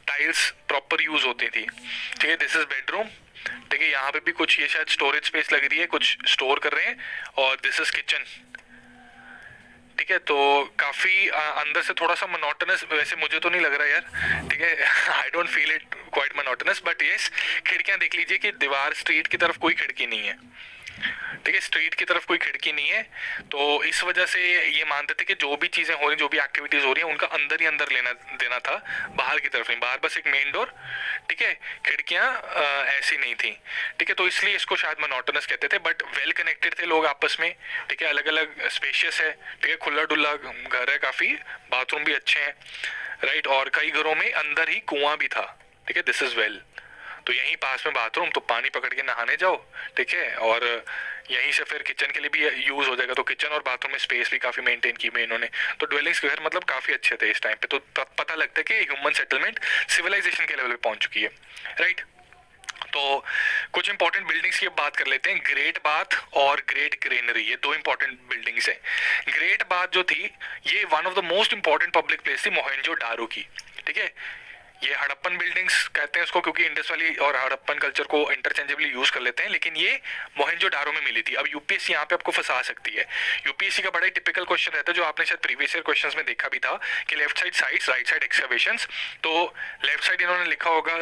टाइल्स प्रॉपर यूज होती थी। ठीक है, दिस इज बेडरूम। ठीक है, यहाँ पे भी कुछ, ये शायद स्टोरेज स्पेस लग रही है, कुछ स्टोर कर रहे हैं। और दिस इज किचन। ठीक है, तो काफी अंदर से थोड़ा सा मोनोटोनस, वैसे मुझे तो नहीं लग रहा यार। ठीक है, I don't feel it quite monotonous, but yes, खिड़कियां देख लीजिए कि दीवार स्ट्रीट की तरफ कोई खिड़की नहीं है। ठीक है, स्ट्रीट की तरफ कोई खिड़की नहीं है, तो इस वजह से ये मानते थे कि जो भी चीजें हो रही, जो भी एक्टिविटीज हो रही है, उनका अंदर ही अंदर लेना देना था, बाहर की तरफ नहीं। बाहर बस एक मेन डोर, ठीक है, खिड़कियां ऐसी नहीं थी। ठीक है, तो इसलिए इसको शायद मोनोटोनस कहते थे, बट वेल कनेक्टेड थे लोग आपस में। ठीक है, अलग अलग स्पेशियस है। ठीक है, खुला डुल्ला घर है काफी, बाथरूम भी अच्छे हैं, राइट। और कई घरों में अंदर ही कुआं भी था। ठीक है, दिस इज वेल, तो यहीं पास में बाथरूम, तो पानी पकड़ के नहाने जाओ। ठीक है, और यहीं से फिर किचन के लिए भी यूज हो जाएगा, तो किचन और बाथरूम में स्पेस भी काफी मेंटेन की हुई इन्होंने। तो ड्वेलिंग्स के घर मतलब काफी अच्छे थे इस टाइम पे, तो पता लगता है कि ह्यूमन सेटलमेंट सिविलाइजेशन के लेवल पे पहुंच चुकी है, राइट। तो कुछ इंपॉर्टेंट बिल्डिंग्स की बात कर लेते हैं। ग्रेट बाथ और ग्रेट ग्रेनरी, ये 2 इंपॉर्टेंट बिल्डिंग्स हैं। ग्रेट बाथ जो थी, ये one of the most important public place थी मोहेंजो दारो की। ठीक है, ये हड़प्पन बिल्डिंग्स कहते हैं उसको, क्योंकि इंडस वैली और हड़प्पन कल्चर को इंटरचेंजेबली यूज कर लेते हैं, लेकिन ये मोहेंजो-दारो में मिली थी। अब यूपीएससी यहाँ पे आपको फंसा सकती है। यूपीएससी का बड़ा ही टिपिकल क्वेश्चन रहता है, जो आपने शायद प्रीवियस ईयर क्वेश्चंस में देखा भी था, कि left side sites, right side excavations. तो लेफ्ट साइड इन्होंने लिखा होगा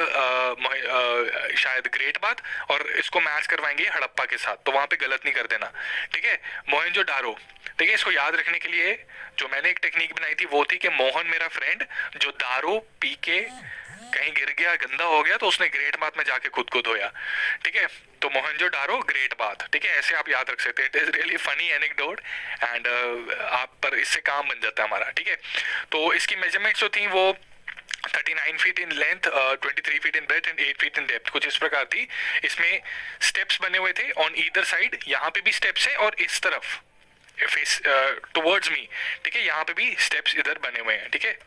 शायद ग्रेट बाथ, और इसको मैच करवाएंगे हड़प्पा के साथ, तो वहां पे गलत नहीं कर देना। ठीक है, मोहेंजो-दारो। ठीक है, इसको याद रखने के लिए जो मैंने एक टेक्निक बनाई थी वो थी कि मोहन मेरा फ्रेंड जो दारू पी के कहीं गिर गया, गंदा हो गया, तो उसने ग्रेट बाथ में जाके खुद को धोया। ठीक है, तो मोहनजोदारो ग्रेट बाथ। ठीक है, ऐसे आप याद रख सकते हैं। It is really funny anecdote, and आप पर इससे काम बन जाता है हमारा। ठीक है, तो इसकी मेजरमेंट्स जो थी वो 39 feet in length, 23 feet in breadth and 8 feet in depth, कुछ इस प्रकार थी। इसमें स्टेप्स बने हुए थे ऑन ईदर साइड, यहाँ पे भी स्टेप्स है और इस तरफ फेस टुवर्ड्स मी। ठीक है, यहाँ पे भी स्टेप्स इधर बने हुए हैं। ठीक है,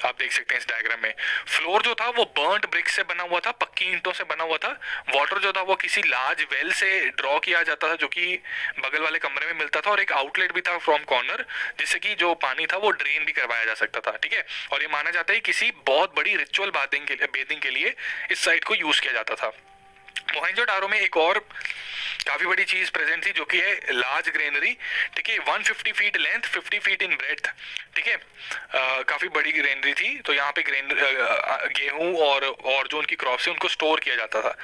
आप देख सकते हैं इस डायग्राम में। फ्लोर जो था वो बर्न्ट ब्रिक से बना हुआ था, पक्की ईंटों से बना हुआ था। वाटर जो था वो किसी लार्ज वेल से ड्रॉ किया जाता था, जो कि बगल वाले कमरे में मिलता था, और एक आउटलेट भी था फ्रॉम कॉर्नर, जिससे कि जो पानी था वो ड्रेन भी करवाया जा सकता था। ठीक है, और ये माना जाता है किसी बहुत बड़ी रिचुअल बेदिंग के लिए इस साइट को यूज किया जाता था। मोहेंजो-दारो में एक और काफी बड़ी चीज प्रेजेंट थी, जो कि है लार्ज ग्रेनरी। ठीक है, 150 feet length, 50 feet in breadth. ठीक है, काफी बड़ी ग्रेनरी थी, तो यहाँ पे गेहूं और जो उनकी क्रॉप्स है उनको स्टोर किया जाता था।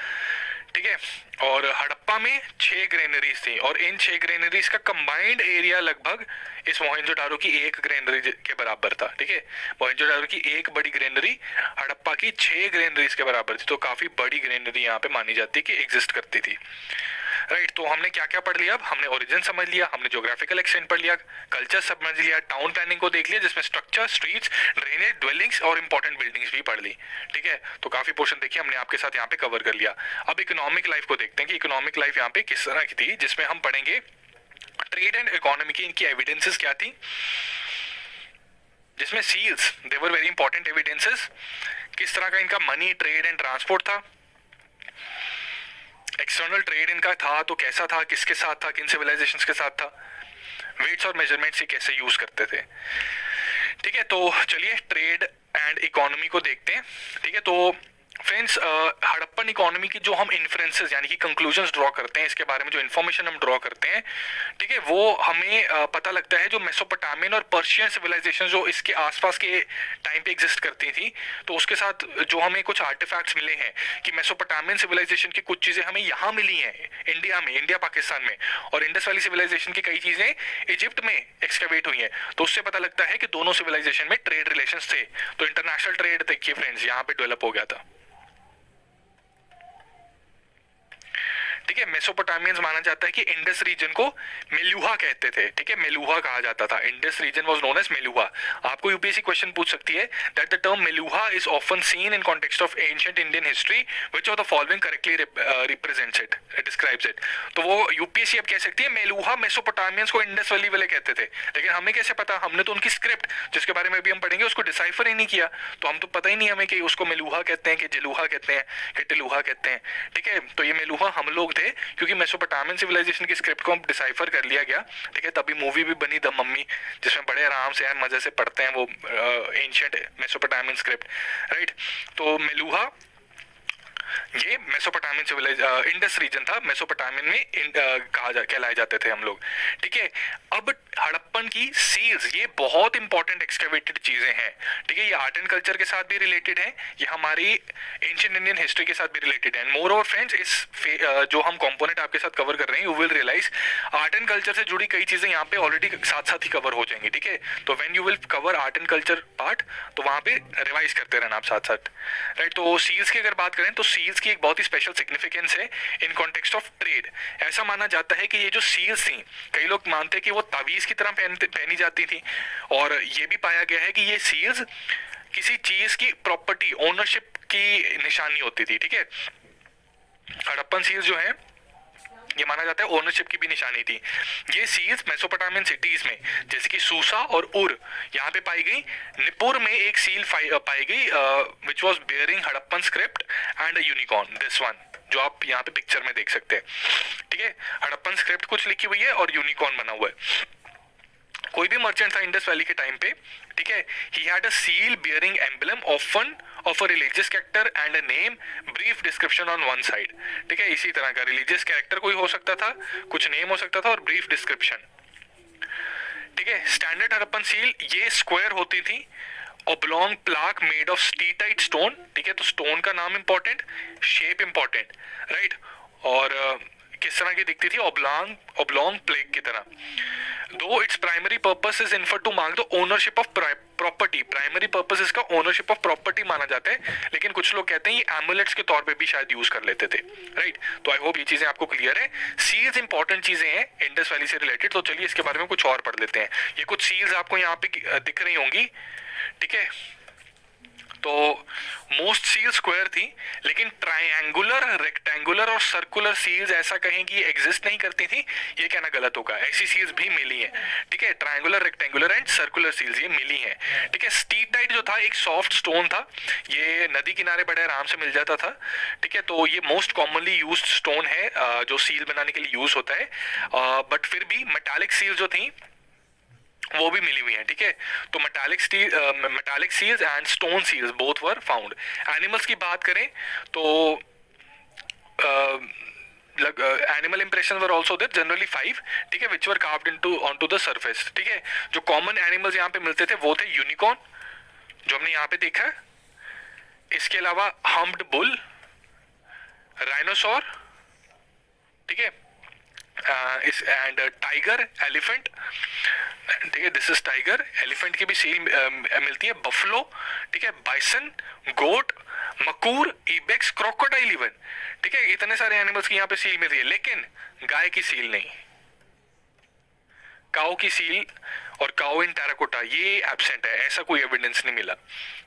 ठीक है, और हड़प्पा में 6 ग्रेनरीज थी, और इन 6 ग्रेनरीज का कंबाइंड एरिया लगभग इस मोहेंजो-दारो की एक ग्रेनरी के बराबर था। ठीक है, मोहेंजो-दारो की एक बड़ी ग्रेनरी हड़प्पा की 6 ग्रेनरीज के बराबर थी, तो काफी बड़ी ग्रेनरी यहाँ पे मानी जाती है कि एग्जिस्ट करती थी, राइट। तो हमने क्या क्या पढ़ लिया? अब हमने ओरिजिन समझ लिया, हमने ज्योग्राफिकल एक्सटेंट पढ़ लिया, कल्चर समझ लिया, टाउन प्लानिंग को देख लिया जिसमें स्ट्रक्चर, स्ट्रीट्स, ड्रेनेज, ड्वेलिंग्स और इंपॉर्टेंट बिल्डिंग्स भी पढ़ ली। ठीक है, तो काफी पोर्शन देखिए हमने आपके साथ यहाँ पे कवर कर लिया। अब इकोनॉमिक लाइफ को देखते हैं कि इकोनॉमिक लाइफ यहाँ पे किस तरह की थी, जिसमें हम पढ़ेंगे ट्रेड एंड इकोनॉमी की इनकी एविडेंसेस क्या थी, जिसमें seals they were very important evidences, किस तरह का इनका मनी, ट्रेड एंड ट्रांसपोर्ट था, एक्सटर्नल ट्रेड इनका था तो कैसा था, किसके साथ था, किन सिविलाइजेशंस के साथ था, वेट्स और मेजरमेंट्स कैसे यूज करते थे। ठीक है, तो चलिए ट्रेड एंड इकोनॉमी को देखते हैं। ठीक है, तो फ्रेंड्स हड़प्पन इकोनॉमी की जो हम इन्फ्रेंसेस यानी कि कंक्लूजन्स ड्रॉ करते हैं, इसके बारे में जो इन्फॉर्मेशन हम ड्रॉ करते हैं, ठीक है, वो हमें पता लगता है जो मेसोपोटामियन और पर्शियन सिविलाइजेशन जो इसके आसपास के टाइम पे एग्जिस्ट करती थी, तो उसके साथ जो हमें कुछ आर्टिफैक्ट्स मिले हैं कि मेसोपोटामियन सिविलाइजेशन की कुछ चीजें हमें यहाँ मिली हैं इंडिया में, इंडिया पाकिस्तान में, और इंडस वैली सिविलाइजेशन की कई चीजें इजिप्ट में एक्सकवेट हुई हैं। तो उससे पता लगता है कि दोनों सिविलाइजेशन में ट्रेड रिलेशंस थे। तो इंटरनेशनल ट्रेड देखिए फ्रेंड्स यहाँ पे डेवलप हो गया था। ठीक है, मेसोपोटामियंस माना जाता है कि इंडस रीजन को मेलुहा कहते थे। ठीक है, मेलुहा कहा जाता था, Indus region was known as Meluha. आपको यूपीएससी क्वेश्चन पूछ सकती है that the term Meluha is often seen in context of ancient Indian history which of the following correctly represents it, describes it. तो वो यूपीएससी अब कह सकती है मेलुहा मेसोपोटामियंस को इंडस वैली वाले कहते थे, लेकिन हमें कैसे पता, हमने तो उनकी स्क्रिप्ट जिसके बारे में अभी हम पढ़ेंगे उसको डिसाइफर ही नहीं किया, तो हम तो पता ही नहीं हमें कि उसको मेलुहा कहते हैं कि जिलुहा कहते हैं कि टिलुहा कहते हैं। ठीक है, तो ये मेलुहा हम लोग थे क्योंकि मेसोपोटामियन सिविलाइजेशन की स्क्रिप्ट को डिसाइफर कर लिया गया। ठीक है, तभी मूवी भी बनी द मम्मी, जिसमें बड़े आराम से यार मजे से पढ़ते हैं वो एंशिएंट मेसोपोटामियन स्क्रिप्ट, राइट। तो मेलुहा ये मेसोपोटामियन इंडस रीजन था, मेसोपोटामियन में कहलाए जाते थे हम लोग। ठीक है, अब हड़प्पन की सील्स, ये बहुत इंपॉर्टेंट एक्सकेवेटेड चीजें हैं। ठीक है, ये आर्ट एंड कल्चर के साथ भी रिलेटेड है, ये हमारी एंशिएंट इंडियन हिस्ट्री के साथ भी रिलेटेड है। मोर ओवर फ्रेंड्स, इस जो हम कंपोनेंट आपके साथ कवर कर रहे हैं, you will realise art and culture से जुड़ी कई चीजें यहाँ पे ऑलरेडी साथ साथ ही कवर हो जाएंगी। ठीक है, तो when you will cover art and culture part, तो वहां पे रिवाइज करते रहना आप साथ साथ, राइट। तो सील्स की अगर बात करें तो सील्स की एक बहुत ही स्पेशल सिग्निफिकेंस है इन कॉन्टेक्स्ट ऑफ ट्रेड। ऐसा माना जाता है कि ये जो सील्स थी, कई लोग मानते हैं कि वो तावीज की तरह पहनी जाती थी, और ये भी पाया गया है कि ये सील्स किसी चीज की प्रॉपर्टी, ओनरशिप की निशानी होती थी। ठीक है, हड़प्पन सील्स जो है ये माना जाता है ओनरशिप की भी निशानी थी। ये सील्स मेसोपोटामियन सिटीज में जैसे कि सूसा और उर यहाँ पे पाई गई। निपुर में एक सील पाई गई which was bearing Harappan script and a unicorn, this one जो आप यहाँ पे पिक्चर में देख सकते हैं। ठीक है, हड़प्पन स्क्रिप्ट कुछ लिखी हुई है और यूनिकॉर्न बना हुआ है। कोई भी मर्चेंट था इंडस वैली के टाइम पे, ठीक है, he had a seal bearing emblem often of a religious character and a name, brief description on one side. ठीक है, इसी तरह का रिलीजियस कैरेक्टर कोई हो सकता था, कुछ नेम हो सकता था और ब्रीफ डिस्क्रिप्शन। ठीक है, स्टैंडर्ड हड़प्पन सील ये स्क्वायर होती थी, oblong plaque made of steatite stone. ठीक है, तो स्टोन का नाम इंपॉर्टेंट, शेप इंपॉर्टेंट, राइट। और किस तरह की दिखती थी, ओब्लॉन्ग प्लेग की तरह। Though its primary purpose is infer to mark the ownership of property, primary purpose इसका ओनरशिप ऑफ प्रॉपर्टी माना जाता है, लेकिन कुछ लोग कहते हैं ये एमुलेट्स के तौर पे भी शायद यूज कर लेते थे, राइट। तो आई होप ये चीजें आपको क्लियर है। सील्स इंपॉर्टेंट चीजें हैं इंडस वैली से रिलेटेड, तो चलिए इसके बारे में कुछ और पढ़ लेते हैं। ये कुछ सील्स आपको यहाँ पे दिख रही होंगी। ठीक है, तो मोस्ट सील स्क्वायर थी, लेकिन ट्रायंगुलर, रेक्टेंगुलर और सर्कुलर सील्स ऐसा कहें कि एग्जिस्ट नहीं करती थी, ये कहना गलत होगा। ऐसी सील्स भी मिली हैं। ठीक है, triangular, rectangular and circular seals ये मिली हैं। ठीक है, स्टीटाइट जो था एक सॉफ्ट स्टोन था, ये नदी किनारे बड़े आराम से मिल जाता था। ठीक है, तो ये मोस्ट कॉमनली यूज्ड स्टोन है जो सील बनाने के लिए यूज होता है, बट फिर भी मेटालिक सील जो थी वो भी मिली हुई है। ठीक है, तो metallic seals and stone seals both were found. Animals की बात करें तो animal impression were also there, generally 5। ठीक है, which were carved onto the surface. ठीक है, जो कॉमन एनिमल्स यहाँ पे मिलते थे वो थे यूनिकॉर्न जो हमने यहाँ पे देखा है, इसके अलावा हम्प्ड बुल, राइनोसॉर, ठीक है, एंड टाइगर, एलिफेंट। ठीक है, दिस इज टाइगर, एलिफेंट की भी सील मिलती है, बफलो, ठीक है, बाइसन, गोट, मकूर, इबेक्स, क्रोकोडाइल इवन। ठीक है, इतने सारे एनिमल्स की यहाँ पे सील मिलती है, लेकिन गाय की सील नहीं। काऊ की सील और काऊ इन टेराकोटा ये एब्सेंट है, ऐसा कोई एविडेंस नहीं मिला,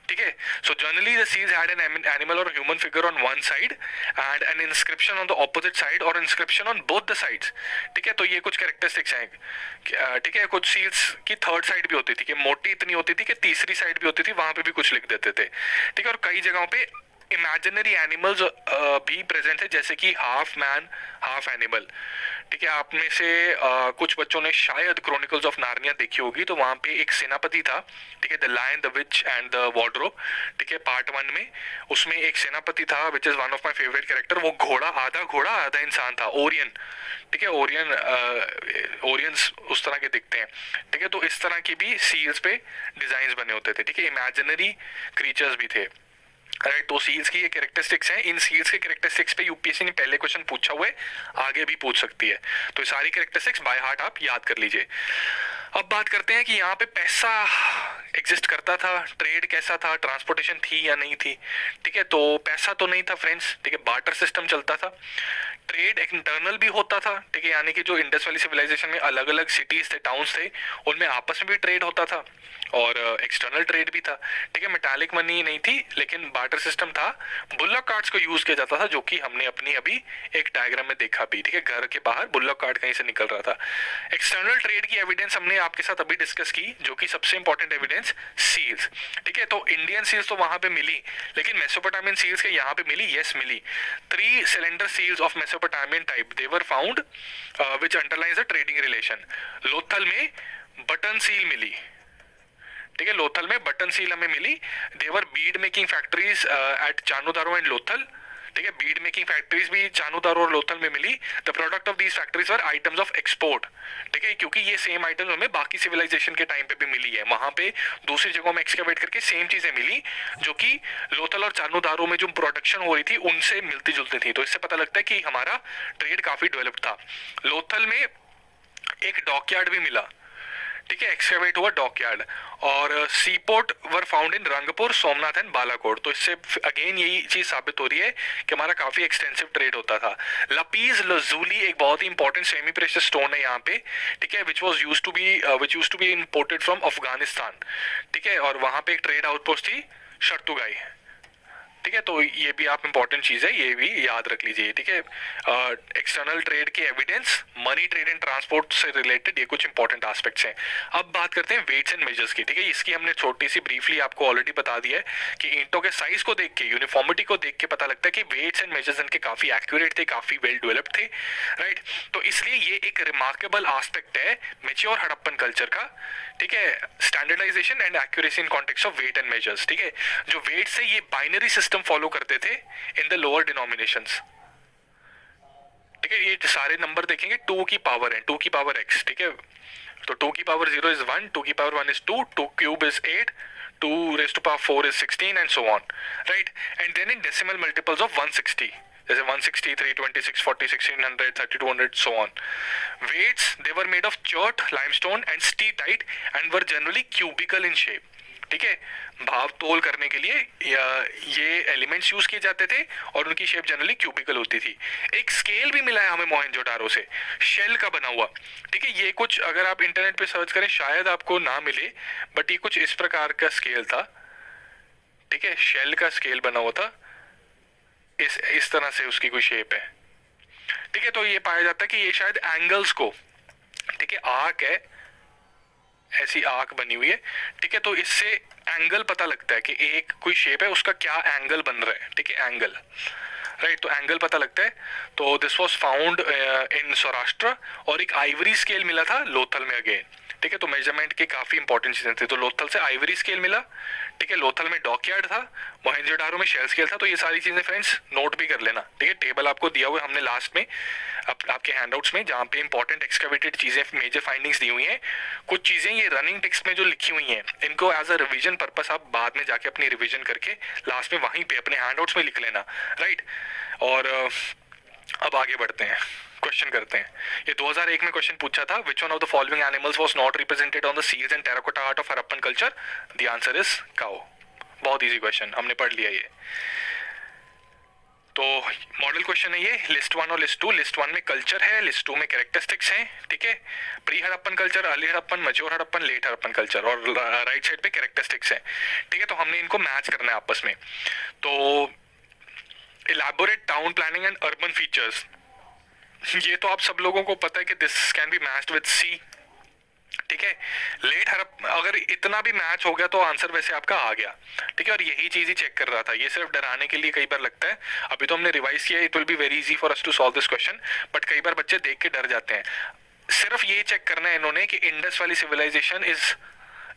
ठीक है। So generally the seals had an animal और human figure on one side and an inscription on the opposite side और inscription on both the sides, ठीक है। तो ये कुछ कैरेक्टरिस्टिक्स हैं, ठीक है। कुछ सील्स की थर्ड साइड भी होती थी कि मोटी इतनी होती थी कि तीसरी साइड भी होती थी, वहां पे भी कुछ लिख देते थे, ठीक है। और कई जगहों पे इमेजिनरी एनिमल्स भी प्रेजेंट है, जैसे कि हाफ मैन हाफ एनिमल, ठीक है। आप में से कुछ बच्चों ने शायद क्रॉनिकल्स ऑफ नार्निया देखी होगी, तो वहां पे एक सेनापति था, ठीक है, the lion the witch and the wardrobe, ठीक है, पार्ट 1 में। उसमें एक सेनापति था which is one of my favourite character, वो घोड़ा आधा इंसान था, ओरियन, ठीक है। ओरियंस उस तरह के दिखते हैं, ठीक है। तो इस तरह की भी सील्स पे डिजाइन बने होते थे, ठीक है। इमेजिनरी क्रीचर्स भी थे, राइट। तो सील्स की ये कैरेक्टरिस्टिक्स हैं। इन सील्स के कैरेक्टरिस्टिक्स पे यूपीएससी ने पहले क्वेश्चन पूछा हुआ है, आगे भी पूछ सकती है, तो ये सारी कैरेक्टरिस्टिक्स बाय हार्ट आप याद कर लीजिए। अब बात करते हैं कि यहाँ पे पैसा एग्जिस्ट करता था, ट्रेड कैसा था, ट्रांसपोर्टेशन थी या नहीं थी, ठीक है। तो पैसा तो नहीं था फ्रेंड्स, ठीक है, बार्टर सिस्टम चलता था। ट्रेड इंटरनल भी होता था, ठीक है, यानी कि जो इंडस वैली सिविलाइजेशन में अलग अलग सिटीज थे, टाउन्स थे, उनमें आपस में भी ट्रेड होता था और एक्सटर्नल ट्रेड भी था, ठीक है। मेटालिक मनी नहीं थी लेकिन बार्टर सिस्टम था। बुल्लक कार्ड्स को यूज किया जाता था, जो कि हमने अपनी अभी एक डायग्राम में देखा भी, ठीक है। घर के बाहर बुल्लक कार्ड कहीं से निकल रहा था। एक्सटर्नल ट्रेड की एविडेंस हमने आपके साथ अभी डिस्कस की, जो कि सबसे इंपॉर्टेंट एविडेंस सील्स, ठीक है। तो इंडियन सील्स तो वहां पे मिली, लेकिन मेसोपोटामियन सील्स के यहाँ पे मिली, यस मिली। 3 cylinder seals of Mesopotamian type they were found which underlines the trading relation. Lothal में बटन सील मिली, ठीक है, लोथल में बटन सील हमें मिली। There were bead making factories at Chanhudaro and Lothal, ठीक है, बीड मेकिंग फैक्ट्रीज भी चानूदारो और लोथल में मिली। The product of these factories were items of export, ठीक है, क्योंकि ये सेम आइटम्स हमें बाकी सिविलाइजेशन के टाइम पे भी मिली है, वहां पे दूसरी जगहों में एक्सकैवेट करके सेम चीजें मिली, जो कि लोथल और चानूदारो में जो प्रोडक्शन हो रही थी उनसे मिलती जुलती थी। तो इससे पता लगता है कि हमारा ट्रेड काफी डेवलप था। लोथल में एक डॉकयार्ड भी मिला, ठीक है, एक्सकेवेट हुआ डॉकयार्ड। और C port were found in Rangpur, Somnath and Balakot. तो इससे अगेन यही चीज साबित हो रही है कि हमारा काफी एक्सटेंसिव ट्रेड होता था। लपीज लजूली एक बहुत ही इंपॉर्टेंट सेमी प्रेशियस स्टोन है यहाँ पे, ठीक है, which use to be imported from Afghanistan, ठीक है। और वहां पे एक ट्रेड आउटपोस्ट थी शर्तुगाई, ठीक है। तो ये भी आप इंपॉर्टेंट चीज है, ये भी याद रख लीजिए, ठीक है। एक्सटर्नल ट्रेड के evidence, money trade and transport से रिलेटेड ये कुछ इंपॉर्टेंट एस्पेक्ट्स हैं। अब बात करते हैं वेट्स एंड मेजर्स की, ठीक है। इसकी हमने छोटी सी ब्रीफली आपको ऑलरेडी बता दिया है कि ईंटों के साइज को देख के, यूनिफॉर्मिटी को देख के पता लगता है कि वेट्स एंड मेजर्स इनके काफी एक्यूरेट थे, काफी वेल डेवलप्ड थे, राइट। तो इसलिए ये एक रिमार्केबल एस्पेक्ट है मेच्योर हड़प्पन कल्चर का, ठीक है, standardisation and accuracy in context of weight and measures, ठीक है। जो वेट से ये बाइनरी सिस्टम फॉलो करते थे इन द लोअर डिनोमिनेशंस, ठीक है। ये सारे नंबर देखेंगे 2 की पावर है, 2 की पावर x, ठीक है। तो 2 की पावर 0 इज 1, 2 की power 1 is 2, 2 cube is 8, 2 raised to power 4 is 16 and so on, right? And then in decimal multiples of 160, जैसे 160, 326, 40, 1600, 3200, so on. Weights, they were made of chert, limestone and steatite and were generally cubical in shape. ठीक है, भाव तोल करने के लिए ये elements use किए जाते थे और उनकी शेप जनरली क्यूबिकल होती थी। एक स्केल भी मिला है हमें मोहेंजोदारो से, शेल का बना हुआ, ठीक है। ये कुछ अगर आप इंटरनेट पे सर्च करें शायद आपको ना मिले, बट ये कुछ इस प्रकार का स्केल था, ठीक है, शेल का स्केल बना हुआ था, इस तरह से उसकी कोई शेप है, ठीक है। तो ये पाया जाता है कि ये शायद एंगल्स को, ठीक है, आर्क है, ऐसी आर्क बनी हुई है, ठीक है। तो इससे एंगल पता लगता है कि एक कोई शेप है उसका क्या एंगल बन रहा है, ठीक है, एंगल, राइट। तो एंगल पता लगता है। तो this was found in Saurashtra. और एक आइवरी स्केल मिला था लोथल में अगेन, ठीक है। तो मेजरमेंट के काफी इंपॉर्टेंट चीजें थी। तो लोथल से आइवरी स्केल मिला, ठीक है, लोथल में डॉकयार्ड था, मोहेंजोदारो में शेल स्केल था। तो ये सारी चीजें फ्रेंड्स नोट भी कर लेना, ठीक है। टेबल आपको दिया हुआ है हमने लास्ट में आपके हैंडआउट्स में, जहाँ पे इंपॉर्टेंट एक्सकैवेटेड चीजें, मेजर फाइंडिंग्स दी हुई हैं। कुछ चीजें ये रनिंग टेक्स्ट में जो लिखी हुई हैं, इनको एज अ रिवीजन पर्पस आप बाद में जाके अपनी रिवीजन करके लास्ट में वहीं पे अपने हैंडआउट्स में लिख लेना, राइट। और अब आगे बढ़ते हैं, क्वेश्चन करते हैं। ये 2001 में क्वेश्चन पूछा था, which one of the following animals was not represented on the seals and terracotta art of Harappan culture? The answer is cow. बहुत इजी क्वेश्चन, हमने पढ़ लिया ये। तो मॉडल क्वेश्चन है ये, लिस्ट वन और लिस्ट टू। लिस्ट वन में कल्चर है, लिस्ट टू में कैरेक्टरिस्टिक्स हैं, ठीक है। Pre Harappan culture, early Harappan, mature Harappan, late Harappan culture, और राइट साइड पे कैरेक्टरिस्टिक्स हैं, ठीक है। तो हमने इनको मैच करना है आपस में। तो elaborate town planning and urban features, ये तो आप सब लोगों को पता है कि this can be matched with C, ठीक है। लेट हड़प, अगर इतना भी मैच हो गया तो आंसर वैसे आपका आ गया, ठीक है। और यही चीज ही चेक कर रहा था, ये सिर्फ डराने के लिए कई बार लगता है। अभी तो हमने रिवाइज किया, it will be very easy for us to solve this question, but कई बार बच्चे देख के डर जाते हैं। सिर्फ ये चेक करना है इन्होंने कि Indus valley civilization is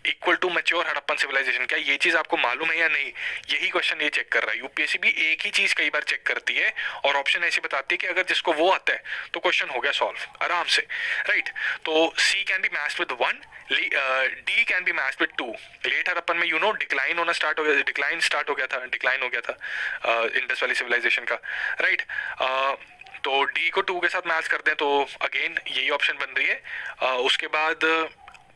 equal to mature Harappan civilization, क्या ये चीज आपको मालूम है या नहीं, यही क्वेश्चन ये चेक कर रहा है। यूपीएससी भी एक ही चीज कई बार चेक करती है और ऑप्शन ऐसे बताती है कि अगर जिसको वो आता है तो क्वेश्चन हो गया सॉल्व आराम से, राइट। तो C can be matched with one, D can be matched with two. Late Harappan में यू नो डिक्लाइन होना स्टार्ट हो गया, डिक्लाइन हो गया था इंडस वैली सिविलाइजेशन का, राइट। तो डी को टू के साथ मैच करते हैं तो अगेन यही ऑप्शन बन रही है। उसके बाद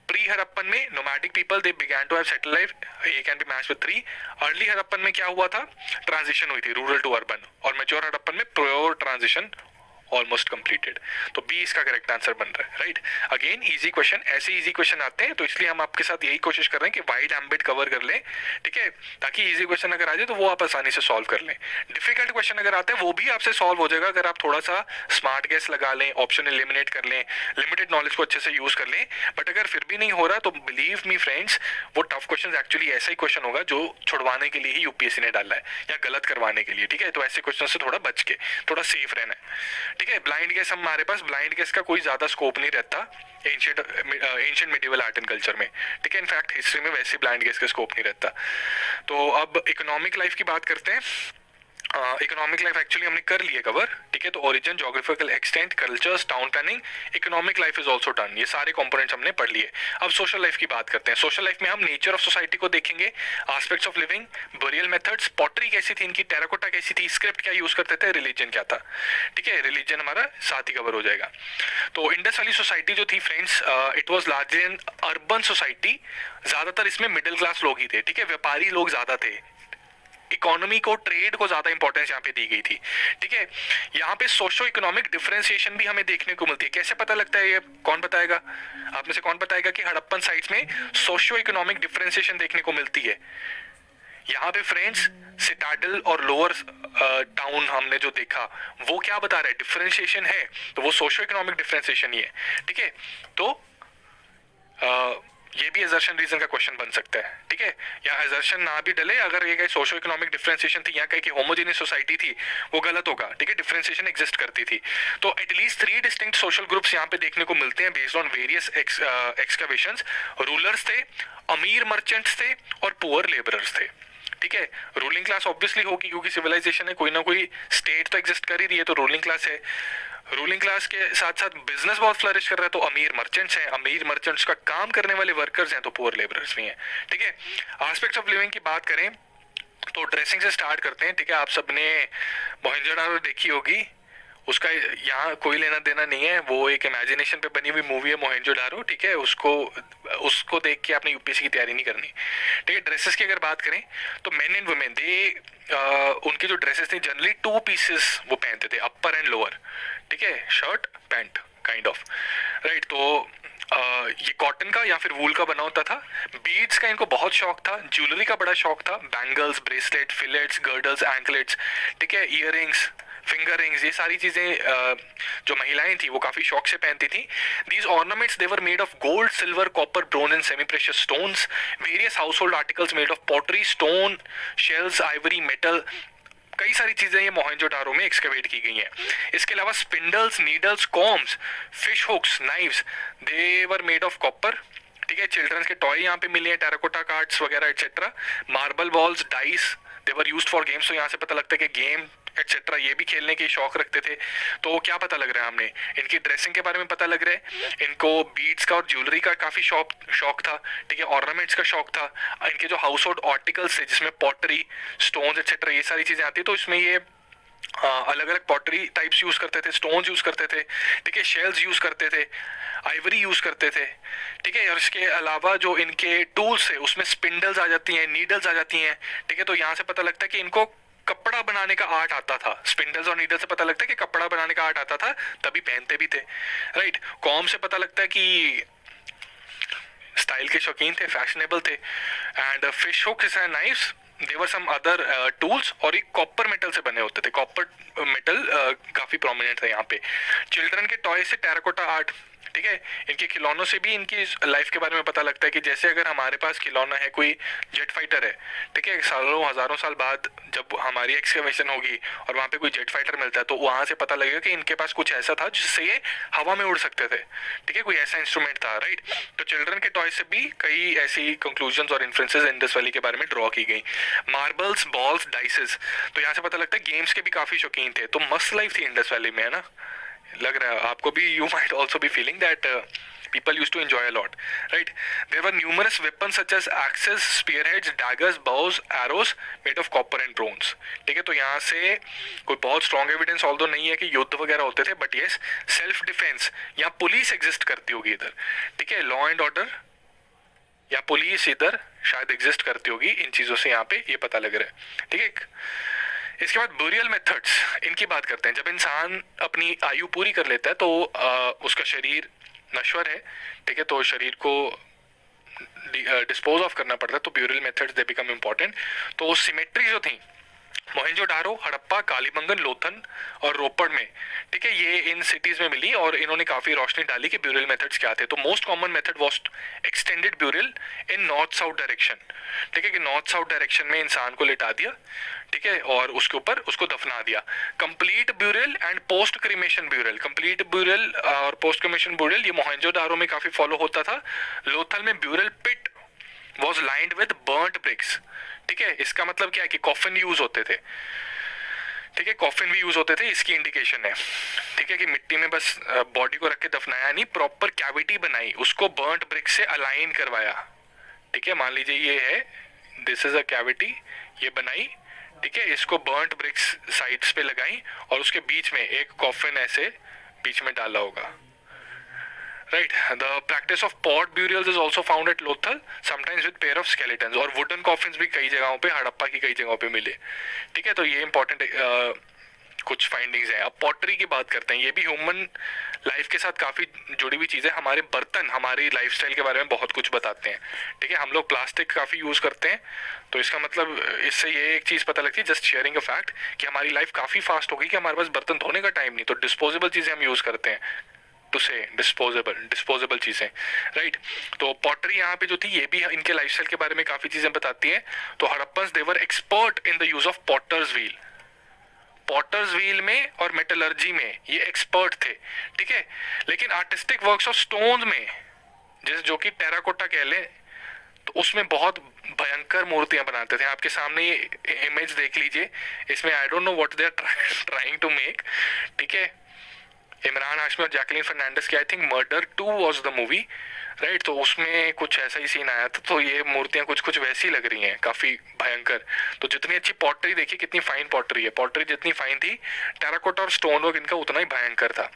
प्री हड़प्पन में nomadic people they began to have settle life, ये can be matched with three. Early Harappan में क्या हुआ था, ट्रांजिशन हुई थी रूरल टू अर्बन, और मैच्योर हड़प्पन में प्योर ट्रांजिशन ऑलमोस्ट कंप्लीटेड। तो बी इसका करेक्ट आंसर बन रहा है, राइट। अगेन इजी क्वेश्चन, ऐसे इजी क्वेश्चन आते हैं तो इसलिए हम आपके साथ यही कोशिश कर रहे हैं कि वाइड एम्बिट कवर कर लें, ठीक है, ताकि इजी क्वेश्चन अगर आ जाए तो वो आप आसानी से सॉल्व कर लें। डिफिकल्ट क्वेश्चन अगर आते हैं वो भी आपसे सॉल्व हो जाएगा अगर आप थोड़ा सा स्मार्ट गेस लगा लें, ऑप्शन एलिमिनेट कर लें, लिमिटेड नॉलेज को अच्छे से यूज कर लें। बट अगर फिर भी नहीं हो रहा तो बिलीव मी फ्रेंड्स, वो टफ क्वेश्चन एक्चुअली ऐसा ही क्वेश्चन होगा जो छुड़वाने के लिए ही यूपीएससी ने डाला है या गलत करवाने के लिए, ठीक है। तो ऐसे क्वेश्चन से थोड़ा बच के, थोड़ा सेफ रहना है, ठीक है। ब्लाइंड गेस, हमारे पास ब्लाइंड गेस का कोई ज्यादा स्कोप नहीं रहता ancient medieval art and culture में, ठीक है। इनफैक्ट हिस्ट्री में वैसे ब्लाइंड गेस का स्कोप नहीं रहता। तो अब इकोनॉमिक लाइफ की बात करते हैं। इकोनॉमिक लाइफ एक्चुअली हमने कर लिए कवर, ठीक है। तो origin, geographical extent, cultures, town planning, economic life is also done, ये सारे कंपोनेंट्स हमने पढ़ लिए। अब सोशल लाइफ की बात करते हैं। सोशल लाइफ में हम नेचर ऑफ सोसाइटी को देखेंगे, aspects of living, burial methods, pottery कैसी थी इनकी, टेराकोटा कैसी थी, स्क्रिप्ट क्या यूज करते थे, रिलीजन क्या था, ठीक है। रिलीजन हमारा साथ ही कवर हो जाएगा। तो इंडस वैली सोसाइटी जो थी friends, it was largely N urban society, ज्यादातर इसमें मिडिल क्लास लोग ही थे, ठीक है, व्यापारी लोग ज्यादा थे। इकोनॉमी को, ट्रेड को ज्यादा इंपॉर्टेंस यहाँ पे दी गई थी, ठीक है। यहाँ पे सोशो इकोनॉमिक डिफरेंशिएशन भी हमें देखने को मिलती है। कैसे पता लगता है, ये कौन बताएगा, आप में से कौन बताएगा कि हड़प्पन साइट्स में सोशो इकोनॉमिक डिफरेंशिएशन देखने को मिलती है। यहाँ पे फ्रेंड्स सिटाडल और लोअर टाउन हमने जो देखा वो क्या बता रहा है, डिफरेंशिएशन है, तो वो सोशो इकोनॉमिक डिफरेंशिएशन ही है, ठीक है। तो ये भी एजर्शन रीजन का क्वेश्चन बन सकता है, ठीक है। या एजर्शन ना भी डले, अगर ये कहीं सोशो इकोनॉमिक डिफरेंशिएशन थी, यहाँ कहीं की होमोजेनियस सोसाइटी थी, वो गलत होगा, ठीक है। डिफरेंशिएशन एग्जिस्ट करती थी। तो एटलीस्ट 3 डिस्टिंक्ट सोशल ग्रुप्स यहाँ पे देखने को मिलते हैं based on various excavations. Rulers थे, अमीर मर्चेंट्स थे और पुअर लेबरर्स थे, ठीक है। रूलिंग क्लास ऑब्वियसली होगी क्योंकि सिविलाइजेशन है, कोई ना कोई स्टेट तो एग्जिस्ट कर ही रही है, तो रूलिंग क्लास है। रूलिंग क्लास के साथ साथ बिजनेस बहुत फ्लरिश कर रहा है, तो अमीर मर्चेंट्स हैं, अमीर मर्चेंट्स का काम करने वाले वर्कर्स हैं, तो पुअर लेबरर्स भी हैं, ठीक है। एस्पेक्ट्स ऑफ लिविंग की बात करें तो ड्रेसिंग से स्टार्ट करते हैं, ठीक है। आप सबने मोहनजोदारो देखी होगी, उसका यहाँ कोई लेना देना नहीं है, वो एक इमेजिनेशन पे बनी हुई मूवी है मोहनजोदारो, ठीक है। उसको देख के आपने यूपीएससी की तैयारी नहीं करनी, ठीक है। ड्रेसेस की अगर बात करें तो मेन एंड वुमेन उनकी जो ड्रेसेस थी जनरली 2 पीसेस वो पहनते थे, अपर एंड लोअर, ठीक है, shirt pant kind of, right. तो ये कॉटन का या फिर वूल का बना होता था। बीड्स का इनको बहुत शौक था, ज्वेलरी का बड़ा शौक था, bangles, bracelet, fillets, girdles, anklets, ठीक है, इयररिंग्स, फिंगर रिंग्स, ये सारी चीजें जो महिलाएं थी वो काफी शौक से पहनती थी। These ornaments they were made of gold, silver, copper, bronze and semi precious stones, various house hold articles made of pottery, stone, shells, Ivory, metal, कई सारी चीजें ये मोहनजोदारो में एक्सकवेट की गई हैं। इसके अलावा spindles, needles, combs, fish hooks, knives, they were made of copper, ठीक है। चिल्ड्रंस के टॉय यहाँ पे मिले हैं, टेराकोटा कार्ड्स वगैरह et cetera, marble balls, dice, they were used for games. तो यहाँ से पता लगता है कि गेम एटसेट्रा ये भी खेलने के शौक रखते थे। तो क्या पता लग रहा है, हमने इनकी ड्रेसिंग के बारे में पता लग रहा है, इनको बीड्स का और ज्वेलरी का काफी शौक था, ठीक है, ऑर्नामेंट्स का शौक था। इनके जो हाउस होल्ड आर्टिकल्स थे जिसमें पॉटरी, स्टोन्स एटसेट्रा ये सारी चीजें आती है, तो इसमें ये अलग अलग पॉटरी टाइप्स यूज करते थे, स्टोन्स यूज करते थे, ठीक है, शेल्स यूज करते थे, आइवरी यूज करते थे, ठीक है। और इसके अलावा जो इनके टूल्स है उसमें स्पिंडल्स आ जाती हैं, नीडल्स आ जाती हैं, ठीक है। तो यहाँ से पता लगता है कि इनको कपड़ा बनाने का आर्ट आता था, स्पिंडल्स और नीडल से पता लगता है कि कपड़ा बनाने का आर्ट आता था, तभी पहनते भी थे, राइट। कॉम से पता लगता है कि स्टाइल के शौकीन थे, फैशनेबल थे। And fish hooks and knives, they were some other tools, और ये कॉपर मेटल से बने होते थे। कॉपर मेटल काफी प्रोमिनेंट था यहाँ पे। चिल्ड्रन के टॉय से टेराकोटा आर्ट, ठीक है। इनके खिलौनों से भी इनकी लाइफ के बारे में पता लगता है कि जैसे अगर हमारे पास खिलौना है, कोई जेट फाइटर है, ठीक है, सालों हजारों साल बाद जब हमारी एक्सकवेशन होगी और वहाँ पे कोई जेट फाइटर मिलता है, तो वहाँ से पता लगेगा कि इनके पास कुछ ऐसा था जिससे ये हवा में उड़ सकते थे, ठीक है, कोई ऐसा इंस्ट्रूमेंट था, राइट। तो चिल्ड्रन के टॉय से भी कई ऐसी कंक्लूजन्स और इन्फ्लुएंसेस इंडस वैली के बारे में ड्रॉ की गई। मार्बल्स, बॉल्स, डाइसेस, तो यहाँ से पता लगता है गेम्स के भी काफी शौकीन थे। तो मस्त लाइफ थी इंडस वैली में, है ना। लग रहा है आपको भी, you might also be feeling that people used to enjoy a lot, right? There were numerous weapons such as axes, spearheads, daggers, bows, arrows made of copper and bronze, ठीक है। तो यहाँ से कोई बहुत स्ट्रॉन्ग एविडेंस ऑल्दो नहीं है कि युद्ध वगैरह होते थे, बट यस, सेल्फ डिफेंस या पुलिस एग्जिस्ट करती होगी इधर, ठीक है। लॉ एंड ऑर्डर या पुलिस इधर शायद एग्जिस्ट करती होगी, इन चीज़ों से यहाँ पे ये पता लग रहा है, ठीक है। इसके बाद ब्यूरियल मेथड्स, इनकी बात करते हैं। जब इंसान अपनी आयु पूरी कर लेता है तो उसका शरीर नश्वर है, ठीक है, तो शरीर को डिस्पोज ऑफ करना पड़ता है, तो burial methods they become important. तो सिमेट्री जो थी मोहनजोदारो, हड़प्पा, कालीबंगन, लोथन और रोपड़ में, ठीक है, ये इन सिटीज में मिली और इन्होंने काफी रोशनी डाली कि ब्यूरियल मेथड्स क्या थे। तो most common method was extended burial in north south direction, ठीक है, कि नॉर्थ साउथ डायरेक्शन में इंसान को लिटा दिया, ठीक है, और उसके ऊपर उसको दफना दिया। Complete burial and post cremation burial, complete burial और पोस्ट क्रीमेशन ब्यूरियल ये मोहनजोदारो में काफी फॉलो होता था। लोथल में burial pit was lined with burnt bricks, ठीक है। इसका मतलब क्या है कि कॉफिन यूज होते थे, ठीक है, कॉफिन भी यूज होते थे, इसकी इंडिकेशन है, ठीक है, कि मिट्टी में बस बॉडी को रख के दफनाया नहीं, प्रॉपर कैविटी बनाई, उसको बर्न्ट ब्रिक से अलाइन करवाया, ठीक है। मान लीजिए ये है, दिस इज अ कैविटी, ये बनाई, ठीक है, इसको बर्न्ट ब्रिक्स साइड्स पे लगाई और उसके बीच में एक कॉफिन ऐसे बीच में डाला होगा, right. The practice of pot burials is also found at Lothal, sometimes with pair of skeletons, और wooden coffins भी कई जगहों पे, हड़प्पा की कई जगहों पे मिले, ठीक है। तो ये इंपॉर्टेंट कुछ फाइंडिंग्स हैं। अब पॉटरी की बात करते हैं, ये भी ह्यूमन लाइफ के साथ काफ़ी जुड़ी हुई चीज़ है। हमारे बर्तन हमारी लाइफस्टाइल के बारे में बहुत कुछ बताते हैं, ठीक है। हम लोग प्लास्टिक काफ़ी यूज़ करते हैं, तो इसका मतलब इससे ये एक चीज़ पता लगती है, जस्ट शेयरिंग अ फैक्ट, कि हमारी लाइफ काफ़ी फास्ट होगी कि हमारे पास बर्तन धोने का टाइम नहीं, तो डिस्पोजेबल चीज़ें हम यूज़ करते हैं, टू से डिस्पोजेबल चीज़ें, राइट। तो पॉटरी यहाँ पे जो थी ये भी इनके लाइफस्टाइल के बारे में काफ़ी चीज़ें बताती हैं। तो Harappans they were expert in the use of potter's wheel, potter's wheel में और मेटलर्जी में ये एक्सपर्ट थे, ठीक है। लेकिन आर्टिस्टिक वर्क्स ऑफ स्टोन में, जैसे जो कि टेराकोटा कह लें, तो उसमें बहुत भयंकर मूर्तियां बनाते थे। आपके सामने ये इमेज देख लीजिए, इसमें I don't know what they are trying to make, ठीक है। इमरान हाशमी और जैकलीन फर्नांडिस की I think Murder 2 was the movie, right. तो उसमें कुछ ऐसा ही सीन आया था, तो ये मूर्तियां कुछ कुछ वैसी लग रही हैं, काफी भयंकर। तो जितनी अच्छी पॉटरी देखिए, कितनी फाइन पॉटरी है, पॉटरी जितनी फाइन थी, टेराकोटा और स्टोन वर्क इनका उतना ही भयंकर था,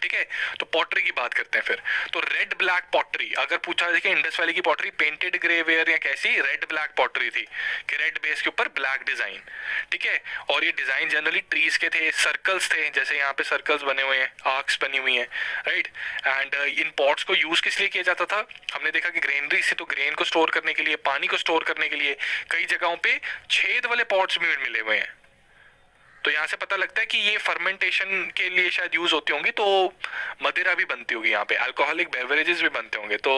ठीक है। तो पॉटरी की बात करते हैं फिर। तो रेड ब्लैक पॉटरी, अगर पूछा जाए कि इंडस वैली की पॉटरी पेंटेड ग्रे वेयर या कैसी, रेड ब्लैक पॉटरी थी, कि रेड बेस के ऊपर ब्लैक डिजाइन, ठीक है। और ये डिजाइन जनरली ट्रीज के थे, सर्कल्स थे, जैसे यहाँ पे सर्कल्स बने हुए हैं, आर्क्स बनी हुई हैं, राइट। एंड इन पॉट्स को यूज किस लिए किया जाता था, हमने देखा कि ग्रेनरी से, तो ग्रेन को स्टोर करने के लिए, पानी को स्टोर करने के लिए, कई जगहों पे छेद वाले पॉट्स भी मिले हुए हैं। तो यहाँ से पता लगता है कि ये फर्मेंटेशन के लिए शायद यूज होती होंगी, तो मदिरा भी बनती होगी यहाँ पे, अल्कोहलिक बेवरेजेस भी बनते होंगे। तो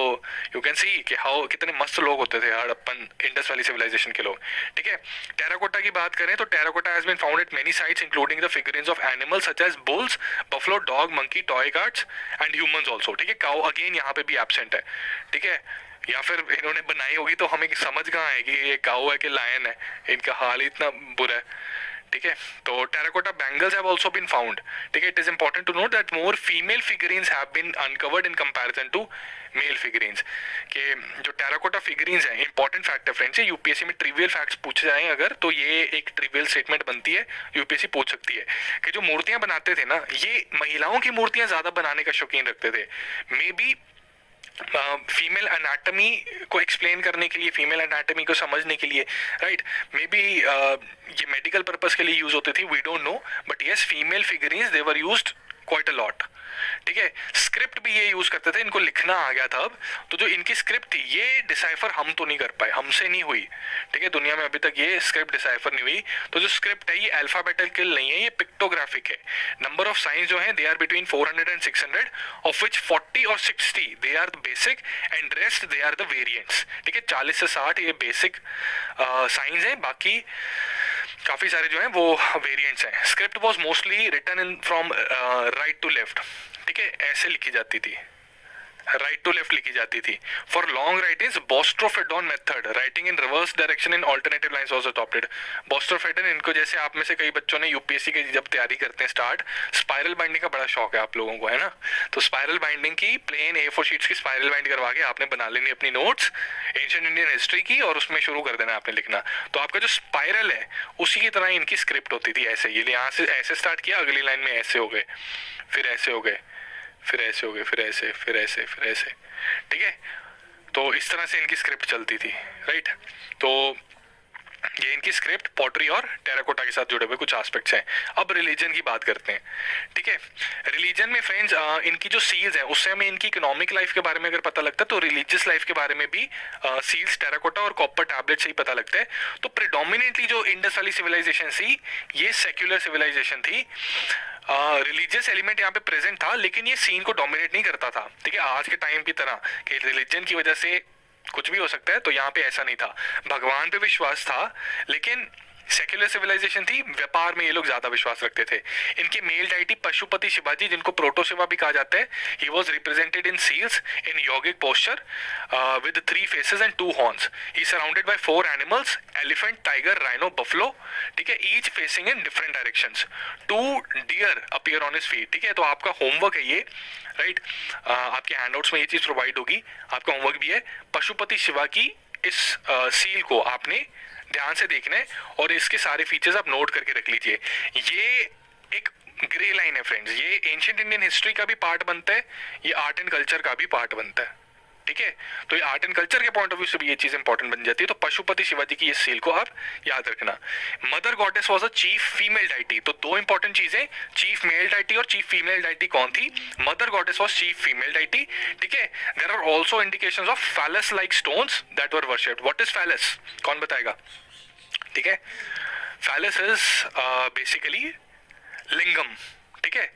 यू कैन सी कि हाउ कितने मस्त लोग होते थे हड़प्पन इंडस वैली सिविलाइजेशन के लोग, ठीक है। टेराकोटा की बात करें तो terracotta has been found at many sites including the figurines of animals such as bulls, buffalo, dog, monkey, toy carts and humans also, ठीक है। काउ अगेन यहाँ पे भी एब्सेंट है, ठीक है। या फिर इन्होंने बनाई होगी तो हमें समझ कहाँ है कि ये काऊ है कि लायन है, इनका हाल ही इतना बुरा है, ठीक है। तो terracotta bangles have also been found, ठीक है। It is important to note that more female figurines have been uncovered in comparison to male figurines, के जो टेराकोटा फिगरीन्स हैं, इंपॉर्टेंट फैक्ट है फ्रेंड्स, यूपीएससी में ट्रिवियल फैक्ट्स पूछे जाएं अगर, तो ये एक ट्रिवियल स्टेटमेंट बनती है, यूपीएससी पूछ सकती है कि जो मूर्तियां बनाते थे ना, ये महिलाओं की मूर्तियां ज्यादा बनाने का शौकीन रखते थे। मे बी फीमेल एनाटमी को एक्सप्लेन करने के लिए, फीमेल एनाटमी को समझने के लिए, राइट, मे बी ये मेडिकल पर्पस के लिए यूज होती थी, we don't know, but yes female figurines they were used quite a lot. ठीक है, स्क्रिप्ट भी ये यूज करते थे, इनको लिखना आ गया था अब, तो जो इनकी स्क्रिप्ट थी ये डिसाइफर हम तो नहीं कर पाए, हमसे नहीं हुई। ठीक है, दुनिया में अभी तक ये स्क्रिप्ट डिसाइफर नहीं हुई। तो जो स्क्रिप्ट है ये अल्फाबेटिकल नहीं है, ये पिक्टोग्राफिक है। नंबर ऑफ साइंस जो है they are between 400 and 600, of which 40 और 60 they are the basic and rest they are the variants. ठीक है, 40 से 60 ये बेसिक साइंस है, बाकी काफी सारे जो हैं वो वेरिएंट्स हैं। Script was mostly written in from right to left. ठीक है, ऐसे लिखी जाती थी, राइट टू लेफ्ट लिखी जाती थी। For long writings boustrophedon method, writing in reverse direction in alternative lines was adopted. Boustrophedon, इनको जैसे आप में से कई बच्चों ने यूपीएससी की जब तैयारी करते हैं स्टार्ट, स्पाइरल बाइंडिंग का बड़ा शौक है आप लोगों को, है ना, तो स्पाइरल बाइंडिंग की प्लेन A4 शीट्स की स्पाइरल बाइंड करवा के आपने बना लेनी अपनी नोट्स एंशिएंट इंडियन हिस्ट्री की, और उसमें शुरू कर देना आपने लिखना। तो आपका जो स्पाइरल है उसी की तरह इनकी स्क्रिप्ट होती थी, ऐसे ये यहाँ से ऐसे स्टार्ट किया, अगली लाइन में ऐसे हो गए, फिर ऐसे हो गए, फिर ऐसे हो गए, फिर ऐसे, फिर ऐसे, फिर ऐसे। ठीक है, तो इस तरह से इनकी स्क्रिप्ट चलती थी, राइट। तो ये इनकी स्क्रिप्ट पॉटरी और टेराकोटा के साथ जुड़े हुए कुछ एस्पेक्ट्स हैं। अब रिलीजन की बात करते हैं। ठीक है, रिलीजन में फ्रेंड्स इनकी जो सील्स हैं उससे हमें इनकी इकोनॉमिक लाइफ के बारे में अगर पता लगता है, तो रिलीजियस लाइफ के बारे में भी सील्स, टेराकोटा और कॉपर टैबलेट से ही पता लगता है। तो प्रिडोमिनेटली जो इंडस वैली सिविलाइजेशन थी ये सेक्युलर सिविलाइजेशन थी। रिलीजियस एलिमेंट यहाँ पे प्रेजेंट था, लेकिन ये सीन को डोमिनेट नहीं करता था। ठीक है, आज के टाइम की तरह कि रिलीजन की वजह से कुछ भी हो सकता है, तो यहाँ पे ऐसा नहीं था। भगवान पे विश्वास था, लेकिन सेक्युलर सिविलाइजेशन थी, व्यापार में ये लोग ज्यादा विश्वास रखते थे। इनके मेल डाइटी पशुपति शिवाजी, जिनको प्रोटोशिवा भी कहा जाता है, he was represented in seals in yogic posture with 3 faces and 2 horns. He surrounded by 4 animals, elephant, tiger, rhino, buffalo. ठीक है, each facing in different directions. 2 deer appear on his feet. ठीक है, तो आपका होमवर्क है ये, right, आपके handouts में ये चीज प्रोवाइड होगी, आपका होमवर्क भी है। पशुपति शिवा की इस सील को आपने ध्यान से देखना है और इसके सारे फीचर्स आप नोट करके रख लीजिए। ये एक ग्रे लाइन है फ्रेंड्स, ये एंशिएंट इंडियन हिस्ट्री का भी पार्ट बनता है, ये आर्ट एंड कल्चर का भी पार्ट बनता है। ठीक है, तो ये आर्ट एंड कल्चर के पॉइंट ऑफ व्यू से भी ये चीज इंपॉर्टेंट बन जाती है। तो पशुपति शिवाजी की इस सील को आप याद रखना। Mother goddess was a chief female deity. तो 2 इंपॉर्टेंट चीजें, चीफ मेल डाइटी और चीफ फीमेल डाइटी कौन थी? Mother goddess was chief female deity. ठीक है, there are also indications of phallus like stones that were worshipped. What is phallus? कौन बताएगा? ठीक है, फैलस इज बेसिकली लिंगम। ठीक है,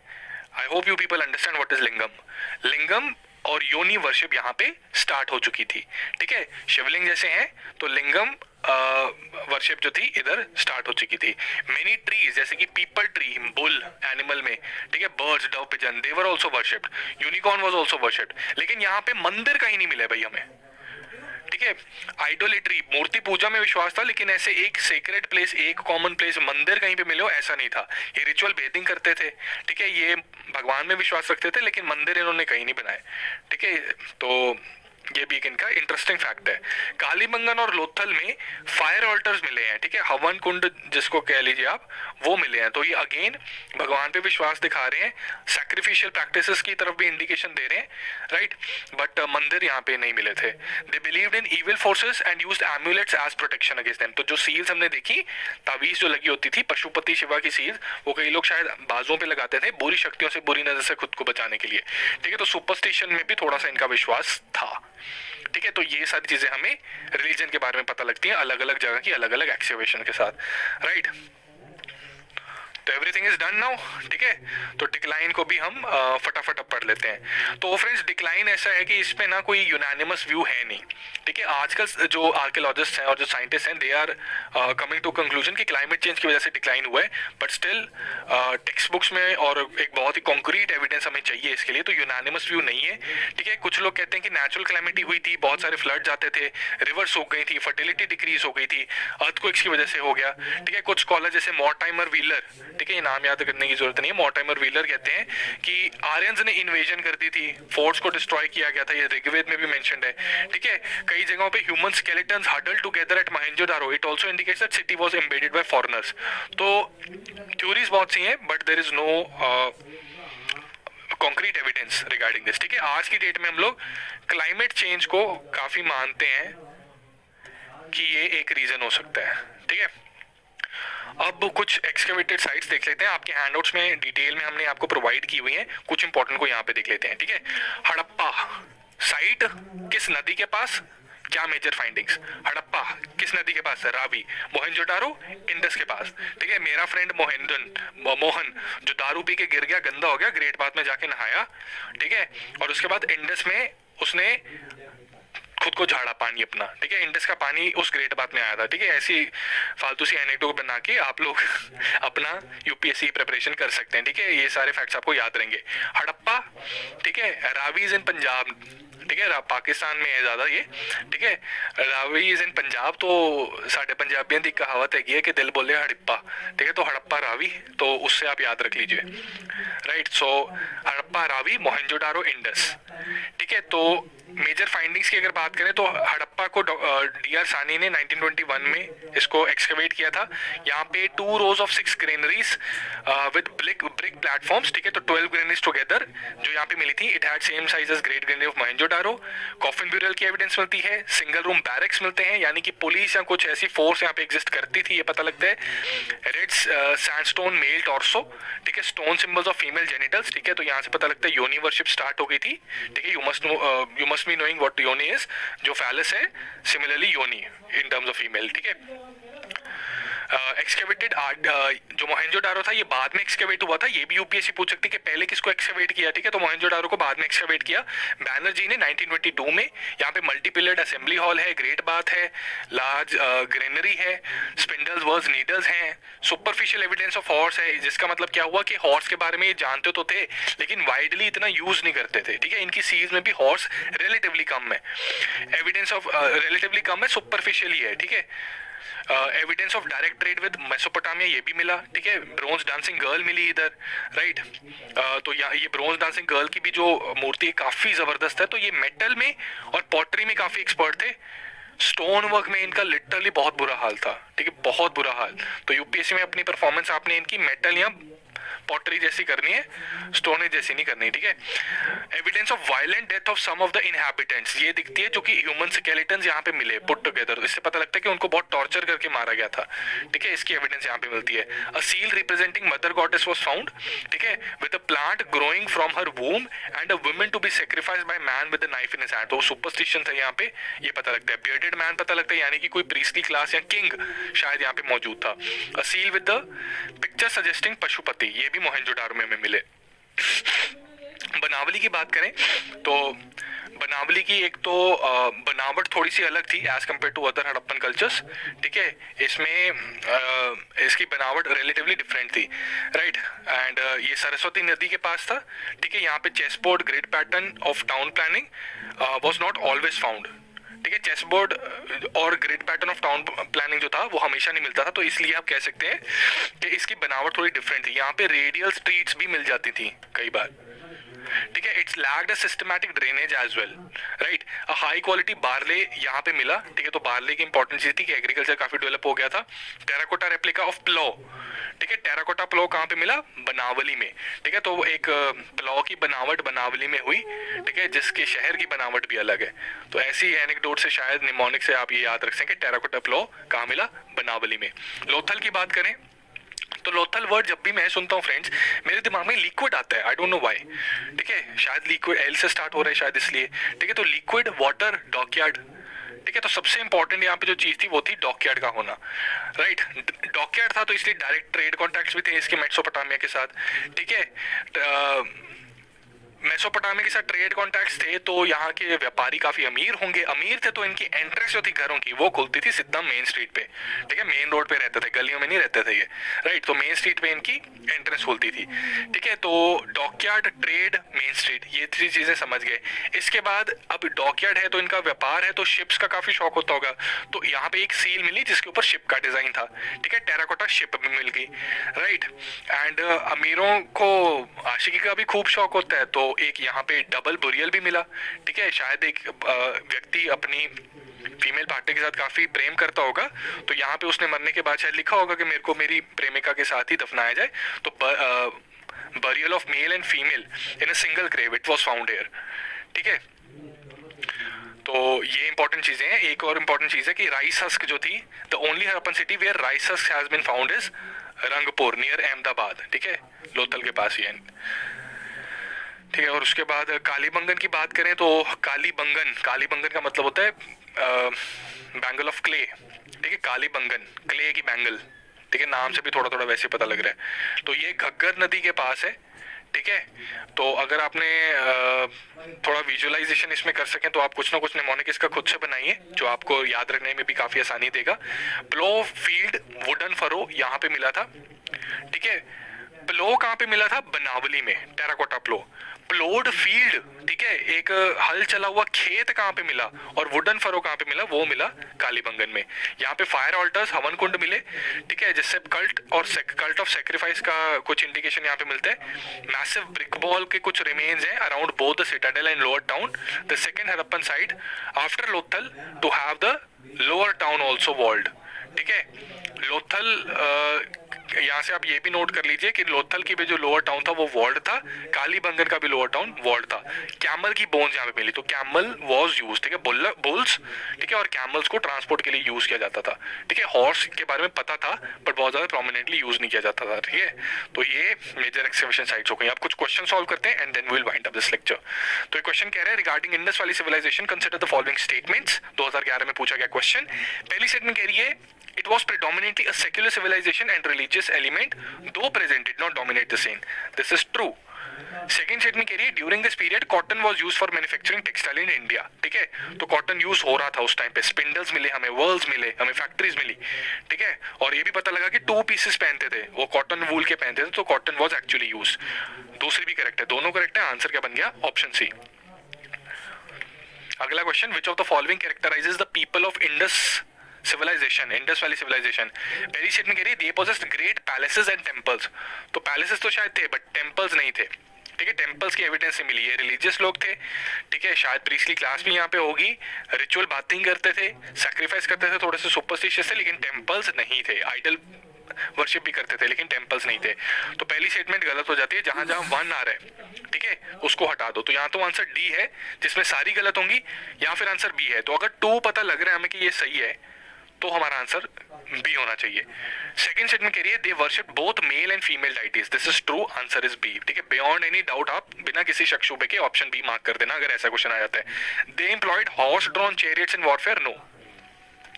I hope you people understand what is lingam. Lingam और योनि वर्शिप यहाँ पे स्टार्ट हो चुकी थी। ठीक है, शिवलिंग जैसे हैं तो लिंगम वर्शिप जो थी इधर स्टार्ट हो चुकी थी। मेनी ट्रीज जैसे कि पीपल ट्री, बुल एनिमल में, ठीक है, birds, Dove, pigeon, they were also worshipped. Unicorn was also worshipped. लेकिन यहाँ पे मंदिर कहीं नहीं मिले भाई हमें। ठीक है, आइडोलेट्री, मूर्ति पूजा में विश्वास था, लेकिन ऐसे एक सेक्रेट प्लेस, एक कॉमन प्लेस, मंदिर कहीं पे मिले हो ऐसा नहीं था। ये रिचुअल बेदिंग करते थे। ठीक है, ये भगवान में विश्वास रखते थे, लेकिन मंदिर इन्होंने कहीं नहीं बनाए। ठीक है, तो ये भी एक इनका इंटरेस्टिंग फैक्ट है। कालीबंगन और लोथल में फायर ऑल्टर्स मिले हैं। ठीक है, हवन कुंड जिसको कह लीजिए आप, वो मिले हैं। तो ये अगेन भगवान पे विश्वास दिखा रहे हैं, सैक्रिफिशियल प्रैक्टिसेस की तरफ भी इंडिकेशन दे रहे हैं, राइट। बट मंदिर यहाँ पे नहीं मिले थे। They believed in evil forces and used amulets as protection against them. तो जो सील्स हमने देखी, तावीज जो लगी होती थी पशुपति शिवा की सील्स, वो कई लोग शायद बाजों पे लगाते थे बुरी शक्तियों से, बुरी नजर से खुद को बचाने के लिए। ठीक है, तो सुपरस्टिशन में भी थोड़ा सा इनका विश्वास था। ठीक है, तो ये सारी चीजें हमें रिलीजन के बारे में पता लगती हैं अलग अलग जगह की अलग अलग एक्सिवेशन के साथ, राइट। तो एवरीथिंग इज डन नाउ। ठीक है, तो डिक्लाइन को भी हम फटाफट अब पढ़ लेते हैं। तो फ्रेंड्स, डिक्लाइन ऐसा है कि इसमें ना कोई यूनानिमस व्यू है नहीं। ठीक है, आजकल जो आर्कियोलॉजिस्ट हैं और जो साइंटिस्ट हैं, they are coming to conclusion कि क्लाइमेट चेंज की वजह से डिक्लाइन हुआ है, बट स्टिल टेक्स्ट बुक्स में और एक बहुत ही कॉन्क्रीट एविडेंस हमें चाहिए इसके लिए। तो यूनानिमस व्यू नहीं है। ठीक है, कुछ लोग कहते हैं कि नेचुरल क्लैमिटी हुई थी, बहुत सारे फ्लड जाते थे, रिवर सूख गई थी, फर्टिलिटी डिक्रीज हो गई थी, अर्थक्वेक्स की वजह से हो गया। ठीक है, कुछ स्कॉलर जैसे मॉर्टाइमर व्हीलर, ठीक है, ये नाम याद करने की जरूरत नहीं है, मॉर्टाइमर व्हीलर कहते हैं कि आर्यंस ने इन्वेजन कर दी थी, फोर्ट्स को डिस्ट्रॉय किया गया था, ये ऋग्वेद में भी मेंशन्ड है। ठीक है, कई जगहों पे human skeletons huddle together at Mohenjodaro, it also indicates that city was invaded by foreigners. तो थ्योरीज बहुत सी हैं, but there is no concrete evidence regarding this, ठीक है। आज की डेट में हम लोग क्लाइमेट चेंज को काफी मानते हैं कि ये एक रीजन हो सकता है, ठीक है। अब कुछ एक्सकेवेटेड साइट्स देख लेते हैं, आपके हैंडआउट्स में डिटेल में हमने आपको प्रोवाइड की हुई है, कुछ इंपॉर्टेंट को यहाँ पे देख लेते हैं, ठीक है। हड़प्पा साइट किस नदी के पास, क्या मेजर फाइंडिंग्स। हड़प्पा किस नदी के पास, रावी। मोहनजोदारो इंडस के पास, ठीक है। मेरा फ्रेंड मोहन जो दारू पी के गिर गया, गंदा हो गया, ग्रेट बाथ में जाके नहाया, ठीक है, और उसके बाद इंडस में उसने खुद को झाड़ा पानी अपना, ठीक है। इंडस का पानी उस ग्रेट बात में आया था, ठीक है। ऐसी फालतू सी एनेक्डोट बना के आप लोग अपना यूपीएससी प्रिपरेशन कर सकते हैं, ठीक है। ये सारे फैक्ट्स आपको याद रहेंगे। हड़प्पा, ठीक है, रावीज इन पंजाब, ठीक है, पाकिस्तान में है ज्यादा ये, ठीक है। रावीज इन पंजाब, तो साढ़े पंजाबियों की कहावत है कि दिल बोले हड़प्पा, ठीक है। तो हड़प्पा रावी, तो उससे आप याद रख लीजिए, राइट। सो हड़प्पा रावी मोहनजोदारो इंडस, ठीक है। तो मेजर फाइंडिंग्स की अगर बात करें तो हड़प्पा को डीआर सानी ने 1921 में इसको एक्सकवेट किया था। यहाँ पे 2 rows of 6 granaries with brick platforms, ठीक है। तो 12 ग्रेनरीज टुगेदर जो यहाँ पे मिली थी, it had same size as great granary of Mohenjodaro. Coffin burial की एविडेंस मिलती है, सिंगल रूम बैरक्स मिलते हैं, यानी कि पुलिस या कुछ ऐसी फोर्स यहाँ पे एग्जिस्ट करती थी, ये पता लगता है। रेड सैंडस्टोन मेल टॉर्सो, ठीक है, stone symbols of female genitals, ठीक है। तो यहाँ से पता लगता है योनि वर्शिप स्टार्ट हो गई थी, ठीक है। You must be knowing what योनि इज, जो फैलस है, सिमिलरली योनि इन टर्म्स ऑफ फीमेल, ठीक है। एक्सकेवेटेड जो मोहनजोदारो था ये बाद में एक्सकेवेट हुआ था, ये भी यूपीएससी पूछ सकती है कि पहले किसको एक्सकेवेट किया, ठीक है। तो मोहनजोदारो को बाद में एक्सकेवेट किया बैनर्जी ने 1922 में। यहाँ पे मल्टी पिलर्ड असेंबली हॉल है, ग्रेट बाथ है, लार्ज ग्रेनरी है, स्पिंडल्स वर्स नीडल्स हैं, सुपरफिशियल एविडेंस ऑफ हॉर्स है, जिसका मतलब क्या हुआ कि हॉर्स के बारे में ये जानते तो थे लेकिन वाइडली इतना यूज नहीं करते थे, ठीक है। इनकी सीज में भी हॉर्स रिलेटिवली कम है, एविडेंस ऑफ रिलेटिवली कम है, सुपरफिशियली है, ठीक है। Evidence of direct trade with Mesopotamia ये भी मिला, ठीक है। ब्रोंज डांसिंग गर्ल मिली इधर, राइट। तो ये ब्रोंज डांसिंग गर्ल की भी जो मूर्ति है काफी जबरदस्त है। तो ये मेटल में और पॉटरी में काफी एक्सपर्ट थे, स्टोन वर्क में इनका लिटरली बहुत बुरा हाल था, ठीक है, बहुत बुरा हाल। तो यूपीएससी में अपनी परफॉर्मेंस आपने इनकी मेटल या पॉटरी जैसी करनी है, स्टोन जैसी नहीं करनी, ठीक है। Evidence of violent death of some of the inhabitants ये दिखती है, जो कि ह्यूमन स्केलेटन्स यहाँ पे मिले पुट टुगेदर, इससे पता लगता है कि उनको बहुत टॉर्चर करके मारा गया था, ठीक है। इसकी एविडेंस यहाँ पे मिलती है। A seal representing mother goddess was found, ठीक है, with a plant growing from her womb and a woman to be sacrificed by man with a knife in his hand. तो सुपरस्टिशन था यहाँ पे, ये पता लगता है। बियर्डेड मैन पता लगता है, यानी कि कोई प्रीस्टली क्लास या किंग शायद यहाँ पे मौजूद था। A seal with the picture suggesting Pashupati, ये भी मोहनजोदारो में मिले। बनावली की बात करें तो बनावली की एक तो बनावट थोड़ी सी अलग थी as compare to other Harappan cultures, ठीक है। इसमें इसकी बनावट रिलेटिवली डिफरेंट थी, राइट। एंड ये सरस्वती नदी के पास था, ठीक है। यहाँ पे chess board grid pattern of town planning was not always found, ठीक है। चेस बोर्ड और grid pattern of town planning जो था वो हमेशा नहीं मिलता था, तो इसलिए आप कह सकते हैं कि इसकी बनावट थोड़ी डिफरेंट थी। यहाँ पे रेडियल स्ट्रीट्स भी मिल जाती थी कई बार, ठीक है। It's lacked a systematic drainage as well, right. A high quality barley यहाँ पे मिला, ठीक है। तो बार्ले की इंपॉर्टेंस ये थी कि एग्रीकल्चर काफी डेवलप हो गया था। टेराकोटा रेप्लिका ऑफ प्लो, ठीक है। टेराकोटा प्लो कहाँ पे मिला, बनावली में, ठीक है। तो एक प्लो की बनावट बनावली में हुई, ठीक है, जिसके शहर की बनावट भी अलग है। तो ऐसी एनेक्डोट से शायद निमोनिक से आप ये याद रख सकें, टेराकोटा प्लो कहाँ मिला, बनावली में। लोथल की बात करें तो लोथल वर्ड जब भी मैं सुनता हूँ फ्रेंड्स, मेरे दिमाग में लिक्विड आता है, आई डोंट नो व्हाई, ठीक है। शायद लिक्विड एल से स्टार्ट हो रहा है शायद इसलिए, ठीक है। तो लिक्विड वाटर डॉकयार्ड, ठीक है। तो सबसे इंपॉर्टेंट यहाँ पे जो चीज थी वो थी डॉकयार्ड का होना, राइट। डॉकयार्ड था तो इसलिए डायरेक्ट ट्रेड कॉन्टैक्ट्स भी थे इसके मेसोपोटामिया के साथ, ठीक है। मेसोपोटामिया के साथ ट्रेड कॉन्टैक्ट्स थे, तो यहाँ के व्यापारी काफी अमीर होंगे, अमीर थे तो इनकी एंट्रेंस जो थी घरों की वो खुलती थी सीधा मेन स्ट्रीट पे, ठीक है। मेन रोड पे रहते थे, गलियों में नहीं रहते थे ये, राइट। तो मेन स्ट्रीट पे इनकी एंट्रेंस खुलती थी, ठीक है। तो डॉकयार्ड, ट्रेड, मेन स्ट्रीट, ये 3 चीजें समझ गए। इसके बाद अब डॉकयार्ड है तो इनका व्यापार है, तो शिप्स का काफी शौक होता होगा, तो यहाँ पे एक सील मिली जिसके ऊपर शिप का डिजाइन था, ठीक है। टेराकोटा शिप भी मिल गई, राइट। एंड अमीरों को आशिकी का भी खूब शौक होता है, तो एक यहाँ पे डबल बुरियल भी मिला, ठीक है। शायद एक व्यक्ति अपनी फीमेल पार्टनर के साथ काफी प्रेम करता होगा, तो यहाँ पे उसने मरने के बाद शायद लिखा होगा कि मेरे को मेरी प्रेमिका के साथ ही दफनाया जाए। तो burial of male and female in a single grave. It was found here. ठीक है, तो ये इंपॉर्टेंट चीजें हैं. एक और इंपॉर्टेंट चीज है कि राइस हस्क जो थी, the only Harappan city where rice husk has been found is Rangpur near Ahmedabad. ठीक है, लोथल के पास ही है. ठीक है, और उसके बाद कालीबंगन की बात करें तो कालीबंगन का मतलब होता है बैंगल ऑफ क्ले. ठीक है, कालीबंगन क्ले की बैंगल. ठीक है, नाम से भी थोड़ा थोड़ा वैसे पता लग रहा है. तो ये घग्गर नदी के पास है. ठीक है, तो अगर आपने थोड़ा विजुअलाइजेशन इसमें कर सकें तो आप कुछ ना कुछ निमोनिक इसका खुद से बनाइए, जो आपको याद रखने में भी काफी आसानी देगा. प्लो फील्ड वुडन फरो यहाँ पे मिला था. ठीक है, प्लो कहाँ पे मिला था? बनावली में, टेराकोटा प्लो. प्लोड फील्ड, ठीक है, एक हल चला हुआ खेत कहाँ पे मिला, और वुडन फरो कहाँ पे मिला? वो मिला कालीबंगन में. यहाँ पे फायर ऑल्टर्स, हवन कुंड मिले. ठीक है, जिससे कल्ट ऑफ सेक्रीफाइस का कुछ इंडिकेशन यहाँ पे मिलते हैं. मैसिव ब्रिक वॉल के कुछ रिमेन्स हैं around both the citadel and lower town, the second Harappan site after Lothal to have the lower town also walled. ठीक है, लोथल यहाँ से आप ये भी नोट कर लीजिए कि लोथल की भी जो लोअर टाउन था वो वॉल्ड था, कालीबंगन का भी लोअर टाउन वॉल्ड था. कैमल की बोन्स यहाँ पे मिली, तो कैमल वॉज यूज. ठीक है, बुल्स. ठीक है, और कैमल्स को ट्रांसपोर्ट के लिए यूज किया जाता था. ठीक है, हॉर्स के बारे में पता था बट बहुत ज्यादा प्रोमिनेंटली यूज नहीं किया जाता था. ठीक है, तो ये मेजर एक्सकवेशन साइट्स हो गई. आप कुछ क्वेश्चन सॉल्व करते हैं and then we will wind up this lecture. तो ये क्वेश्चन कह रहा है regarding Indus valley civilization consider the following statements. 2011 में पूछा गया क्वेश्चन. पहली स्टेटमेंट कह रही है it was predominantly a secular civilization and religious element though present did not dominate the scene. This is true. Second statement कह रही है during this period cotton was used for manufacturing textile in India. ठीक है, तो cotton use हो रहा था उस टाइम पे. स्पिंडल्स मिले हमें, वर्ल्स मिले हमें, फैक्ट्रीज मिली. ठीक है, और ये भी पता लगा कि 2 पीसेस पहनते थे वो, कॉटन वूल के पहनते थे, तो कॉटन वाज एक्चुअली यूज. दूसरी भी करेक्ट है, दोनों करेक्ट है. आंसर क्या बन गया? Option C. अगला question, which of the following characterises the people of Indus civilisation, Indus valley civilisation. पहली स्टेटमेंट कह रही है they possessed great palaces and temples. तो पैलेसेस तो शायद थे बट टेंपल्स नहीं थे. ठीक है, टेंपल्स की एविडेंस से मिली है. रिलीजियस लोग थे. ठीक है, शायद प्रीस्टली क्लास भी यहाँ पे होगी. रिचुअल बाथिंग करते थे, सैक्रिफाइस करते थे, थोड़े से सुपरस्टिशियस थे, लेकिन टेंपल्स नहीं थे. आइडल वर्शिप भी करते थे लेकिन टेंपल्स नहीं थे. तो पहली स्टेटमेंट गलत हो जाती है. जहां जहां 1 आ रहा है, ठीक है, उसको हटा दो. तो यहाँ तो आंसर डी है जिसमें सारी गलत होंगी, या फिर आंसर बी है. तो अगर 2 पता लग रहा है हमें कि ये सही है तो हमारा आंसर बी होना चाहिए. सेकंड स्टेटमेंट कह रही है they worship both male and female deities. This is true. Answer is B. ठीक है, बियॉन्ड एनी डाउट आप बिना किसी शक शुबे के ऑप्शन बी मार्क कर देना अगर ऐसा क्वेश्चन आ जाता है. They employed horse drawn chariots in warfare. No,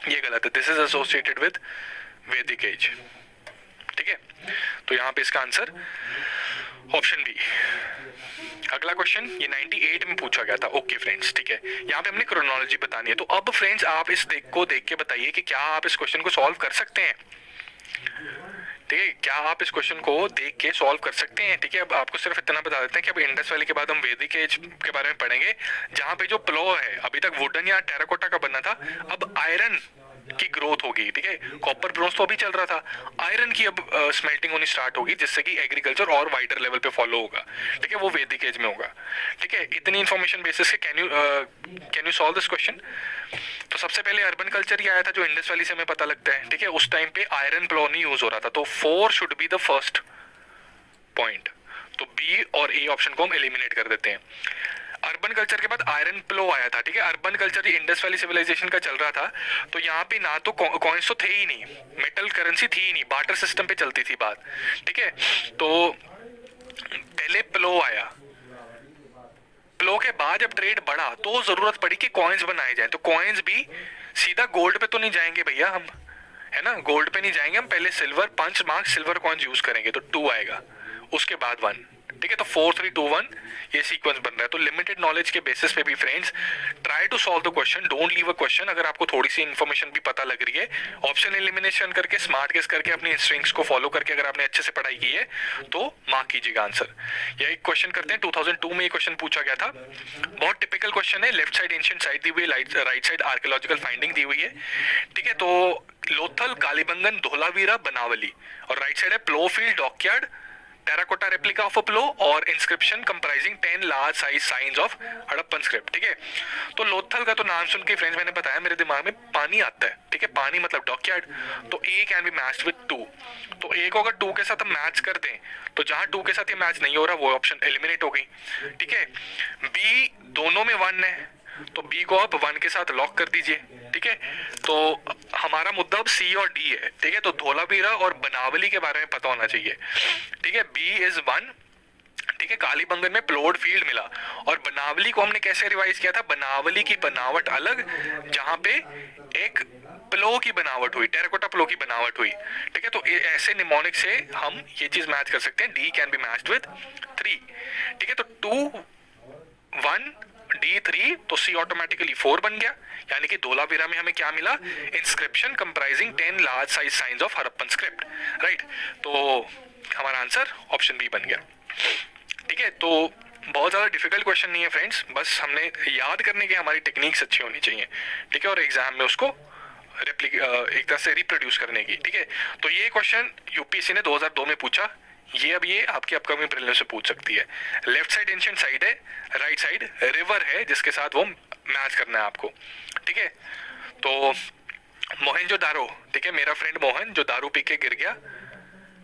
ये गलत है. This is associated with Vedic age. ठीक है, तो यहाँ पे इसका आंसर ऑप्शन बी. अगला क्वेश्चन ये 98 में पूछा गया था. ओके फ्रेंड्स, ठीक है, यहाँ पे हमने क्रोनोलॉजी बतानी है. तो अब फ्रेंड्स आप इस देख के बताइए कि क्या आप इस क्वेश्चन को सॉल्व कर सकते हैं. ठीक है, क्या आप इस क्वेश्चन को देख के सॉल्व कर सकते हैं. ठीक है, अब आपको सिर्फ इतना बता देते हैं कि अब इंडस वैली के बाद हम वैदिक एज के बारे में पढ़ेंगे, जहाँ पे जो प्लो है अभी तक वुडन या टेराकोटा का बना था, अब आयरन की ग्रोथ होगी. ठीक है, कॉपर ब्रोंज तो अभी चल रहा था, आयरन की अब स्मेल्टिंग होनी स्टार्ट होगी, जिससे कि एग्रीकल्चर और वाइडर लेवल पे फॉलो होगा. ठीक है, वो वैदिक एज में होगा. ठीक है, इतनी इंफॉर्मेशन बेसिस से can you solve this question. तो सबसे पहले अर्बन कल्चर ही आया था जो इंडस वैली से हमें पता लगता है. ठीक है, उस टाइम पे आयरन प्लो नहीं यूज हो रहा था. तो 4 should be the first point. तो बी और ए ऑप्शन को हम एलिमिनेट कर देते हैं. अर्बन कल्चर के बाद आयरन प्लो आया था. ठीक है, urban culture Indus valley civilization का चल रहा था, तो यहाँ पे ना तो कॉइन्स तो थे ही नहीं, मेटल करेंसी थी ही नहीं, बार्टर सिस्टम पे चलती थी बात. ठीक है, तो पहले प्लो आया, प्लो के बाद जब ट्रेड बढ़ा तो जरूरत पड़ी कि कॉइन्स बनाए जाए. तो कॉइन्स भी सीधा गोल्ड पे तो नहीं जाएंगे भैया हम, है ना, गोल्ड पे नहीं जाएंगे हम, पहले silver 5 mark silver coins use करेंगे. तो 2 आएगा, उसके बाद 1. ठीक है, तो 4 3 2 1 ये सीक्वेंस बन रहा है. तो लिमिटेड नॉलेज के बेसिस पे भी friends try to solve the question, don't leave a question. अगर आपको थोड़ी सी इन्फॉर्मेशन भी पता लग रही है, ऑप्शन एलिमिनेशन करके, स्मार्ट गेस करके, अपनी इंस्ट्रिंग्स को फॉलो करके अगर आपने अच्छे से पढ़ाई की है तो मार्क कीजिएगा आंसर. या एक क्वेश्चन करते हैं, 2002 में ये क्वेश्चन पूछा गया था. बहुत टिपिकल क्वेश्चन है. लेफ्ट साइड एंशिएंट साइट दी हुई, राइट साइड आर्कियोलॉजिकल फाइंडिंग दी हुई है. ठीक है, तो लोथल, कालीबंगन, धोलावीरा, बनावली, और राइट साइड है plough field, dockyard, terracotta replica of a plough और inscription comprising 10 large size signs of Harappan script. ठीक है, तो लोथल का तो नाम सुन के फ्रेंड्स मैंने बताया मेरे दिमाग में पानी आता है। ठीक है, पानी मतलब डॉकयार्ड, तो ए कैन बी मैच्ड विद 2। तो ए को अगर 2 के साथ हम मैच कर दें तो जहां 2 के साथ ये मैच नहीं हो रहा वो ऑप्शन एलिमिनेट हो गई। ठीक है, बी दोनों में 1 है तो बी को आप 1 के साथ लॉक कर दीजिए। ठीक है, तो हमारा मुद्दा अब सी और डी है। ठीक है, तो धोलावीरा और बनावली के बारे में पता होना चाहिए। ठीक है, बी इज 1। ठीक है, कालीबंगन में प्लॉट फील्ड मिला। और बनावली को हमने कैसे रिवाइज किया था, बनावली की बनावट अलग, जहां पे एक प्लो की बनावट हुई, टेराकोटा प्लो की बनावट हुई। ठीक है, तो ऐसे निमोनिक से हम ये चीज मैच कर सकते हैं, D can be matched with 3। ठीक है, तो 2 1 D3 तो C ऑटोमेटिकली 4 बन गया। यानी कि धोलावीरा में हमें क्या मिला, inscription comprising 10 large size signs of Harappan script. Right, तो हमारा आंसर ऑप्शन बी बन गया। ठीक है, तो बहुत ज़्यादा डिफिकल्ट क्वेश्चन नहीं है फ्रेंड्स, बस हमने याद करने की हमारी टेक्निक्स अच्छी होनी चाहिए। ठीक है, और एग्जाम में उसको एक तरह से रिप्रोड्यूस करने की। ठीक है, तो ये क्वेश्चन यूपीएससी ने 2002 में पूछा, ये आपकी अपकमिंग प्रीलिम से पूछ सकती है। लेफ्ट साइड एंशिएंट साइड है, राइट साइड रिवर है जिसके साथ वो मैच करना है आपको। ठीक है, तो मोहनजोदारो, ठीक है, मेरा फ्रेंड मोहन जो दारू पी के गिर गया,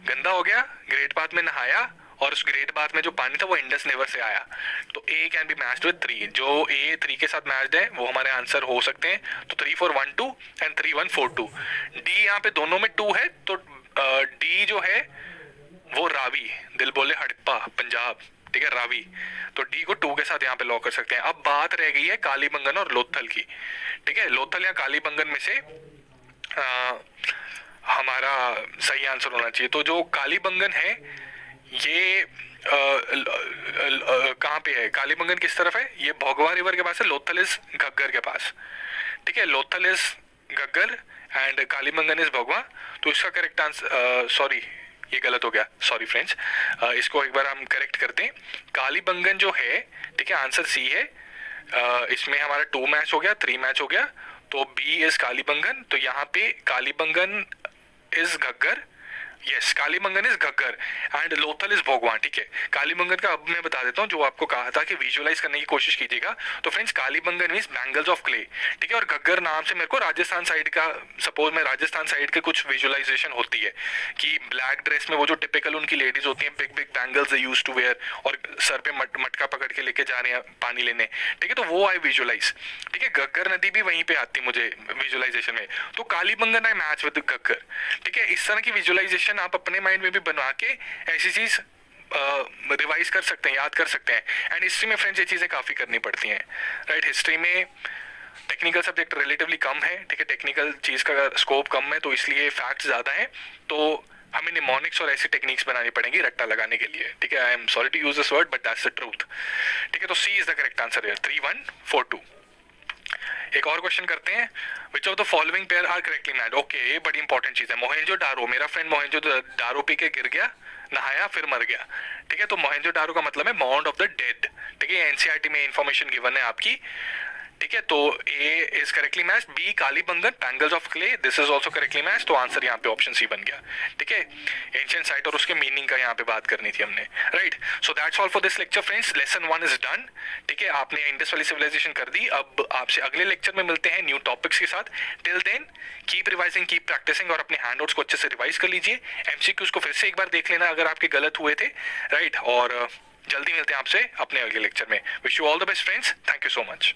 गंदा हो गया, ग्रेट बाथ में नहाया और उस ग्रेट बाथ में जो पानी था वो इंडस रिवर से आया। तो ए कैन बी मैच्ड विद 3। जो ए 3 के साथ मैच्ड है वो हमारे आंसर हो सकते हैं। तो 3 4 1 2 एंड 3 1 4 2। डी यहाँ पे दोनों में 2 है, तो डी जो है वो रावी, दिल बोले हड़प्पा पंजाब। ठीक है, रावी, तो डी को 2 के साथ यहाँ पे लॉक कर सकते हैं। अब बात रह गई है कालीबंगन और लोथल की। ठीक है, लोथल या कालीबंगन में से हमारा सही आंसर होना चाहिए। तो जो कालीबंगन है ये कहाँ पे है, कालीबंगन किस तरफ है, ये भोगवा रिवर के पास है, लोथल इज घग्गर के पास। ठीक है, Lothal is Ghaggar and Kalibangan is Bhogava. तो इसका करेक्ट आंसर, सॉरी ये गलत हो गया, सॉरी फ्रेंड्स, इसको एक बार हम करेक्ट करते हैं। कालीबंगन जो है, ठीक है, आंसर सी है। इसमें हमारा 2 मैच हो गया, 3 मैच हो गया, तो बी इज कालीबंगन। तो यहाँ पे Kalibangan is Ghaggar, yes, Kalibangan is Ghaggar and Lothal is Bhogava. ठीक है, कालीबंगन का अब मैं बता देता हूँ, जो आपको कहा था कि विजुअलाइज करने की कोशिश कीजिएगा। तो friends Kalibangan means bangles of clay. ठीक है, और घग्गर नाम से मेरे को राजस्थान साइड का, सपोज मैं राजस्थान साइड के कुछ विजुअलाइजेशन होती है कि ब्लैक ड्रेस में वो जो टिपिकल उनकी लेडीज होती हैं, big big bangles they used to wear, और सर पे मटका पकड़ के लेके जा रहे हैं पानी लेने। ठीक है, तो वो आई विजुअलाइज। ठीक है, घग्गर नदी भी वहीं पे आती मुझे विजुअलाइजेशन में, तो कालीबंगन आई मैच विद घग्गर। ठीक है, इस तरह की विजुअलाइजेशन आप अपने माइंड में भी बनवा के ऐसी चीज रिवाइज कर सकते हैं, याद कर सकते हैं। एंड हिस्ट्री में फ्रेंड्स ये चीजें काफी करनी पड़ती हैं। राइट, हिस्ट्री में टेक्निकल सब्जेक्ट रिलेटिवली कम है। ठीक है, टेक्निकल चीज का स्कोप कम है, तो इसलिए फैक्ट्स ज्यादा है, तो हमें निमोनिक्स और ऐसी टेक्निक्स बनानी पड़ेंगी रट्टा लगाने के लिए। ठीक है, I am sorry to use this word but that's the truth. ठीक है, तो C is the correct answer here, 3 1 4 2। एक और क्वेश्चन करते हैं, which of the following pair are correctly matched. Okay, ये बड़ी इंपॉर्टेंट चीज है। मोहनजो दारो, मेरा फ्रेंड मोहनजो दारो पी के गिर गया, नहाया फिर मर गया। ठीक है, तो मोहनजो दारो का मतलब है माउंट ऑफ द डेड। ठीक है, एनसीईआरटी में इंफॉर्मेशन गिवन है आपकी। ठीक है, तो A is correctly match, B Kalibangan bangles of clay, this is also correctly match, तो आंसर यहाँ पे ऑप्शन सी बन गया। ठीक है, एंशिएंट साइट और उसके मीनिंग का यहाँ पे बात करनी थी हमने। Right, so that's all for this lecture friends, lesson 1 is done. ठीक है, आपने इंडस वैली सिविलाइजेशन कर दी। अब आपसे अगले लेक्चर में मिलते हैं न्यू टॉपिक्स के साथ। Till then keep revising, keep practicing, और अपने हैंडआउट्स को अच्छे से रिवाइज कर लीजिए। एमसीक्यूज को फिर से एक बार देख लेना अगर आपके गलत हुए थे। राइट, और जल्दी मिलते हैं आपसे अपने अगले लेक्चर में। Wish you all the best friends, thank you so much.